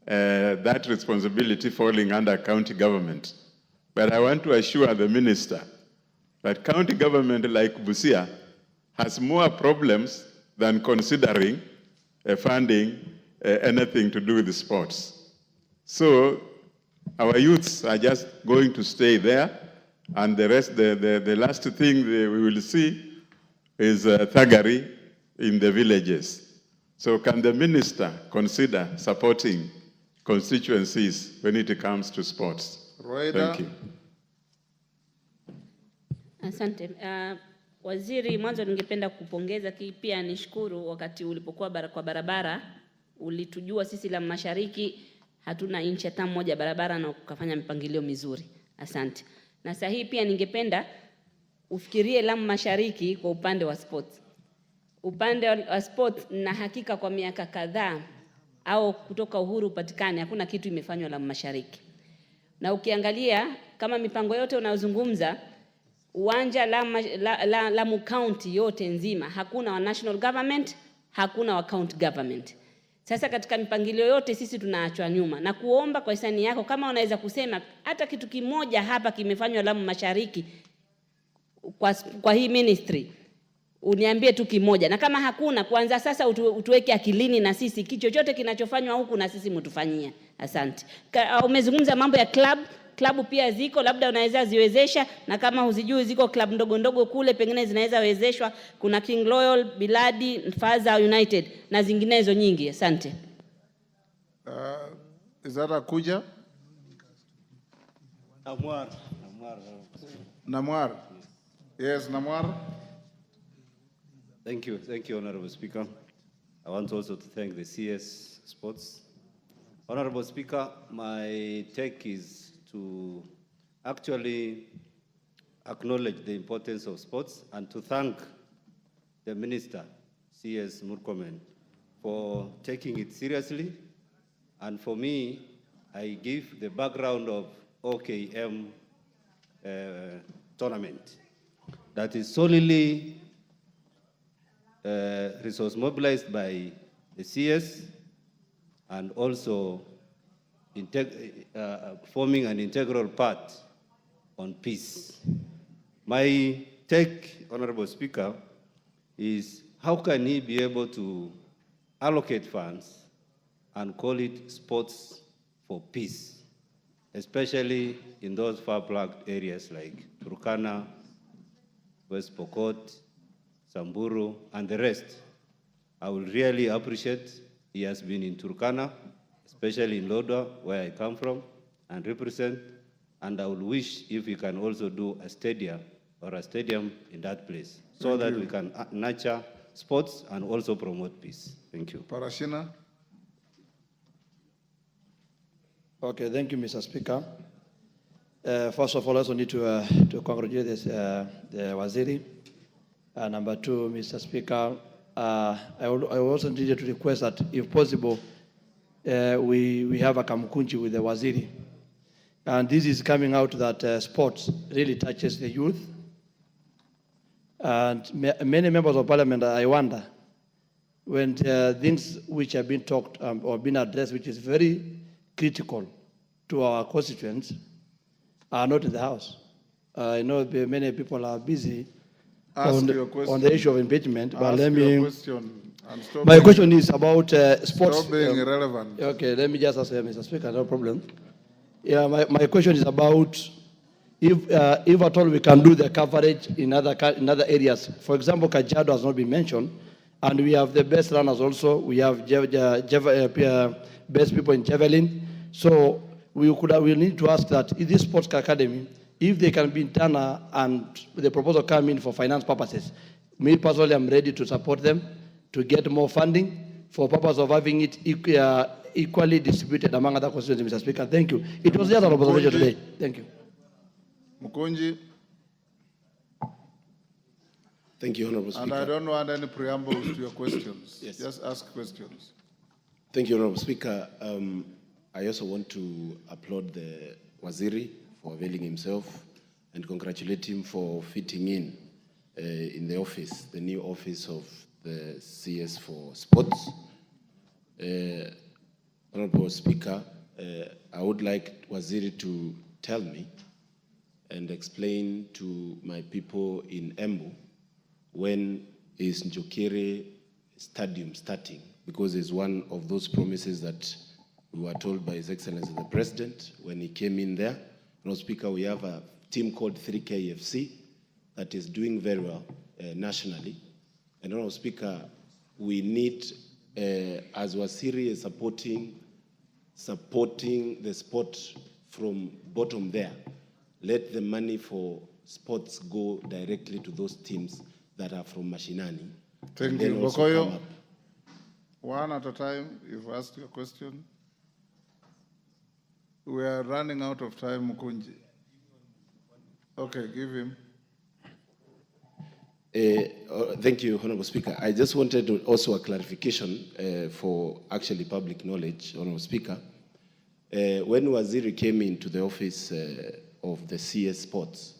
that responsibility falling under county government. But I want to assure the minister that county government like Busia has more problems than considering funding anything to do with the sports. So our youths are just going to stay there, and the rest, the last thing we will see is thuggery in the villages. So can the minister consider supporting constituencies when it comes to sports? Thank you. Asante. Waziri, mwanzo ningependa kupongeza pia nishukuru wakati ulipokuwa kwa barabara ulitujua sisi la Mashariki hatuna inchi hata moja barabara na ukafanya mipangilio mizuri. Asante. Na sahihi pia ningependa ufikirie la Mashariki kwa upande wa sports. Upande wa sports na hakika kwa miaka kadhaa au kutoka uhuru upatikane hakuna kitu imefanywa la Mashariki. Na ukiangalia kama mipango yote unayozungumza uwanja la county yote nzima hakuna wa national government, hakuna wa county government. Sasa katika mipangilio yote sisi tunaachwa nyuma, na kuomba kwa hisani yako kama unaweza kusema hata kitu kimoja hapa kimefanywa la Mashariki kwa hii ministry uniambie tu kimoja, na kama hakuna kuanza sasa utuweke akilini na sisi kichochote kinachofanywa huku na sisi mtufanyia. Asante. Umezungumza mambo ya klabu pia ziko, labda unaweza ziwezesha, na kama huzijui ziko klabu ndogo ndogo kule pengine zinaweza wezeshwa. Kuna King Royal, Biladi, Faza United na zinginezo nyingi. Asante. Izara kuja? Namwar. Yes, Namwar. Thank you, Honorable Speaker. I want also to thank the CS Sports. Honorable Speaker, my take is to actually acknowledge the importance of sports and to thank the Minister, CS Murkomen, for taking it seriously. And for me, I give the background of OKM tournament that is solely resource mobilized by the CS and also forming an integral part on peace. My take, Honorable Speaker, is how can he be able to allocate funds and call it sports for peace, especially in those far-plucked areas like Turkana, West Pokot, Samburu, and the rest. I will really appreciate he has been in Turkana, especially in Lodwar, where I come from and represent, and I will wish if we can also do a stadium in that place, so that we can nurture sports and also promote peace. Thank you. Parashina. Okay, thank you, Mr. Speaker. First of all, I also need to congratulate the Waziri. Number two, Mr. Speaker, I also need to request that, if possible, we have a kamkunchi with the Waziri. And this is coming out that sports really touches the youth. And many members of parliament, I wonder, when things which have been talked or been addressed, which is very critical to our constituents, are not in the House. I know many people are busy on the issue of impeachment, but let me... My question is about sports. Stop being irrelevant. Okay, let me just ask Mr. Speaker, no problem. Yeah, my question is about if at all we can do the coverage in other areas. For example, Kajiado has not been mentioned, and we have the best runners also. We have best people in javelin. So we need to ask that in this sports academy, if they can be done and the proposal come in for finance purposes, me personally, I'm ready to support them to get more funding for purpose of having it equally distributed among other constituencies, Mr. Speaker. Thank you. It was just an observation today. Thank you. Mukunji. Thank you, Honorable Speaker. And I don't want any preambles to your questions. Yes. Just ask questions. Thank you, Honorable Speaker. I also want to applaud the Waziri for availing himself and congratulate him for fitting in the office, the new office of the CS for Sports. Honorable Speaker, I would like Waziri to tell me and explain to my people in Embu when is Njokere Stadium starting, because it's one of those promises that we were told by His Excellency the President when he came in there. Honorable Speaker, we have a team called 3KFC that is doing very well nationally. And Honorable Speaker, we need, as Waziri is supporting the sport from bottom there, let the money for sports go directly to those teams that are from Mashinani. Thank you. Bokoyo, one at a time, you've asked your question. We are running out of time, Mukunji. Okay, give him. Thank you, Honorable Speaker. I just wanted also a clarification for actually public knowledge, Honorable Speaker. When Waziri came into the office of the CS Sports,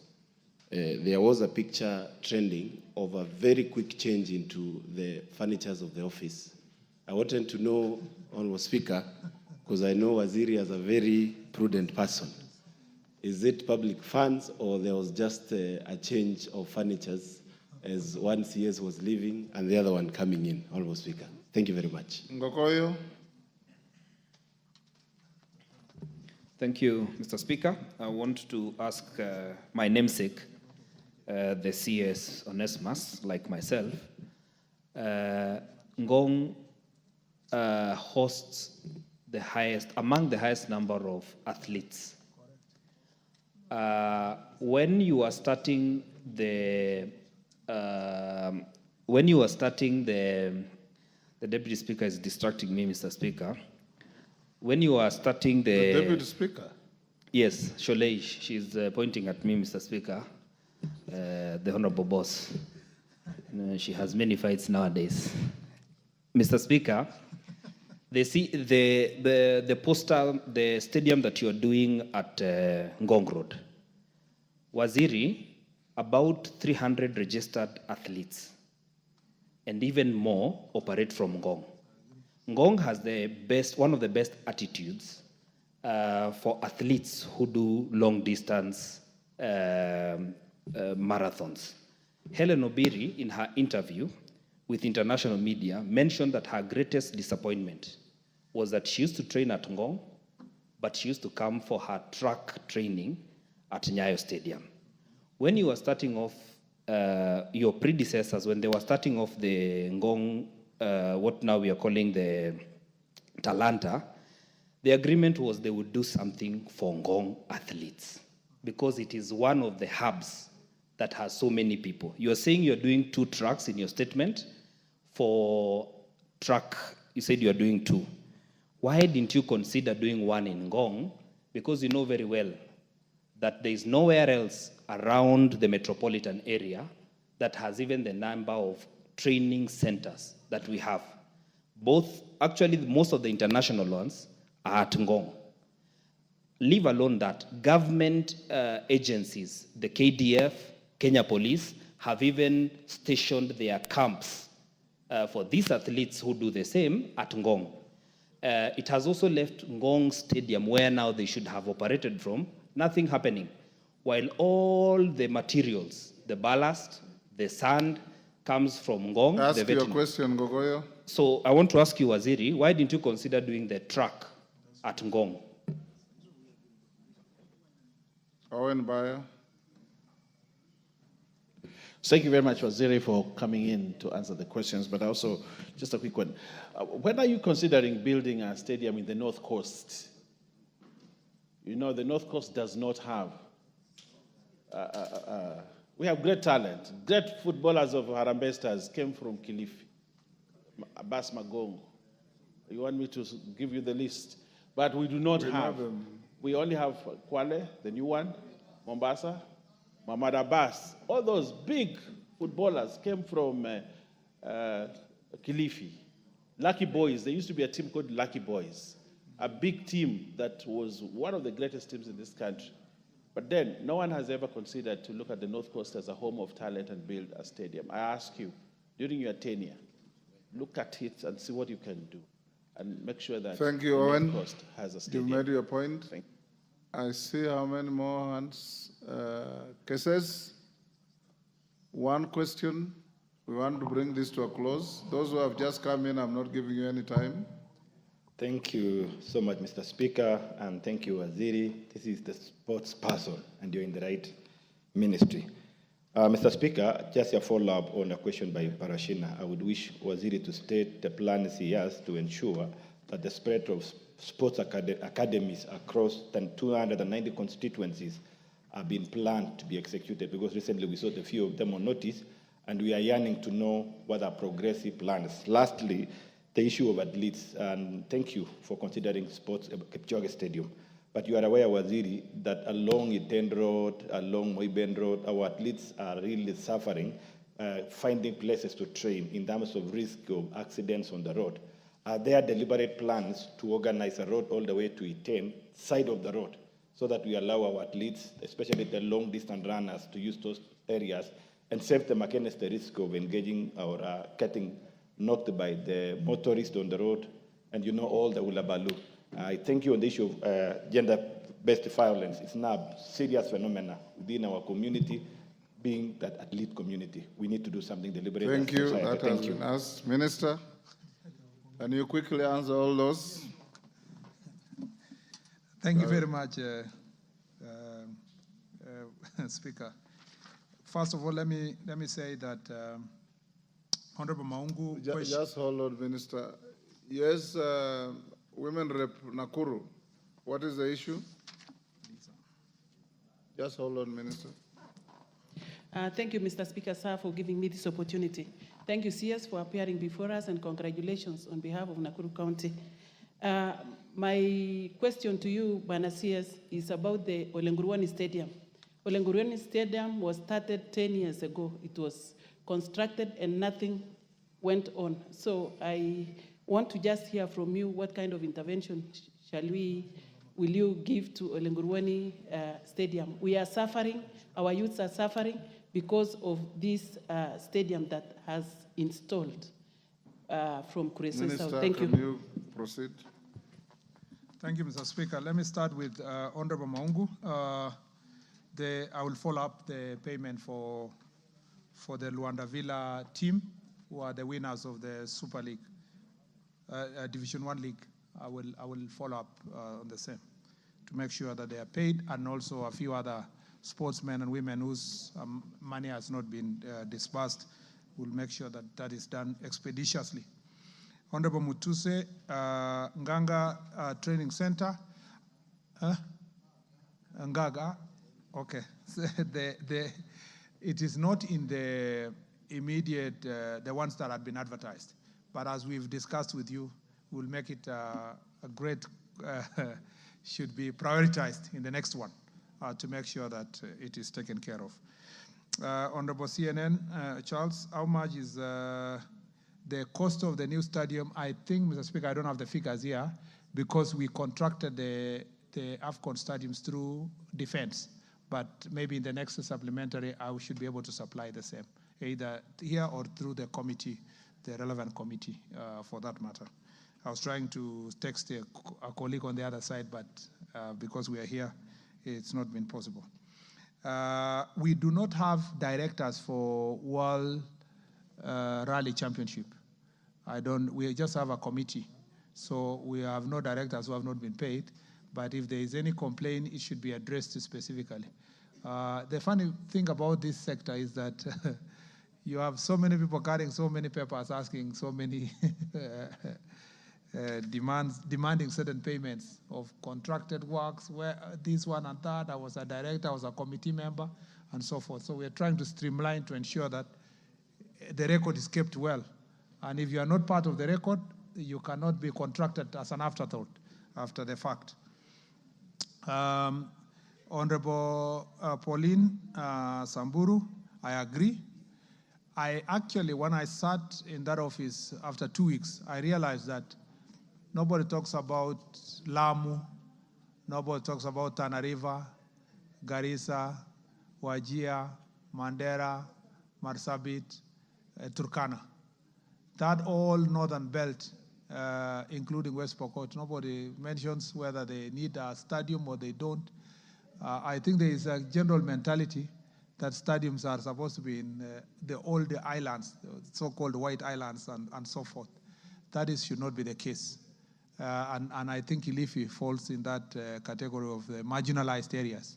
there was a picture trending of a very quick change into the furnitures of the office. I wanted to know, Honorable Speaker, because I know Waziri as a very prudent person, is it public funds or there was just a change of furnitures as one CS was leaving and the other one coming in, Honorable Speaker? Thank you very much. Ngokoyo. Thank you, Mr. Speaker. I want to ask my namesake, the CS Onesimus, like myself. Ngong hosts among the highest number of athletes. When you are starting the Deputy Speaker is distracting me, Mr. Speaker. When you are starting the Deputy Speaker? Yes, Sholei, she's pointing at me, Mr. Speaker, the Honorable Boss. She has many fights nowadays. Mr. Speaker, the poster, the stadium that you are doing at Ngong Road, Waziri, about 300 registered athletes, and even more operate from Ngong. Ngong has one of the best attitudes for athletes who do long distance marathons. Helen Obiri, in her interview, with international media, mentioned that her greatest disappointment was that she used to train at Ngong, but she used to come for her track training at Nyayo Stadium. When you were starting off, your predecessors, when they were starting off the Ngong, what now we are calling the Talanta, the agreement was they would do something for Ngong athletes because it is one of the hubs that has so many people. You're saying you're doing 2 tracks in your statement. For track, you said you're doing 2. Why didn't you consider doing 1 in Ngong? Because you know very well that there is nowhere else around the metropolitan area that has even the number of training centers that we have. Both, actually, most of the international ones are at Ngong. Leave alone that, government agencies, the KDF, Kenya Police, have even stationed their camps for these athletes who do the same at Ngong. It has also left Ngong Stadium, where now they should have operated from, nothing happening. While all the materials, the ballast, the sand, comes from Ngong. Ask your question, Gogoyo. So I want to ask you, Waziri, why didn't you consider doing the track at Ngong? Owen Bayer. Thank you very much, Waziri, for coming in to answer the questions, but also just a quick one. When are you considering building a stadium in the North Coast? You know, the North Coast does not have, we have great talent. Great footballers of Harambee Stars came from Kilifi, Abbas Magongo. You want me to give you the list? But we do not have. We only have Kwale, the new one, Mombasa, Mohamed Abbas. All those big footballers came from Kilifi. Lucky Boys, there used to be a team called Lucky Boys, a big team that was one of the greatest teams in this country. But then, no one has ever considered to look at the North Coast as a home of talent and build a stadium. I ask you, during your tenure, look at it and see what you can do, and make sure that Thank you, the North Owen. Coast has a stadium. You've made your point. Thank you. I see how many more hands. Cases, 1 question. We want to bring this to a close. Those who have just come in, I'm not giving you any time. Thank you so much, Mr. Speaker, and thank you, Waziri. This is the sports person, and you're in the right ministry. Mr. Speaker, just a follow-up on a question by Parashina. I would wish Waziri to state the plans he has to ensure that the spread of sports academies across 290 constituencies are being planned to be executed, because recently we saw a few of them on notice, and we are yearning to know what are progressive plans. Lastly, the issue of athletes, and thank you for considering sports at Gachagua'S Stadium. But you are aware, Waziri, that along Iten Road, along Moiben Road, our athletes are really suffering, finding places to train in terms of risk of accidents on the road. Are there deliberate plans to organize a road all the way to Iten, side of the road, so that we allow our athletes, especially the long-distance runners, to use those areas and save them against the risk of engaging or getting knocked by the motorist on the road, and you know all the ulabalu. I thank you on the issue of gender-based violence. It's now a serious phenomenon within our community, being that athlete community. We need to do something deliberate. Thank you. Society. That has been asked. Minister, can you quickly answer all those? Thank you very much, Speaker. First of all, let me say that Honorable Maungu. Just hold on, Minister. Yes, Women Rep Nakuru. What is the issue? Just hold on, Minister. Thank you, Mr. Speaker, sir, for giving me this opportunity. Thank you, CS, for appearing before us, and congratulations on behalf of Nakuru County. My question to you, Bana CS, is about the Olenguruani Stadium. Olenguruani Stadium was started 10 years ago. It was constructed and nothing went on. So I want to just hear from you what kind of intervention will you give to Olenguruani Stadium? We are suffering, our youths are suffering because of this stadium that has installed from Kureso. Minister, Thank can you proceed? Thank you, Mr. Speaker. Let me start with Honorable Maungu. I will follow up the payment for the Luanda Villa team. who are the winners of the Super League, Division 1 League. I will follow up on the same to make sure that they are paid, and also a few other sportsmen and women whose money has not been disbursed. We'll make sure that that is done expeditiously. Honorable Mutuse, Nganga Training Center. Ngaga, okay. It is not in the immediate, the ones that have been advertised. But as we've discussed with you, we'll make it a great, should be prioritized in the next one to make sure that it is taken care of. Honorable CNN, Charles, how much is the cost of the new stadium? I think, Mr. Speaker, I don't have the figures here because we contracted the AFCON stadiums through defense. But maybe in the next supplementary, I should be able to supply the same, either here or through the committee, the relevant committee for that matter. I was trying to text a colleague on the other side, but because we are here, it's not been possible. We do not have directors for World Rally Championship. We just have a committee. So we have no directors who have not been paid. But if there is any complaint, it should be addressed specifically. The funny thing about this sector is that you have so many people carrying so many papers asking so many demanding certain payments of contracted works, where this one and that, I was a director, I was a committee member, and so forth. So we're trying to streamline to ensure that the record is kept well. And if you are not part of the record, you cannot be contracted as an afterthought after the fact. Honorable Pauline Samburu, I agree. I actually, when I sat in that office after 2 weeks, I realized that nobody talks about Lamu, nobody talks about Tana River, Garissa, Wajir, Mandera, Marsabit, Turkana. That all northern belt, including West Pokot, nobody mentions whether they need a stadium or they don't. I think there is a general mentality that stadiums are supposed to be in all the islands, so-called white islands and so forth. That should not be the case. And I think Kilifi falls in that category of the marginalized areas.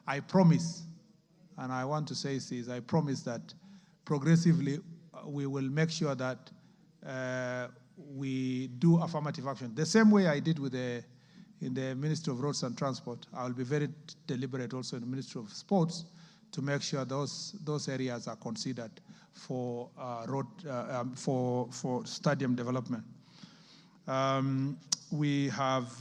I promise, and I want to say this, I promise that progressively we will make sure that we do affirmative action. The same way I did with in the Ministry of Roads and Transport, I will be very deliberate also in the Ministry of Sports to make sure those areas are considered for for stadium development. We have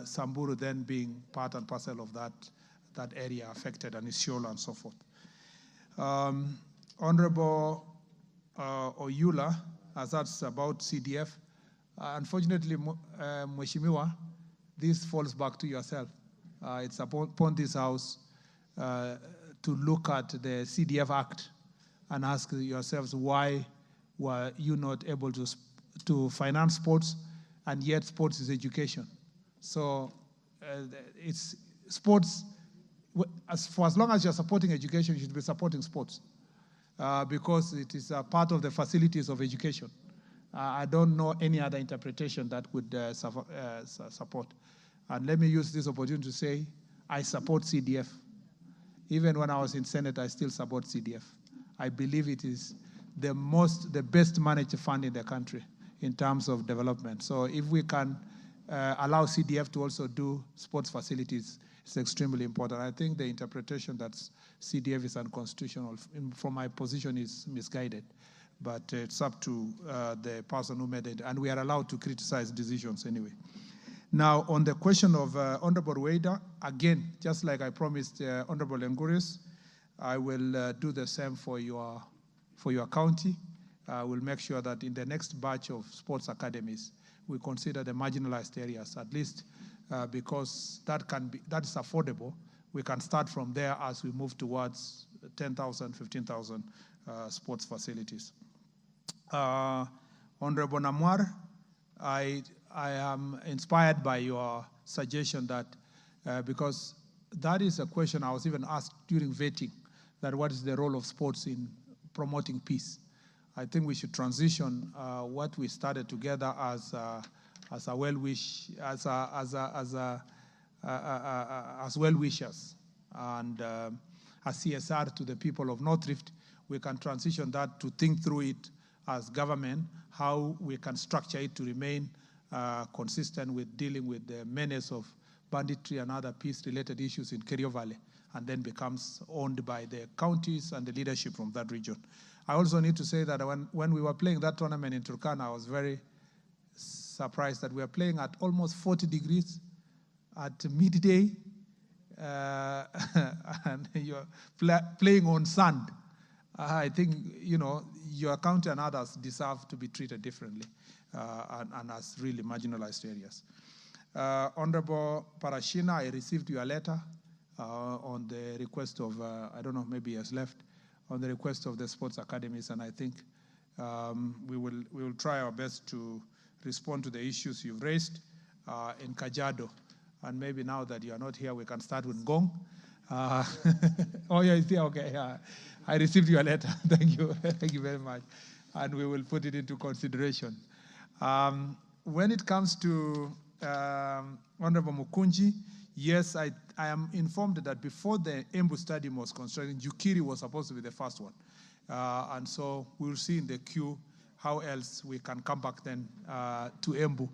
Samburu then being part and parcel of that area affected, and Isiolo and so forth. Honorable Oyula, as that's about CDF. Unfortunately, Mheshimiwa, this falls back to yourself. It's upon this House to look at the CDF Act and ask yourselves why were you not able to finance sports, and yet sports is education. So it's sports, for as long as you're supporting education, you should be supporting sports because it is a part of the facilities of education. I don't know any other interpretation that would support. And let me use this opportunity to say, I support CDF. Even when I was in Senate, I still support CDF. I believe it is the best managed fund in the country in terms of development. So if we can allow CDF to also do sports facilities, it's extremely important. I think the interpretation that CDF is unconstitutional, from my position, is misguided. But it's up to the person who made it, and we are allowed to criticize decisions anyway. Now, on the question of Honorable Weda, again, just like I promised Honorable Nguris, I will do the same for your county. I will make sure that in the next batch of sports academies, we consider the marginalized areas, at least because that is affordable. We can start from there as we move towards 10,000, 15,000 sports facilities. Honorable Namwar, I am inspired by your suggestion that, because that is a question I was even asked during vetting, that what is the role of sports in promoting peace. I think we should transition what we started together as well-wishers and as CSR to the people of North Rift. We can transition that to think through it as government, how we can structure it to remain consistent with dealing with the menace of banditry and other peace-related issues in Kerio Valley, and then becomes owned by the counties and the leadership from that region. I also need to say that when we were playing that tournament in Turkana, I was very surprised that we were playing at almost 40 degrees at midday, and you're playing on sand. I think, you know, your county and others deserve to be treated differently and as really marginalized areas. Honorable Parashina, I received your letter on the request of, I don't know, maybe he has left, on the request of the sports academies, and I think we will try our best to respond to the issues you've raised in Kajiado. And maybe now that you are not here, we can start with Ngong. Oh, yeah, it's there, okay. Yeah. I received your letter. Thank you. Thank you very much. And we will put it into consideration. When it comes to Honorable Mukunji, yes, I am informed that before the Embu Stadium was constructed, Jukiri was supposed to be the first one. And so we'll see in the queue how else we can come back then to Embu.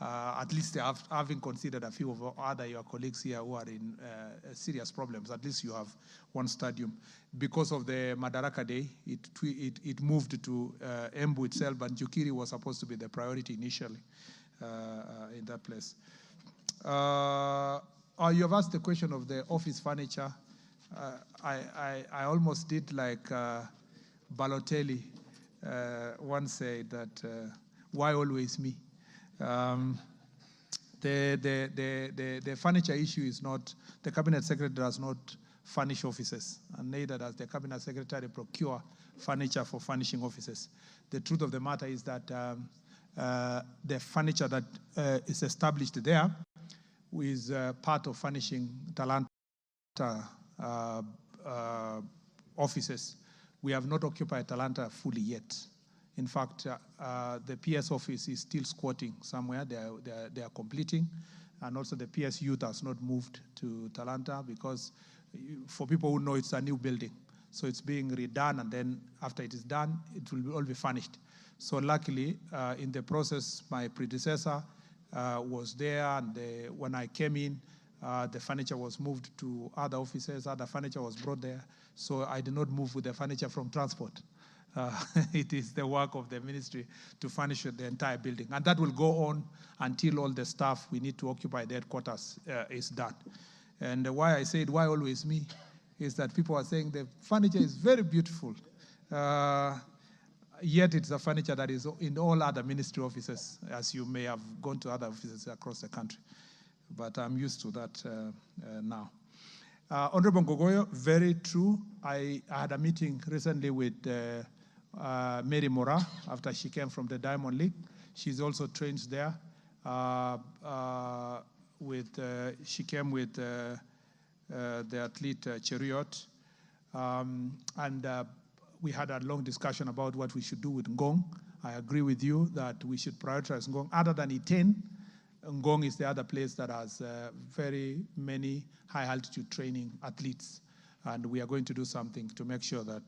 At least having considered a few of other your colleagues here who are in serious problems, at least you have one stadium. Because of the Madaraka Day, it moved to Embu itself, and Jukiri was supposed to be the priority initially in that place. You have asked the question of the office furniture. I almost did like Balotelli once said that, why always me? The furniture issue is not, the cabinet secretary does not furnish offices, and neither does the cabinet secretary procure furniture for furnishing offices. The truth of the matter is that the furniture that is established there is part of furnishing Talanta offices. We have not occupied Talanta fully yet. In fact, the PS office is still squatting somewhere. They are completing. And also the PS youth has not moved to Talanta because for people who know, it's a new building. So it's being redone, and then after it is done, it will all be furnished. So luckily, in the process, my predecessor was there, and when I came in, the furniture was moved to other offices, other furniture was brought there. So I did not move with the furniture from transport. It is the work of the ministry to furnish the entire building. And that will go on until all the staff we need to occupy the headquarters is done. And why I said, why always me, is that people are saying the furniture is very beautiful. Yet it's a furniture that is in all other ministry offices, as you may have gone to other offices across the country. But I'm used to that now. Honorable Ngogoyo, very true. I had a meeting recently with Mary Mora after she came from the Diamond League. She's also trained there. She came with the athlete Cheriot. And we had a long discussion about what we should do with Ngong. I agree with you that we should prioritize Ngong. Other than Iten, Ngong is the other place that has very many high-altitude training athletes. And we are going to do something to make sure that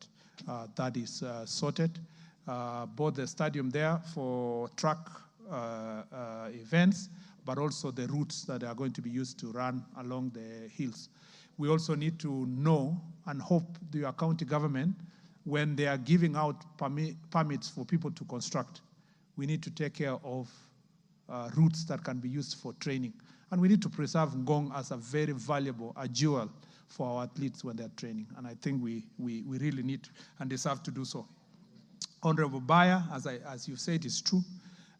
that is sorted. Both the stadium there for track events, but also the routes that are going to be used to run along the hills. We also need to know and hope the county government, when they are giving out permits for people to construct, we need to take care of routes that can be used for training. And we need to preserve Ngong as a very valuable, a jewel for our athletes when they're training. And I think we really need and deserve to do so. Honorable Bayer, as you said, is true.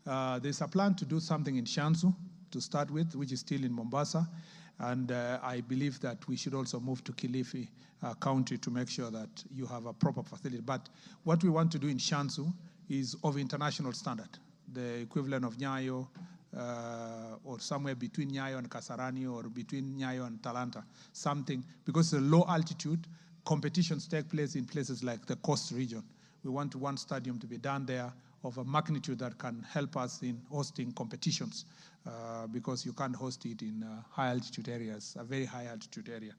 There's a plan to do something in Shanzu to start with, which is still in Mombasa. And I believe that we should also move to Kilifi County to make sure that you have a proper facility. But what we want to do in Shanzu is of international standard, the equivalent of Nyayo, or somewhere between Nyayo and Kasarani, or between Nyayo and Talanta, something, because it's a low altitude, competitions take place in places like the coast region. We want one stadium to be done there of a magnitude that can help us in hosting competitions because you can't host it in high altitude areas, a very high altitude area.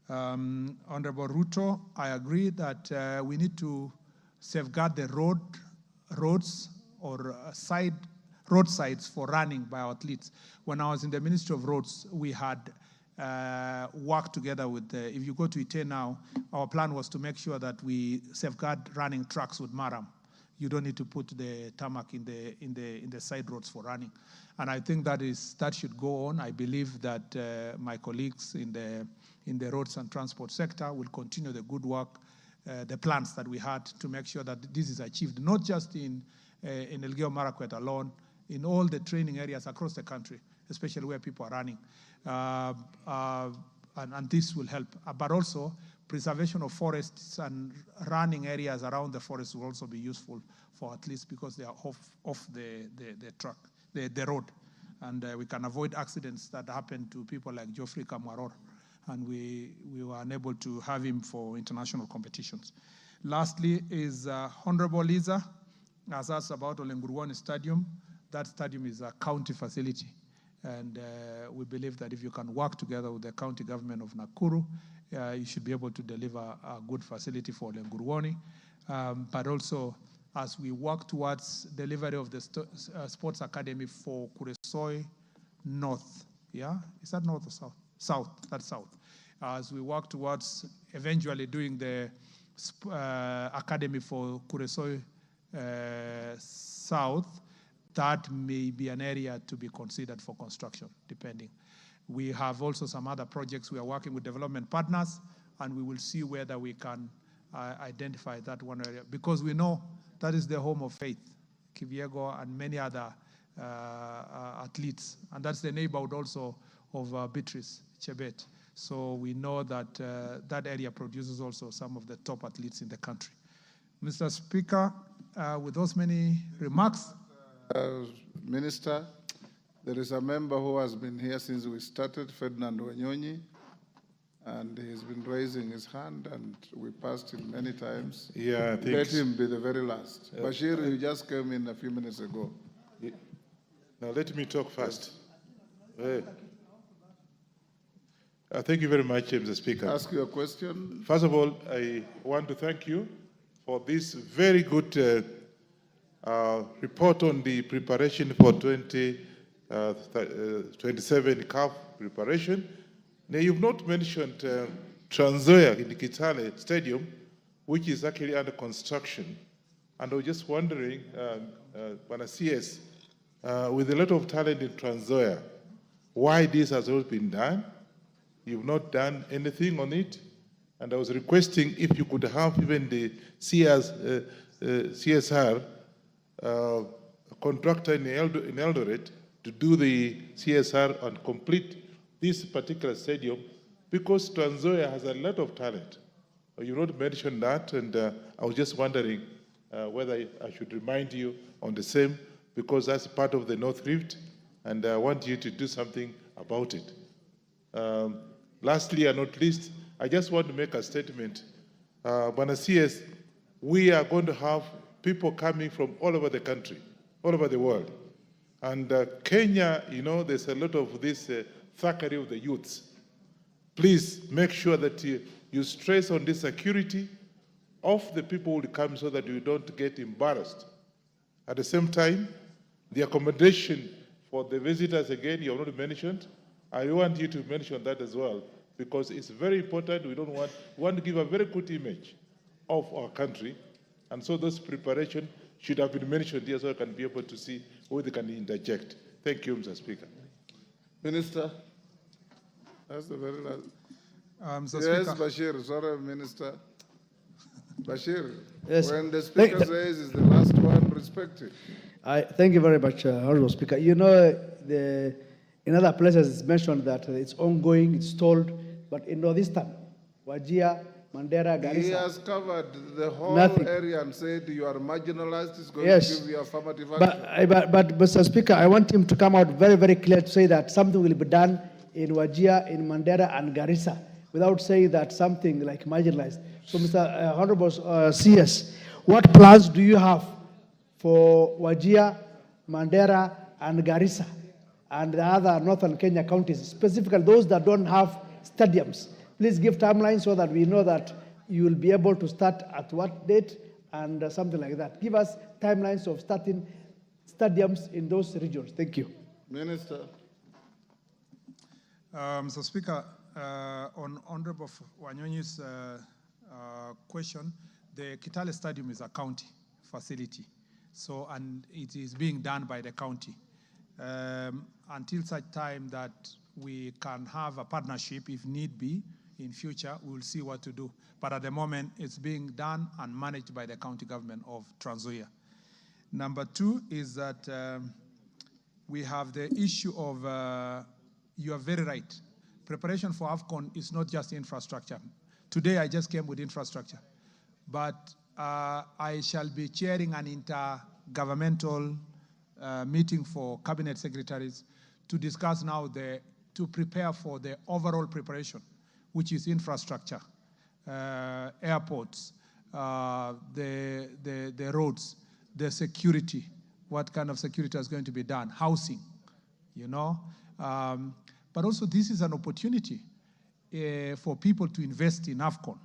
Honorable Ruto, I agree that we need to safeguard the roads or roadsides for running by our athletes. When I was in the Ministry of Roads, we had worked together with if you go to Ite now, our plan was to make sure that we safeguard running tracks with Maram. You don't need to put the tarmac in the side roads for running. And I think that should go on. I believe that my colleagues in the roads and transport sector will continue the good work, the plans that we had to make sure that this is achieved, not just in Elgeyo Marakwet alone, in all the training areas across the country, especially where people are running. And this will help. But also, preservation of forests and running areas around the forest will also be useful for athletes because they are off the road. And we can avoid accidents that happen to people like Geoffrey Kamwaror. And we were unable to have him for international competitions. Lastly is Honorable Liza has asked about Olenguruwani Stadium. That stadium is a county facility. And we believe that if you can work together with the county government of Nakuru, you should be able to deliver a good facility for Olenguruwani. But also, as we work towards delivery of the sports academy for Kuresoi North, yeah? Is that north or south? South, that's south. As we work towards eventually doing the academy for Kuresoi South, that may be an area to be considered for construction, depending. We have also some other projects we are working with development partners, and we will see whether we can identify that one area, because we know that is the home of Faith, Kiviego, and many other athletes, and that's the neighborhood also of Beatrice, Chebet. So we know that that area produces also some of the top athletes in the country. Mr. Speaker, with those many remarks, Minister, there is a member who has been here since we started, Ferdinand Wanyonyi, and he's been raising his hand, and we passed him many times. Yeah, let him be the very last. Bashir, you just came in a few minutes ago. Now let me talk first. Thank you very much, Mr. Speaker. Ask your question. First of all, I want to thank you for this very good report on the preparation for 2027 CAF preparation. Now, you've not mentioned Trans Nzoia in the Kitale Stadium, which is actually under construction. And I was just wondering, CS, with a lot of talent in Trans Nzoia, why this has not been done? You've not done anything on it. And I was requesting if you could have even the CSR contractor in Eldoret to do the CSR and complete this particular stadium, because Trans Nzoia has a lot of talent. You not mentioned that, and I was just wondering whether I should remind you on the same, because that's part of the North Rift, and I want you to do something about it. Lastly and not least, I just want to make a statement. Bwana CS, we are going to have people coming from all over the country, all over the world. And Kenya, you know, there's a lot of this thuggery of the youths. Please make sure that you stress on the security of the people who come so that you don't get embarrassed. At the same time, the accommodation for the visitors, again, you have not mentioned. I want you to mention that as well, because it's very important. We want to give a very good image of our country. And so those preparations should have been mentioned here so I can be able to see where they can interject. Thank you, Mr. Speaker. Minister, that's the very last. Mr. Yes, Speaker. Bashir, sorry, Minister. Bashir, Yes. when the Speaker says is the last one, respect it. Thank you very much, Honorable Speaker. You know, in other places it's mentioned that it's ongoing, it's stalled, but in Northeastern, Wajir, Mandera, Garissa. He has covered the whole area and said you are marginalized. He's going to give you affirmative action. But Mr. Speaker, I want him to come out very, very clear to say that something will be done in Wajir, in Mandera, and Garissa, without saying that something like marginalized. So, Mr. Honorable CS, What plans do you have for Wajir, Mandera, and Garissa, and the other northern Kenya counties, specifically those that don't have stadiums? Please give timelines so that we know that you will be able to start at what date and something like that. Give us timelines of starting stadiums in those regions. Thank you. Minister. Mr. Speaker, on Honorable Wanyonyi's question, the Kitale Stadium is a county facility, so and it is being done by the county. Until such time that we can have a partnership, if need be, in future, we will see what to do. But at the moment, it's being done and managed by the county government of Trans Nzoia. Number two is that we have the issue of, you are very right, preparation for AFCON is not just infrastructure. Today, I just came with infrastructure. But I shall be chairing an intergovernmental meeting for cabinet secretaries to discuss now to prepare for the overall preparation, which is infrastructure, airports, the roads, the security, what kind of security is going to be done, housing, you know. But also this is an opportunity for people to invest in AFCON.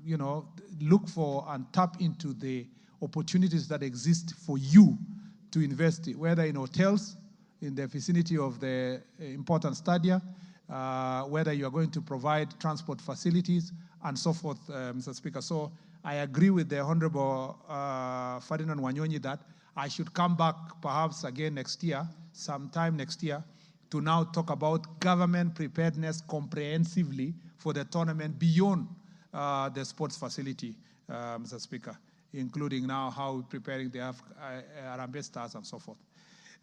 You know, look for and tap into the opportunities that exist for you to invest, whether in hotels, in the vicinity of the important stadia, whether you are going to provide transport facilities, and so forth, Mr. Speaker. So I agree with the Honorable Ferdinand Wanyonyi that I should come back perhaps again next year, sometime next year, to now talk about government preparedness comprehensively for the tournament beyond the sports facility, Mr. Speaker, including now how we're preparing the Harambee Stars and so forth.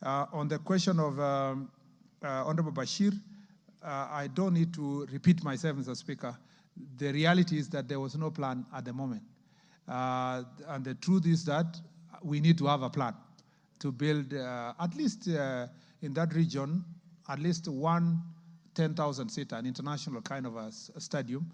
On the question of Honorable Bashir, I don't need to repeat myself, Mr. Speaker. The reality is that there was no plan at the moment. And the truth is that we need to have a plan to build, at least in that region, at least one 10,000-seater, an international kind of a stadium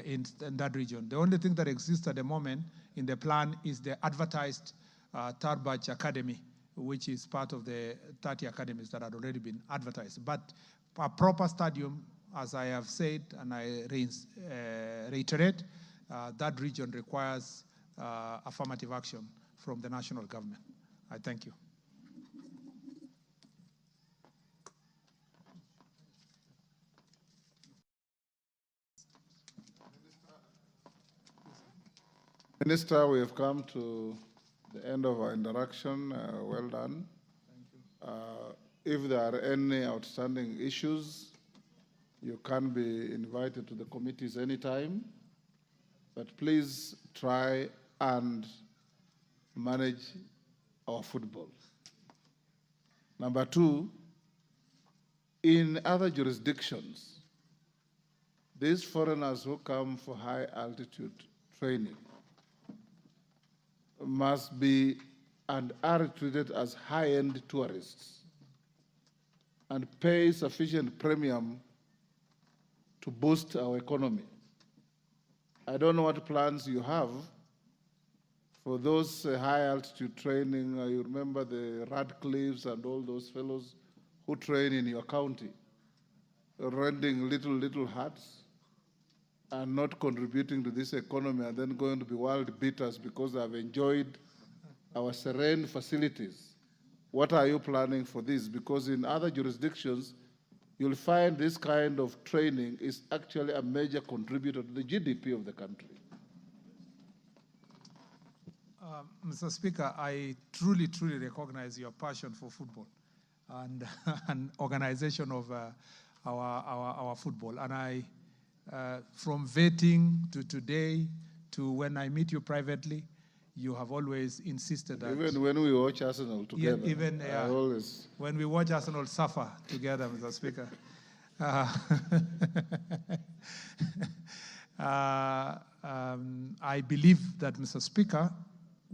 in that region. The only thing that exists at the moment in the plan is the advertised Tarbaj Academy, which is part of the 30 academies that had already been advertised. But a proper stadium, as I have said, and I reiterate, that region requires affirmative action from the national government. I thank you. Minister, we have come to the end of our interaction. Well done. Thank you. If there are any outstanding issues, you can be invited to the committees anytime, but please try and manage our football. Number two, in other jurisdictions, these foreigners who come for high altitude training must be and are treated as high-end tourists and pay sufficient premium to boost our economy. I don't know what plans you have for those high-altitude training. You remember the Radcliffes and all those fellows who train in your county, renting little huts and not contributing to this economy, and then going to be world beaters because they have enjoyed our serene facilities. What are you planning for this? Because in other jurisdictions, you'll find this kind of training is actually a major contributor to the GDP of the country. Mr. Speaker, I truly recognize your passion for football and, and organization of our football. And I, from vetting to today to when I meet you privately, you have always insisted that... Even when we watch Arsenal together. Yeah, even always... when we watch Arsenal suffer together, Mr. Speaker. I believe that, Mr. Speaker,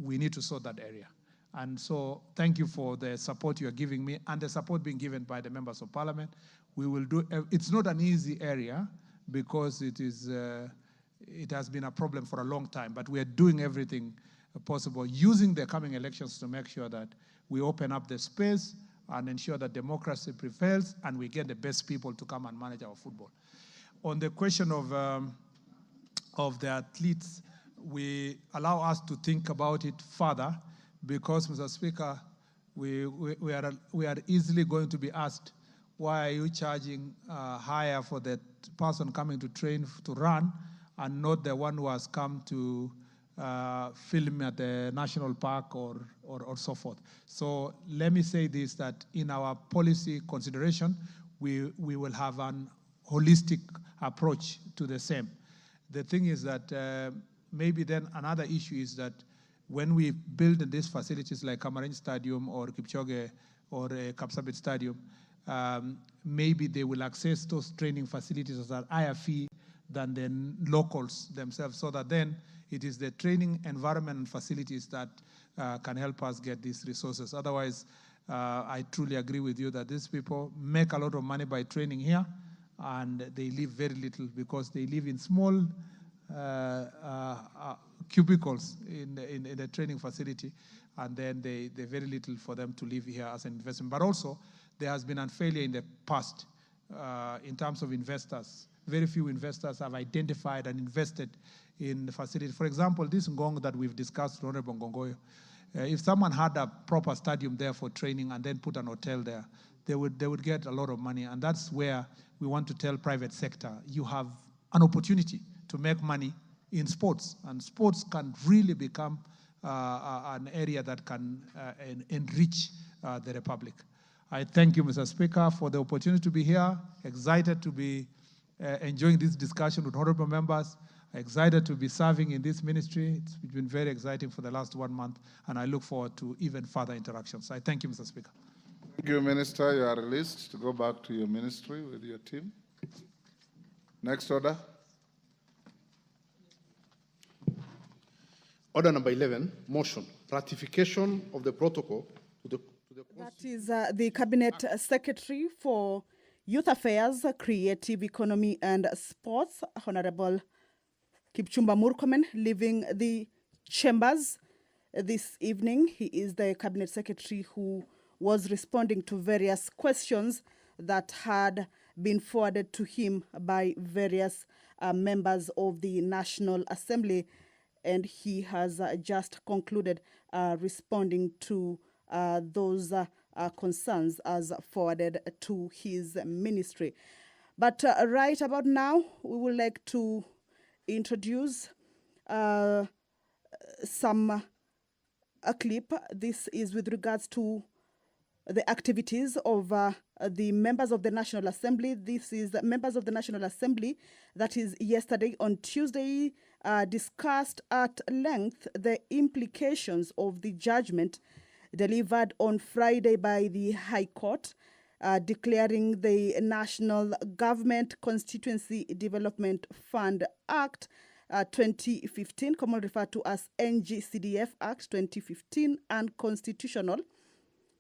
we need to sort that area. And so thank you for the support you are giving me and the support being given by the members of parliament. We will do, it's not an easy area because it is, it has been a problem for a long time, but we are doing everything possible, using the coming elections to make sure that we open up the space and ensure that democracy prevails and we get the best people to come and manage our football. On the question of the athletes, we allow us to think about it further because, Mr. Speaker, we are easily going to be asked, why are you charging higher for the person coming to train to run and not the one who has come to film at the national park or so forth? So let me say this, that in our policy consideration, we will have an holistic approach to the same. The thing is that maybe then another issue is that when we build these facilities like Kamarin Stadium or Kipchoge or Kapsabet Stadium, maybe they will access those training facilities at a higher fee than the locals themselves, so that then it is the training environment and facilities that can help us get these resources. Otherwise, I truly agree with you that these people make a lot of money by training here, and they live very little because they live in small cubicles in the training facility, and then they very little for them to live here as an investment. But also, there has been a failure in the past in terms of investors. Very few investors have identified and invested in the facility. For example, this Ngong that we've discussed, Honorable Ngongoyo, if someone had a proper stadium there for training and then put an hotel there, they would get a lot of money. And that's where we want to tell private sector, you have an opportunity to make money in sports, and sports can really become an area that can enrich the Republic. I thank you, Mr. Speaker, for the opportunity to be here. Excited to be enjoying this discussion with honorable members. Excited to be serving in this ministry. It's been very exciting for the last 1 month, and I look forward to even further interactions. I thank you, Mr. Speaker. Thank you, Minister. You are released to go back to your ministry with your team. Next order. Order number 11, motion, ratification of the protocol to the That is the Cabinet Secretary for Youth Affairs, Creative Economy and Sports, Honorable Kipchumba Murkomen, leaving the chambers this evening. He is the Cabinet Secretary who was responding to various questions that had been forwarded to him by various members of the National Assembly, and he has just concluded responding to those concerns as forwarded to his ministry. But right about now, we would like to introduce a clip. This is with regards to the activities of the members of the National Assembly. This is members of the National Assembly that is yesterday on Tuesday discussed at length the implications of the judgment delivered on Friday by the High Court, declaring the National Government Constituency Development Fund Act 2015, commonly referred to as NGCDF Act 2015, unconstitutional.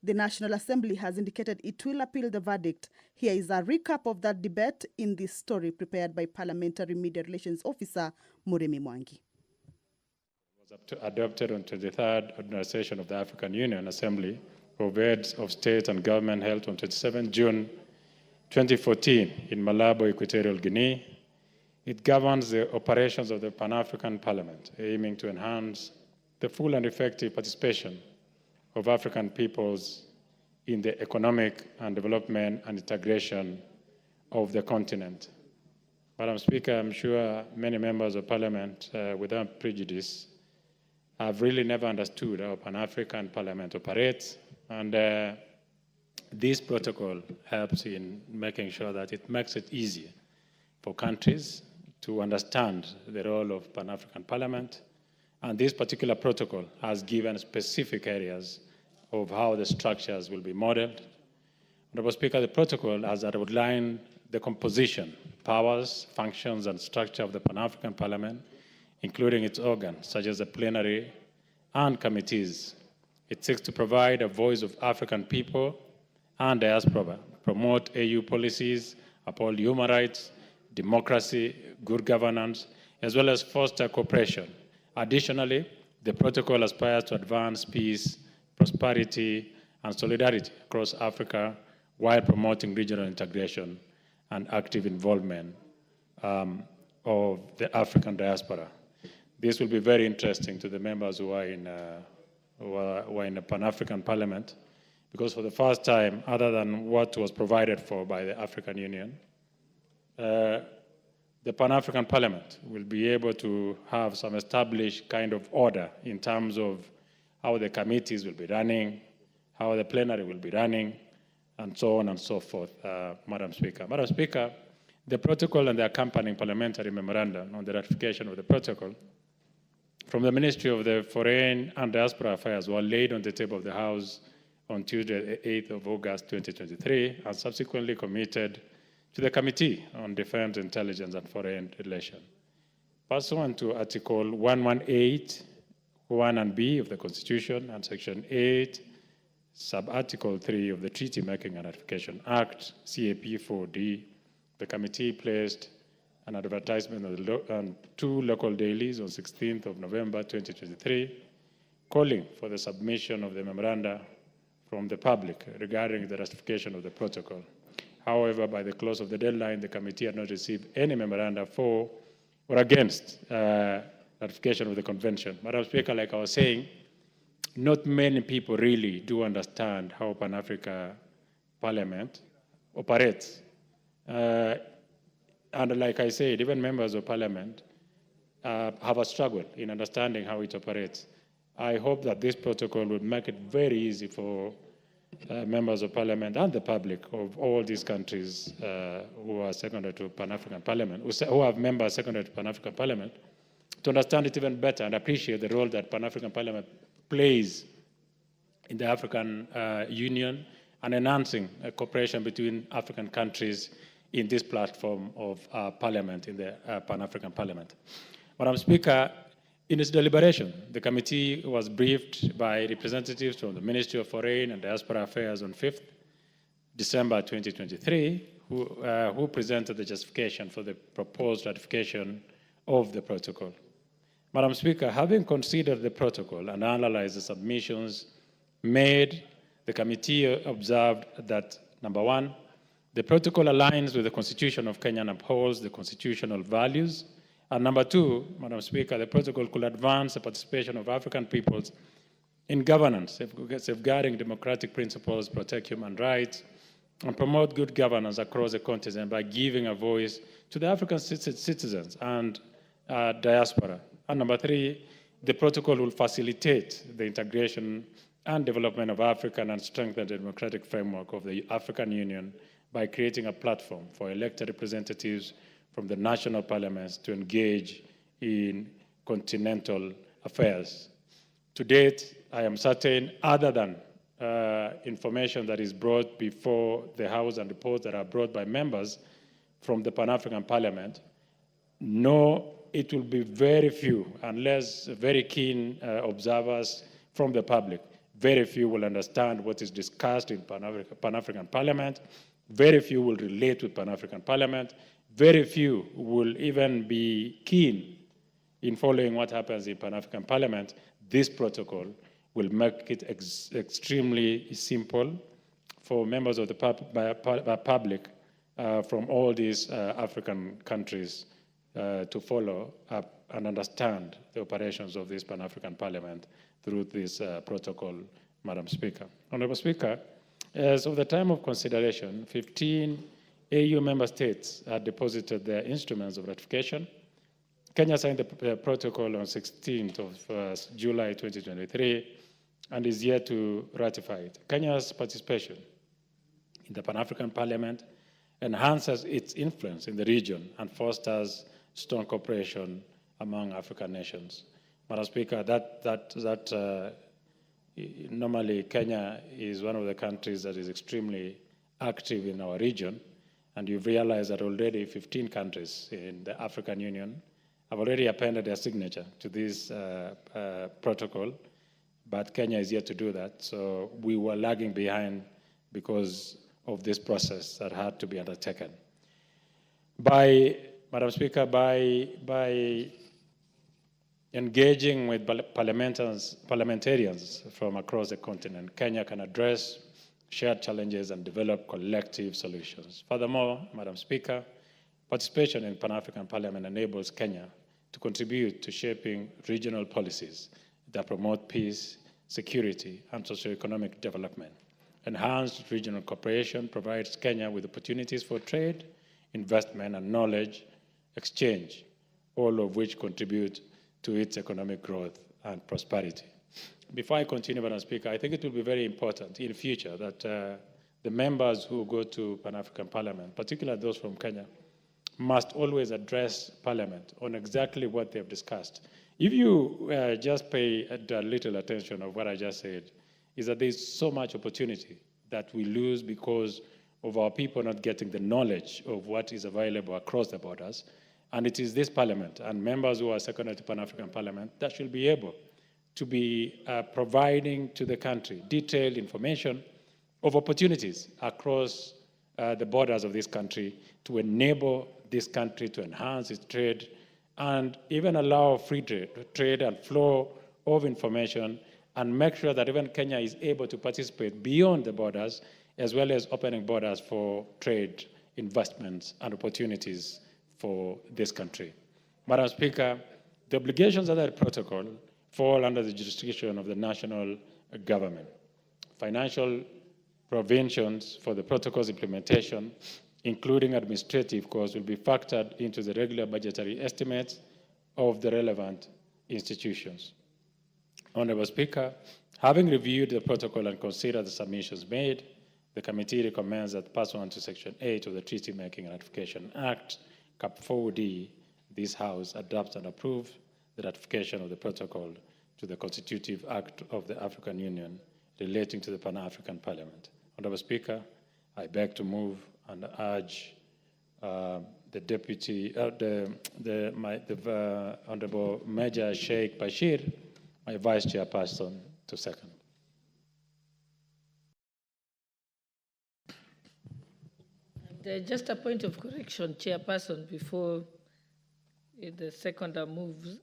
The National Assembly has indicated it will appeal the verdict. Here is a recap of that debate in this story prepared by Parliamentary Media Relations Officer Muremi Mwangi. Was adopted on 23rd Ordinary Session of the African Union Assembly of Heads of State and Government held on 27 June 2014 in Malabo, Equatorial Guinea. It governs the operations of the Pan-African Parliament, aiming to enhance the full and effective participation of African peoples in the economic and development and integration of the continent. Madam Speaker, I'm sure many members of Parliament, without prejudice, have really never understood how Pan-African Parliament operates, and this protocol helps in making sure that it makes it easier for countries to understand the role of Pan-African Parliament, and this particular protocol has given specific areas of how the structures will be modeled. Honorable Speaker, the protocol has outlined the composition, powers, functions, and structure of the Pan-African Parliament, including its organs, such as the plenary and committees. It seeks to provide a voice of African people and diaspora, promote AU policies, uphold human rights, democracy, good governance, as well as foster cooperation. Additionally, the protocol aspires to advance peace, prosperity, and solidarity across Africa while promoting regional integration and active involvement of the African diaspora. This will be very interesting to the members who are in the Pan-African Parliament, because for the first time, other than what was provided for by the African Union, the Pan-African Parliament will be able to have some established kind of order in terms of how the committees will be running, how the plenary will be running, and so on and so forth, Madam Speaker. Madam Speaker, the protocol and the accompanying parliamentary memorandum on the ratification of the protocol from the Ministry of the Foreign and Diaspora Affairs were laid on the table of the House on Tuesday, 8th of August, 2023, and subsequently committed to the Committee on Defense, Intelligence, and Foreign Relations. Pursuant to Article 118, 1 and B of the Constitution and Section 8, Sub-Article 3 of the Treaty Making and Ratification Act, CAP 4D, the committee placed an advertisement on 2 local dailies on 16th of November 2023, calling for the submission of the memoranda from the public regarding the ratification of the protocol. However, by the close of the deadline, the committee had not received any memoranda for or against ratification of the convention. Madam Speaker, like I was saying, not many people really do understand how Pan-African Parliament operates. And like I said, even members of Parliament have a struggle in understanding how it operates. I hope that this protocol will make it very easy for members of Parliament and the public of all these countries who are secondary to Pan-African Parliament, who have members secondary to Pan-African Parliament, to understand it even better and appreciate the role that Pan-African Parliament plays in the African Union and enhancing cooperation between African countries in this platform of Parliament, in the Pan-African Parliament. Madam Speaker, in its deliberation, the committee was briefed by representatives from the Ministry of Foreign and Diaspora Affairs on 5th December 2023, who presented the justification for the proposed ratification of the protocol. Madam Speaker, having considered the protocol and analyzed the submissions made, the committee observed that, number 1, the protocol aligns with the Constitution of Kenya and upholds the constitutional values. And number 2, Madam Speaker, the protocol could advance the participation of African peoples in governance, safeguarding democratic principles, protect human rights, and promote good governance across the continent by giving a voice to the African citizens and diaspora. And number 3, the protocol will facilitate the integration and development of African and strengthen the democratic framework of the African Union by creating a platform for elected representatives from the national parliaments to engage in continental affairs. To date, I am certain, other than information that is brought before the House and reports that are brought by members from the Pan-African Parliament, no, it will be very few, unless very keen observers from the public, very few will understand what is discussed in Pan-African Parliament, very few will relate with Pan-African Parliament, very few will even be keen in following what happens in Pan-African Parliament. This protocol will make it extremely simple for members of the public from all these African countries to follow up and understand the operations of this Pan-African Parliament through this protocol, Madam Speaker. Honorable Speaker, as of the time of consideration, 15 AU member states had deposited their instruments of ratification. Kenya signed the protocol on 16th of July 2023 and is yet to ratify it. Kenya's participation in the Pan-African Parliament enhances its influence in the region and fosters strong cooperation among African nations. Madam Speaker, normally Kenya is one of the countries that is extremely active in our region, and you've realized that already 15 countries in the African Union have already appended their signature to this protocol, but Kenya is yet to do that. So we were lagging behind because of this process that had to be undertaken. By Madam Speaker, by engaging with parliamentarians from across the continent, Kenya can address shared challenges and develop collective solutions. Furthermore, Madam Speaker, participation in Pan-African Parliament enables Kenya to contribute to shaping regional policies that promote peace, security, and socioeconomic development. Enhanced regional cooperation provides Kenya with opportunities for trade, investment, and knowledge exchange, all of which contribute to its economic growth and prosperity. Before I continue, Madam Speaker, I think it will be very important in the future that the members who go to Pan-African Parliament, particularly those from Kenya, must always address Parliament on exactly what they've discussed. If you just pay a little attention of what I just said, is that there's so much opportunity that we lose because of our people not getting the knowledge of what is available across the borders. And it is this Parliament and members who are secondary to Pan-African Parliament that should be able to be providing to the country detailed information of opportunities across the borders of this country to enable this country to enhance its trade and even allow free trade and flow of information, and make sure that even Kenya is able to participate beyond the borders, as well as opening borders for trade, investments, and opportunities for this country. Madam Speaker, the obligations of that protocol fall under the jurisdiction of the national government. Financial provisions for the protocol's implementation, including administrative costs, will be factored into the regular budgetary estimates of the relevant institutions. Honorable Speaker, having reviewed the protocol and considered the submissions made, the committee recommends that pursuant to Section 8 of the Treaty Making and Ratification Act, Cap 4D, this House adopts and approves the ratification of the protocol to the Constitutive Act of the African Union relating to the Pan-African Parliament. Honorable Speaker, I beg to move and urge the Deputy, Honorable Major Sheikh Bashir, my Vice Chairperson, to second. Just a point of correction, Chairperson, before the seconder moves.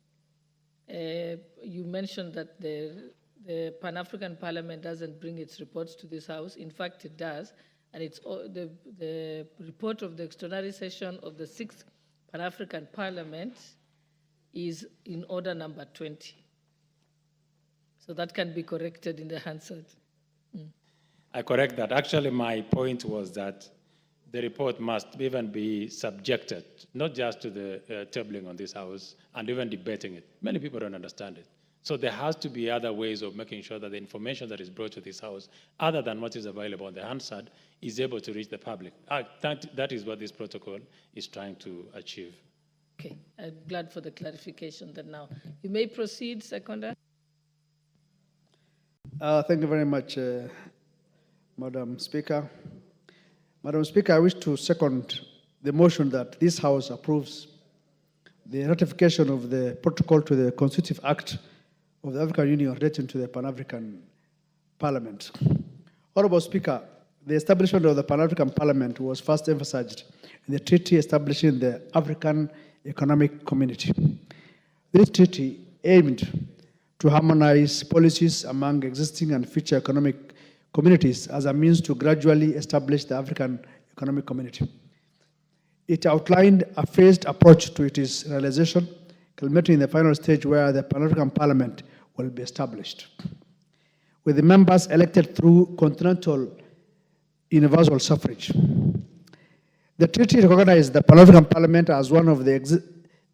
You mentioned that the Pan-African Parliament doesn't bring its reports to this House. In fact, it does. And it's the report of the extraordinary session of the 6th Pan-African Parliament is in order number 20. So that can be corrected in the Hansard. I correct that. Actually, my point was that the report must even be subjected, not just to the tabling on this House and even debating it. Many people don't understand it. So there has to be other ways of making sure that the information that is brought to this House, other than what is available on the Hansard, is able to reach the public. That is what this protocol is trying to achieve. Okay, I'm glad for the clarification then now. You may proceed, Seconder. Thank you very much, Madam Speaker. Madam Speaker, I wish to second the motion that this House approves the ratification of the protocol to the Constitutive Act of the African Union relating to the Pan-African Parliament. Honorable Speaker, the establishment of the Pan-African Parliament was first emphasized in the treaty establishing the African Economic Community. This treaty aimed to harmonize policies among existing and future economic communities as a means to gradually establish the African Economic Community. It outlined a phased approach to its realization, culminating in the final stage where the Pan-African Parliament will be established, with the members elected through continental universal suffrage. The treaty recognized the Pan-African Parliament as one of the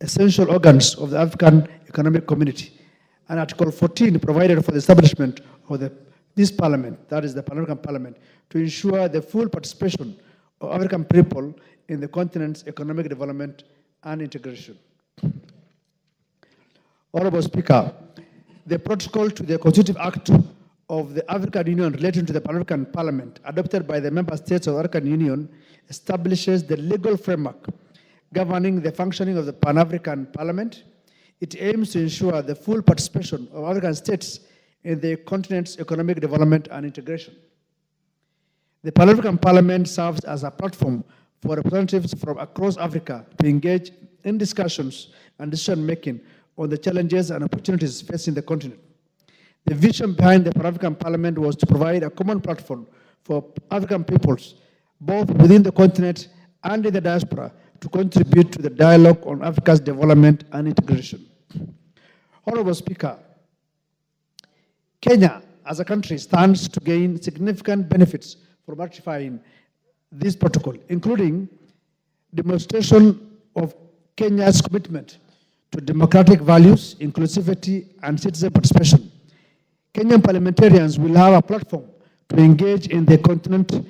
essential organs of the African Economic Community, and Article 14 provided for the establishment of this Parliament, that is the Pan-African Parliament, to ensure the full participation of African people in the continent's economic development and integration. Honorable Speaker, the protocol to the Constitutive Act of the African Union relating to the Pan-African Parliament, adopted by the member states of the African Union, establishes the legal framework governing the functioning of the Pan-African Parliament. It aims to ensure the full participation of African states in the continent's economic development and integration. The Pan-African Parliament serves as a platform for representatives from across Africa to engage in discussions and decision-making on the challenges and opportunities facing the continent. The vision behind the Pan-African Parliament was to provide a common platform for African peoples, both within the continent and in the diaspora, to contribute to the dialogue on Africa's development and integration. Honorable Speaker, Kenya as a country stands to gain significant benefits from ratifying this protocol, including demonstration of Kenya's commitment to democratic values, inclusivity, and citizen participation. Kenyan parliamentarians will have a platform to engage in the continent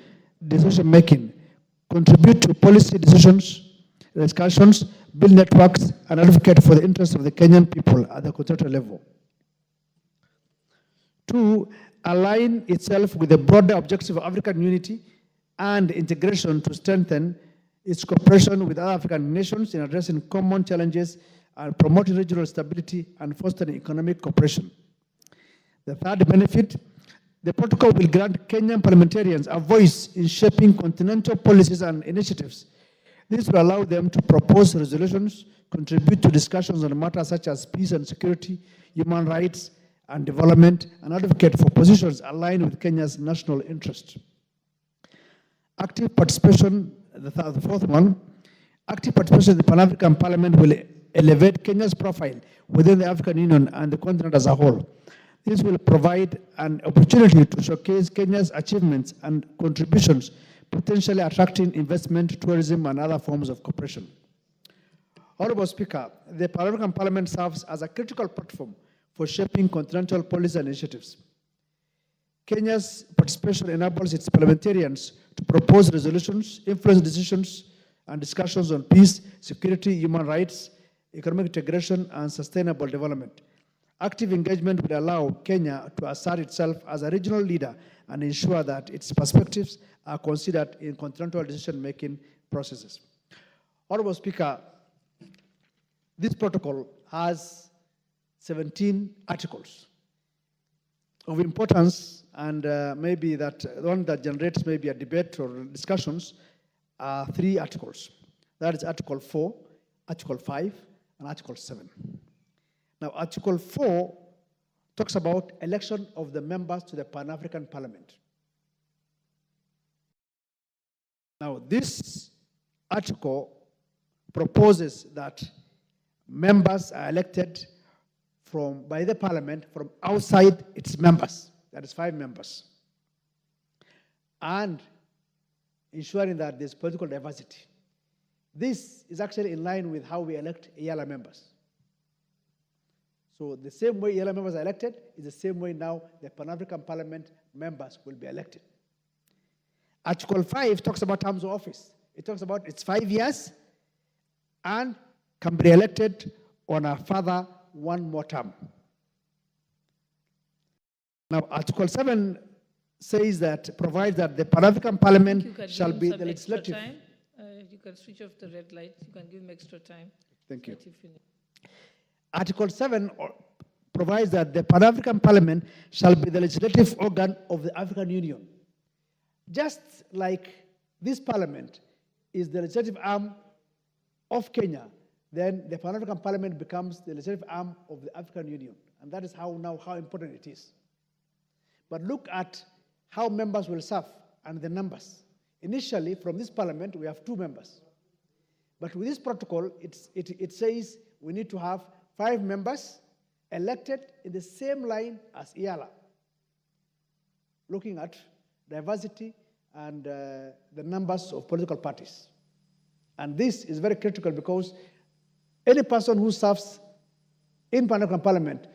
decision-making, contribute to policy decisions, discussions, build networks, and advocate for the interests of the Kenyan people at the continental level. 2, align itself with the broader objective of African unity and integration to strengthen its cooperation with other African nations in addressing common challenges and promoting regional stability and fostering economic cooperation. The third benefit, the protocol will grant Kenyan parliamentarians a voice in shaping continental policies and initiatives. This will allow them to propose resolutions, contribute to discussions on matters such as peace and security, human rights and development, and advocate for positions aligned with Kenya's national interest. Active participation, the fourth one, active participation in the Pan-African Parliament will elevate Kenya's profile within the African Union and the continent as a whole. This will provide an opportunity to showcase Kenya's achievements and contributions, potentially attracting investment, tourism, and other forms of cooperation. Honorable Speaker, the Pan-African Parliament serves as a critical platform for shaping continental policy and initiatives. Kenya's participation enables its parliamentarians to propose resolutions, influence decisions, and discussions on peace, security, human rights, economic integration, and sustainable development. Active engagement will allow Kenya to assert itself as a regional leader and ensure that its perspectives are considered in continental decision-making processes. Honorable Speaker, this protocol has 17 articles. Of importance, and maybe that the one that generates maybe a debate or discussions, are 3 articles. That is Article 4, Article 5, and Article 7. Now, Article 4 talks about election of the members to the Pan-African Parliament. Now, this article proposes that members are elected by the Parliament from outside its members, that is 5 members, and ensuring that there's political diversity. This is actually in line with how we elect EALA members. So the same way EALA members are elected is the same way now the Pan-African Parliament members will be elected. Article 5 talks about terms of office. It talks about it's 5 years and can be elected on a further 1 more term. Now, Article 7 says that, provides that the Pan-African Parliament shall be the legislative. You can switch off the red light. You can give him extra time. Thank you. Article 7 provides that the Pan-African Parliament shall be the legislative organ of the African Union. Just like this Parliament is the legislative arm of Kenya, then the Pan-African Parliament becomes the legislative arm of the African Union. And that is how important it is. But look at how members will serve and the numbers. Initially, from this Parliament, we have 2 members. But with this protocol, it says we need to have 5 members elected in the same line as EALA, looking at diversity and the numbers of political parties. And this is very critical because any person who serves in Pan-African Parliament,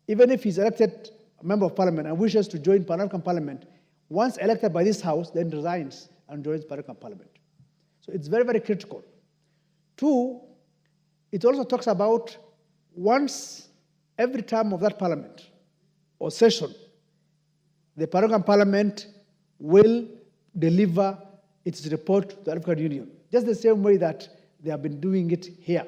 even if he's elected a member of Parliament and wishes to join Pan-African Parliament, once elected by this House, then resigns and joins Pan-African Parliament. So it's very, very critical. 2, it also talks about once every term of that Parliament or session, the Pan-African Parliament will deliver its report to the African Union, just the same way that they have been doing it here.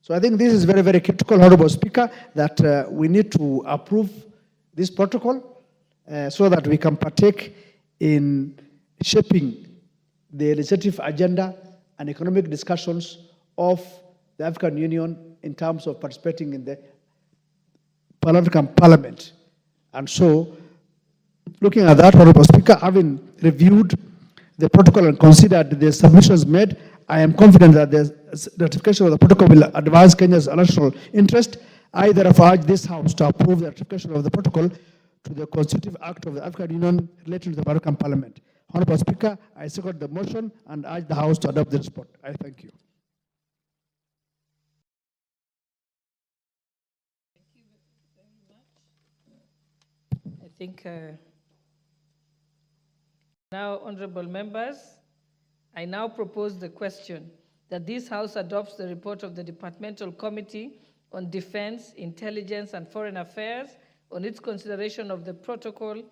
So I think this is very, very critical, Honorable Speaker, that we need to approve this protocol so that we can partake in shaping the legislative agenda and economic discussions of the African Union in terms of participating in the Pan-African Parliament. And so, looking at that, Honorable Speaker, having reviewed the protocol and considered the submissions made, I am confident that the ratification of the protocol will advance Kenya's national interest. I therefore urge this House to approve the ratification of the protocol to the Constitutive Act of the African Union relating to the Pan-African Parliament. Honorable Speaker, I second the motion and urge the House to adopt this report. I thank you. I think now, honorable members, I now propose the question that this House adopts the report of the Departmental Committee on Defense, Intelligence, and Foreign Affairs on its consideration of the protocol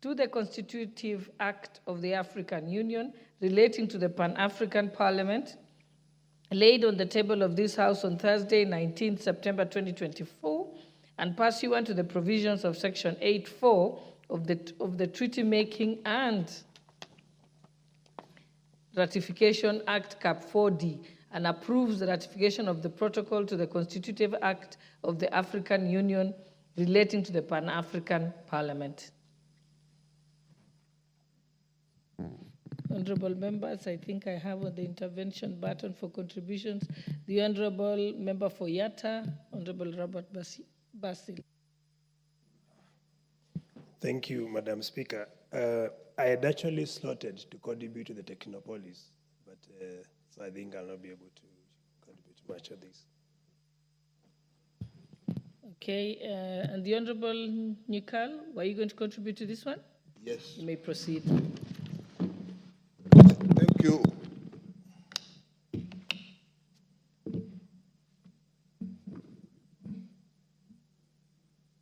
to the Constitutive Act of the African Union relating to the Pan-African Parliament, laid on the table of this House on Thursday, 19 September 2024, and pursuant to the provisions of Section 8.4 of the Treaty Making and Ratification Act Cap 4D, and approves the ratification of the protocol to the Constitutive Act of the African Union relating to the Pan-African Parliament. Honorable members, I think I have on the intervention button for contributions the Honorable Member for Yatta, Honorable Robert Basil. Thank you, Madam Speaker. I had actually slotted to contribute to the Technopolis, but so I think I'll not be able to contribute much of this. Okay, and the Honorable Nikal, were you going to contribute to this one? Yes. You may proceed. Thank you.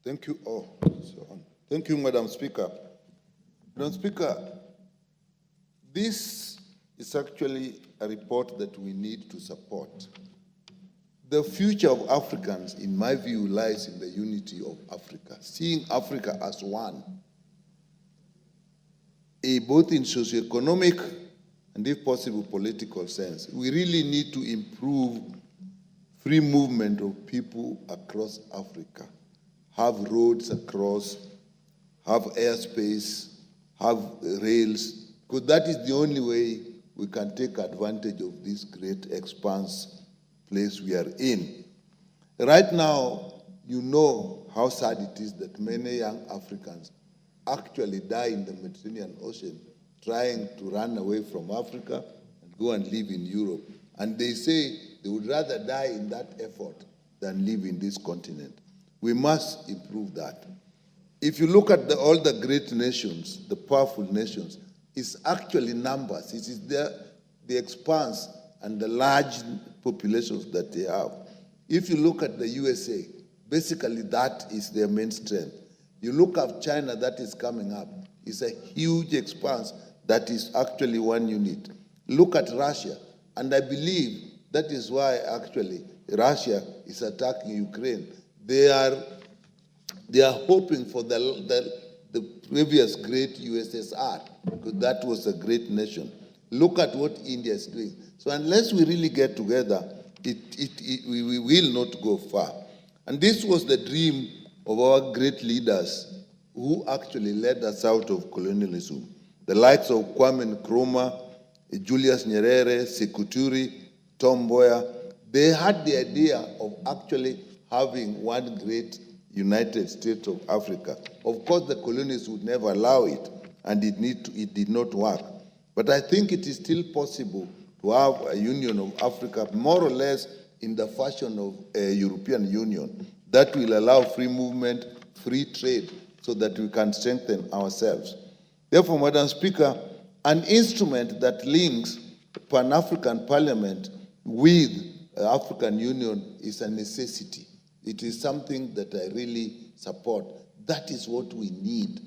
Thank you. Oh, so on. Thank you, Madam Speaker. Madam Speaker, this is actually a report that we need to support. The future of Africans, in my view, lies in the unity of Africa, seeing Africa as one, both in socioeconomic and, if possible, political sense. We really need to improve free movement of people across Africa, have roads across, have airspace, have rails, because that is the only way we can take advantage of this great expanse place we are in. Right now, you know how sad it is that many young Africans actually die in the Mediterranean Ocean trying to run away from Africa and go and live in Europe. And they say they would rather die in that effort than live in this continent. We must improve that. If you look at all the great nations, the powerful nations, it's actually numbers. It is the expanse and the large populations that they have. If you look at the USA, basically that is their main strength. You look at China, that is coming up. It's a huge expanse that is actually one unit. Look at Russia, and I believe that is why actually Russia is attacking Ukraine. They are hoping for the previous great USSR, because that was a great nation. Look at what India is doing. So unless we really get together, we will not go far. And this was the dream of our great leaders who actually led us out of colonialism. The likes of Kwame Nkrumah, Julius Nyerere, Sekou Toure, Tom Mboya, they had the idea of actually having one great United States of Africa. Of course, the colonists would never allow it, and it did not work. But I think it is still possible to have a Union of Africa, more or less in the fashion of a European Union, that will allow free movement, free trade, so that we can strengthen ourselves. Therefore, Madam Speaker, an instrument that links Pan-African Parliament with African Union is a necessity. It is something that I really support. That is what we need.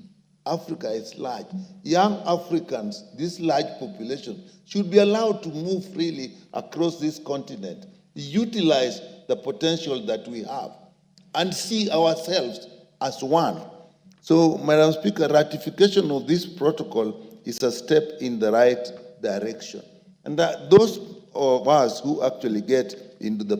Africa is large. Young Africans, this large population, should be allowed to move freely across this continent, utilize the potential that we have, and see ourselves as one. So, Madam Speaker, ratification of this protocol is a step in the right direction. And that those of us who actually get into the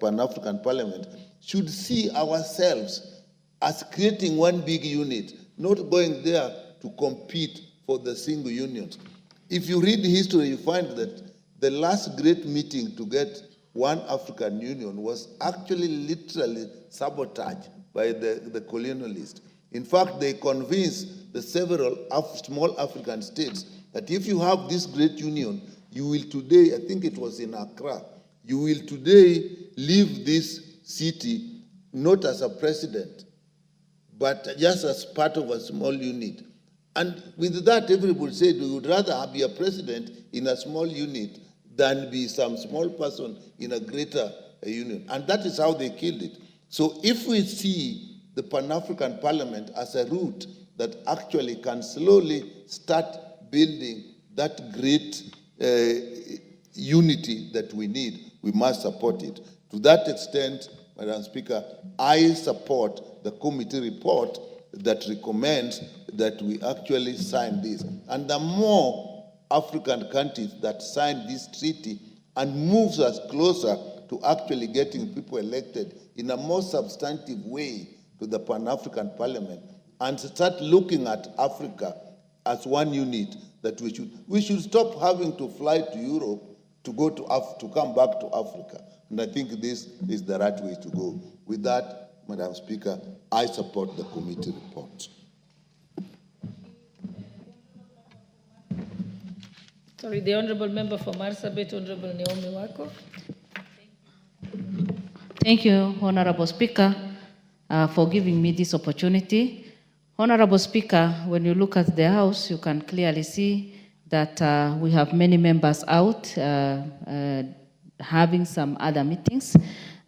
Pan-African Parliament should see ourselves as creating one big unit, not going there to compete for the single unions. If you read history, you find that the last great meeting to get one African Union was actually literally sabotaged by the colonialists. In fact, they convinced the several small African states that if you have this great union, you will today, I think it was in Accra, you will today leave this city not as a president, but just as part of a small unit. And with that, everybody said we would rather be a president in a small unit than be some small person in a greater union. And that is how they killed it. So if we see the Pan-African Parliament as a route that actually can slowly start building that great unity that we need, we must support it. To that extent, Madam Speaker, I support the committee report that recommends that we actually sign this. And the more African countries that sign this treaty and moves us closer to actually getting people elected in a more substantive way to the Pan-African Parliament and start looking at Africa as one unit, that we should stop having to fly to Europe to go to come back to Africa. And I think this is the right way to go. With that, Madam Speaker, I support the committee report. Sorry, the Honourable Member for Marsabit, Honourable Naomi Wako. Thank you, Honourable Speaker, for giving me this opportunity. Honourable Speaker, when you look at the House, you can clearly see that we have many members out having some other meetings.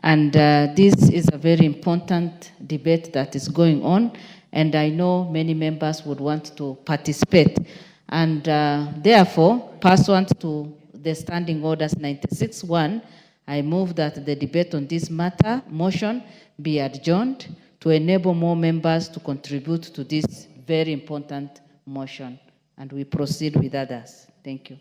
And this is a very important debate that is going on. And I know many members would want to participate. And therefore, pursuant to the Standing Orders 96.1, I move that the debate on this motion be adjourned to enable more members to contribute to this very important motion. And we proceed with others. Thank you.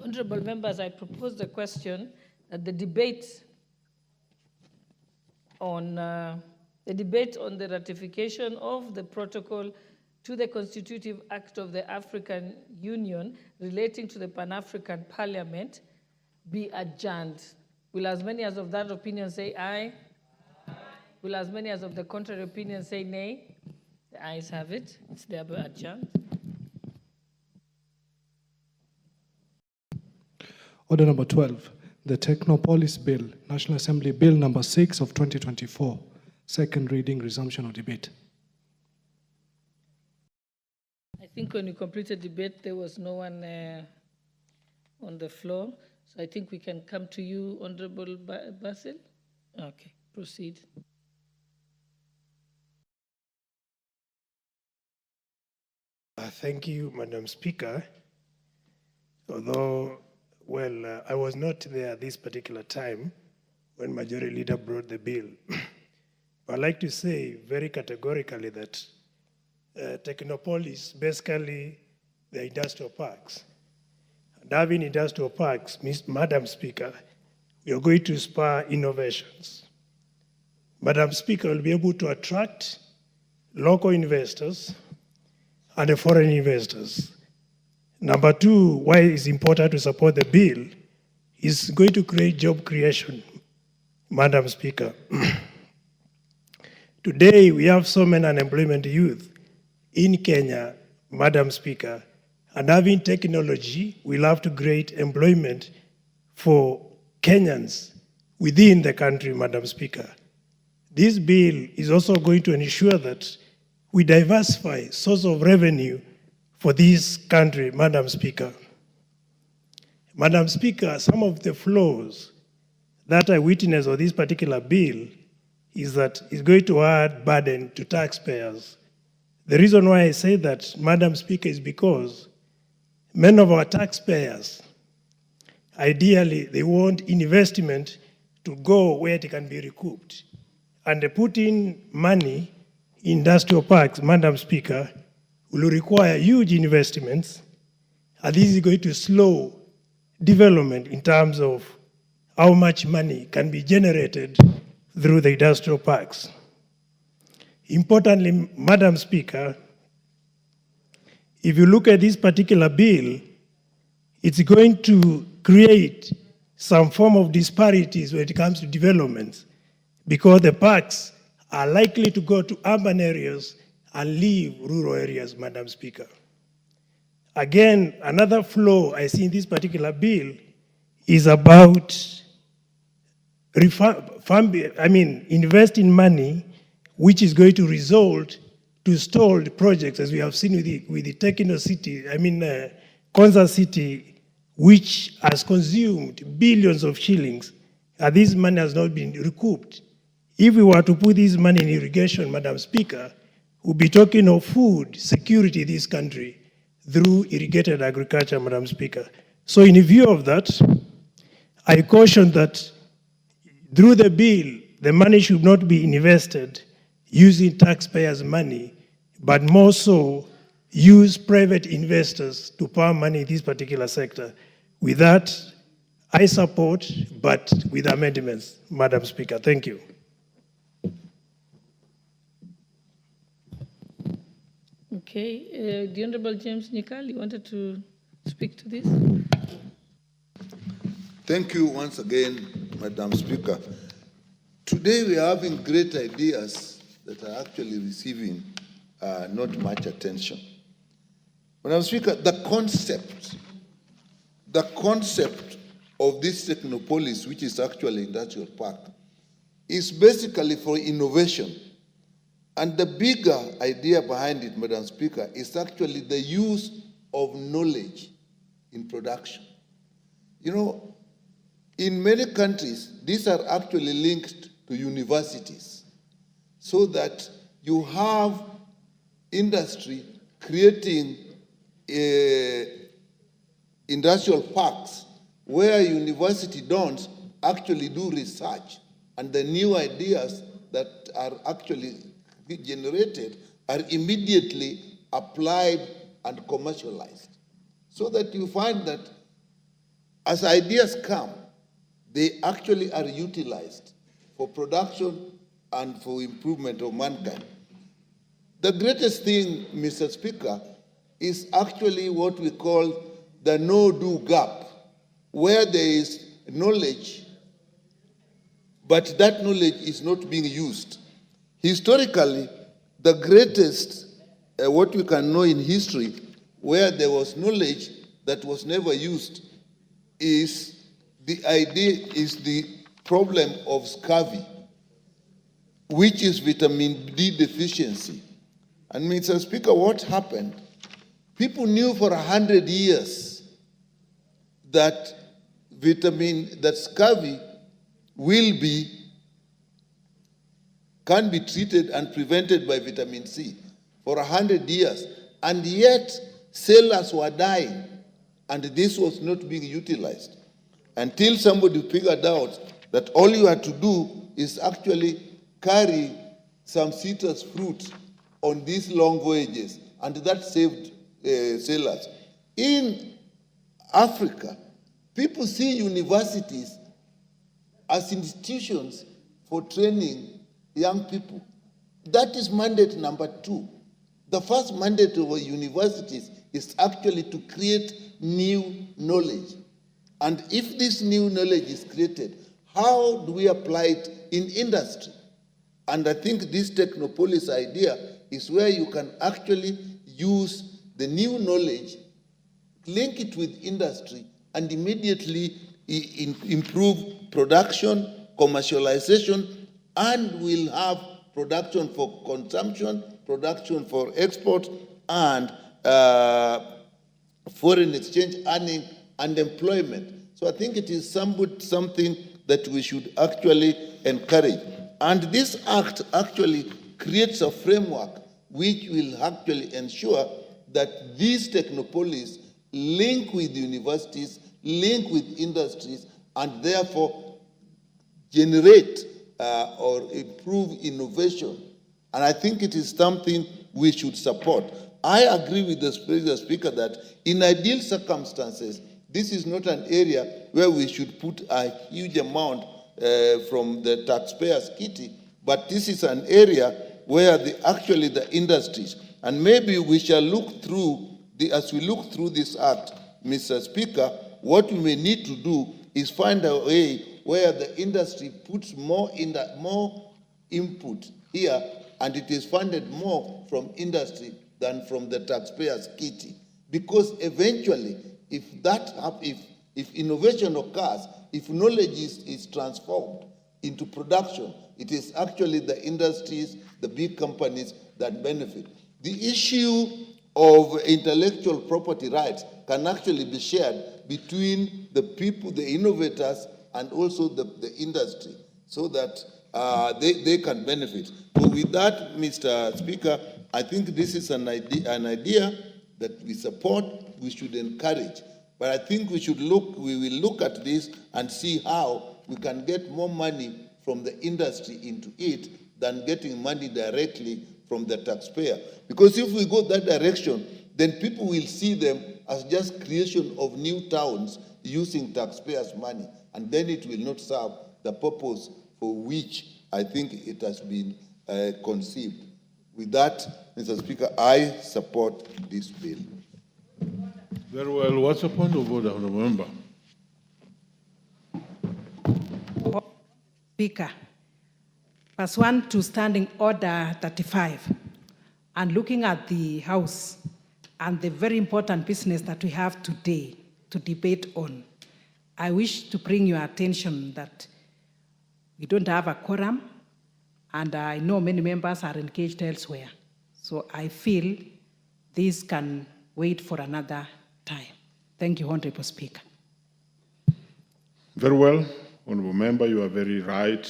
Honourable members, I propose the question that the debate on the ratification of the protocol to the Constitutive Act of the African Union relating to the Pan-African Parliament be adjourned. Will as many as of that opinion say aye? Aye. Will as many as of the contrary opinion say nay? The ayes have it. It's thereby adjourned. Order number 12, the Technopolis Bill, National Assembly Bill number 6 of 2024, second reading, resumption of debate. I think when we completed debate, there was no one on the floor. So I think we can come to you, Honourable Basil. Okay, proceed. Thank you, Madam Speaker. Although, well, I was not there this particular time when Majority Leader brought the bill. I'd like to say very categorically that Technopolis, basically the industrial parks. And having industrial parks, Madam Speaker, we are going to spur innovations. Madam Speaker, will be able to attract local investors and foreign investors. Number two, why it's important to support the bill is going to create job creation, Madam Speaker. Today, we have so many unemployment youth in Kenya, Madam Speaker, and having technology will have to create employment for Kenyans within the country, Madam Speaker. This bill is also going to ensure that we diversify source of revenue for this country, Madam Speaker. Madam Speaker, some of the flaws that I witness of this particular bill is that it's going to add burden to taxpayers. The reason why I say that, Madam Speaker, is because many of our taxpayers, ideally, they want investment to go where it can be recouped. And putting money in industrial parks, Madam Speaker, will require huge investments and this is going to slow development in terms of how much money can be generated through the industrial parks. Importantly, Madam Speaker, if you look at this particular bill, it's going to create some form of disparities when it comes to development, because the parks are likely to go to urban areas and leave rural areas, Madam Speaker. Again, another flaw I see in this particular bill is about investing money which is going to result to stalled projects, as we have seen with the Techno City, Konza City, which has consumed billions of shillings, and this money has not been recouped. If we were to put this money in irrigation, Madam Speaker, we'll be talking of food security in this country through irrigated agriculture, Madam Speaker. So in view of that, I caution that through the bill, the money should not be invested using taxpayers' money, but more so use private investors to pour money in this particular sector. With that, I support, but with amendments, Madam Speaker. Thank you. Okay, the Honorable James Nikal, you wanted to speak to this? Thank you once again, Madam Speaker. Today we are having great ideas that are actually receiving not much attention. Madam Speaker, the concept of this Technopolis, which is actually industrial park, is basically for innovation. And the bigger idea behind it, Madam Speaker, is actually the use of knowledge in production. You know, in many countries, these are actually linked to universities, so that you have industry creating industrial parks where university don't actually do research, and the new ideas that are actually generated are immediately applied and commercialized. So that you find that as ideas come, they actually are utilized for production and for improvement of mankind. The greatest thing, Mr. Speaker, is actually what we call the no-do gap, where there is knowledge, but that knowledge is not being used. Historically, the greatest, what we can know in history, where there was knowledge that was never used, is the problem of scurvy, which is vitamin D deficiency. And Mr. Speaker, what happened? People knew for 100 years that scurvy can be treated and prevented by vitamin C for 100 years. And yet, sailors were dying, and this was not being utilized. Until somebody figured out that all you had to do is actually carry some citrus fruit on these long voyages, and that saved sailors. In Africa, people see universities as institutions for training young people. That is mandate number 2. The first mandate of universities is actually to create new knowledge. And if this new knowledge is created, how do we apply it in industry? And I think this Technopolis idea is where you can actually use the new knowledge, link it with industry, and immediately improve production, commercialization, and we'll have production for consumption, production for export, and foreign exchange earning and employment. So I think it is something that we should actually encourage. And this act actually creates a framework which will actually ensure that these Technopolis link with universities, link with industries, and therefore generate or improve innovation. And I think it is something we should support. I agree with the Speaker that in ideal circumstances, this is not an area where we should put a huge amount from the taxpayers' kitty, but this is an area where actually the industries, and maybe we shall look through, as we look through this act, Mr. Speaker, what we may need to do is find a way where the industry puts more input here, and it is funded more from industry than from the taxpayers' kitty. Because eventually, if innovation occurs, if knowledge is transformed into production, it is actually the industries, the big companies that benefit. The issue of intellectual property rights can actually be shared between the people, the innovators, and also the industry, so that they can benefit. So with that, Mr. Speaker, I think this is an idea that we support, we should encourage. But I think we will look at this and see how we can get more money from the industry into it than getting money directly from the taxpayer. Because if we go that direction, then people will see them as just creation of new towns using taxpayers' money, and then it will not serve the purpose for which I think it has been conceived. With that, Mr. Speaker, I support this bill. Very well. What's the point of order, Honourable Member? Speaker, pursuant to Standing Order 35, and looking at the House and the very important business that we have today to debate on, I wish to bring your attention that we don't have a quorum, and I know many members are engaged elsewhere. So I feel this can wait for another time. Thank you, Honorable Speaker. Very well. Honourable Member, you are very right.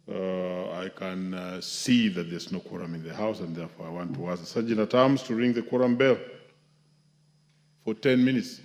I can see that there's no quorum in the House, and therefore I want to ask the Sergeant at Arms to ring the quorum bell for 10 minutes.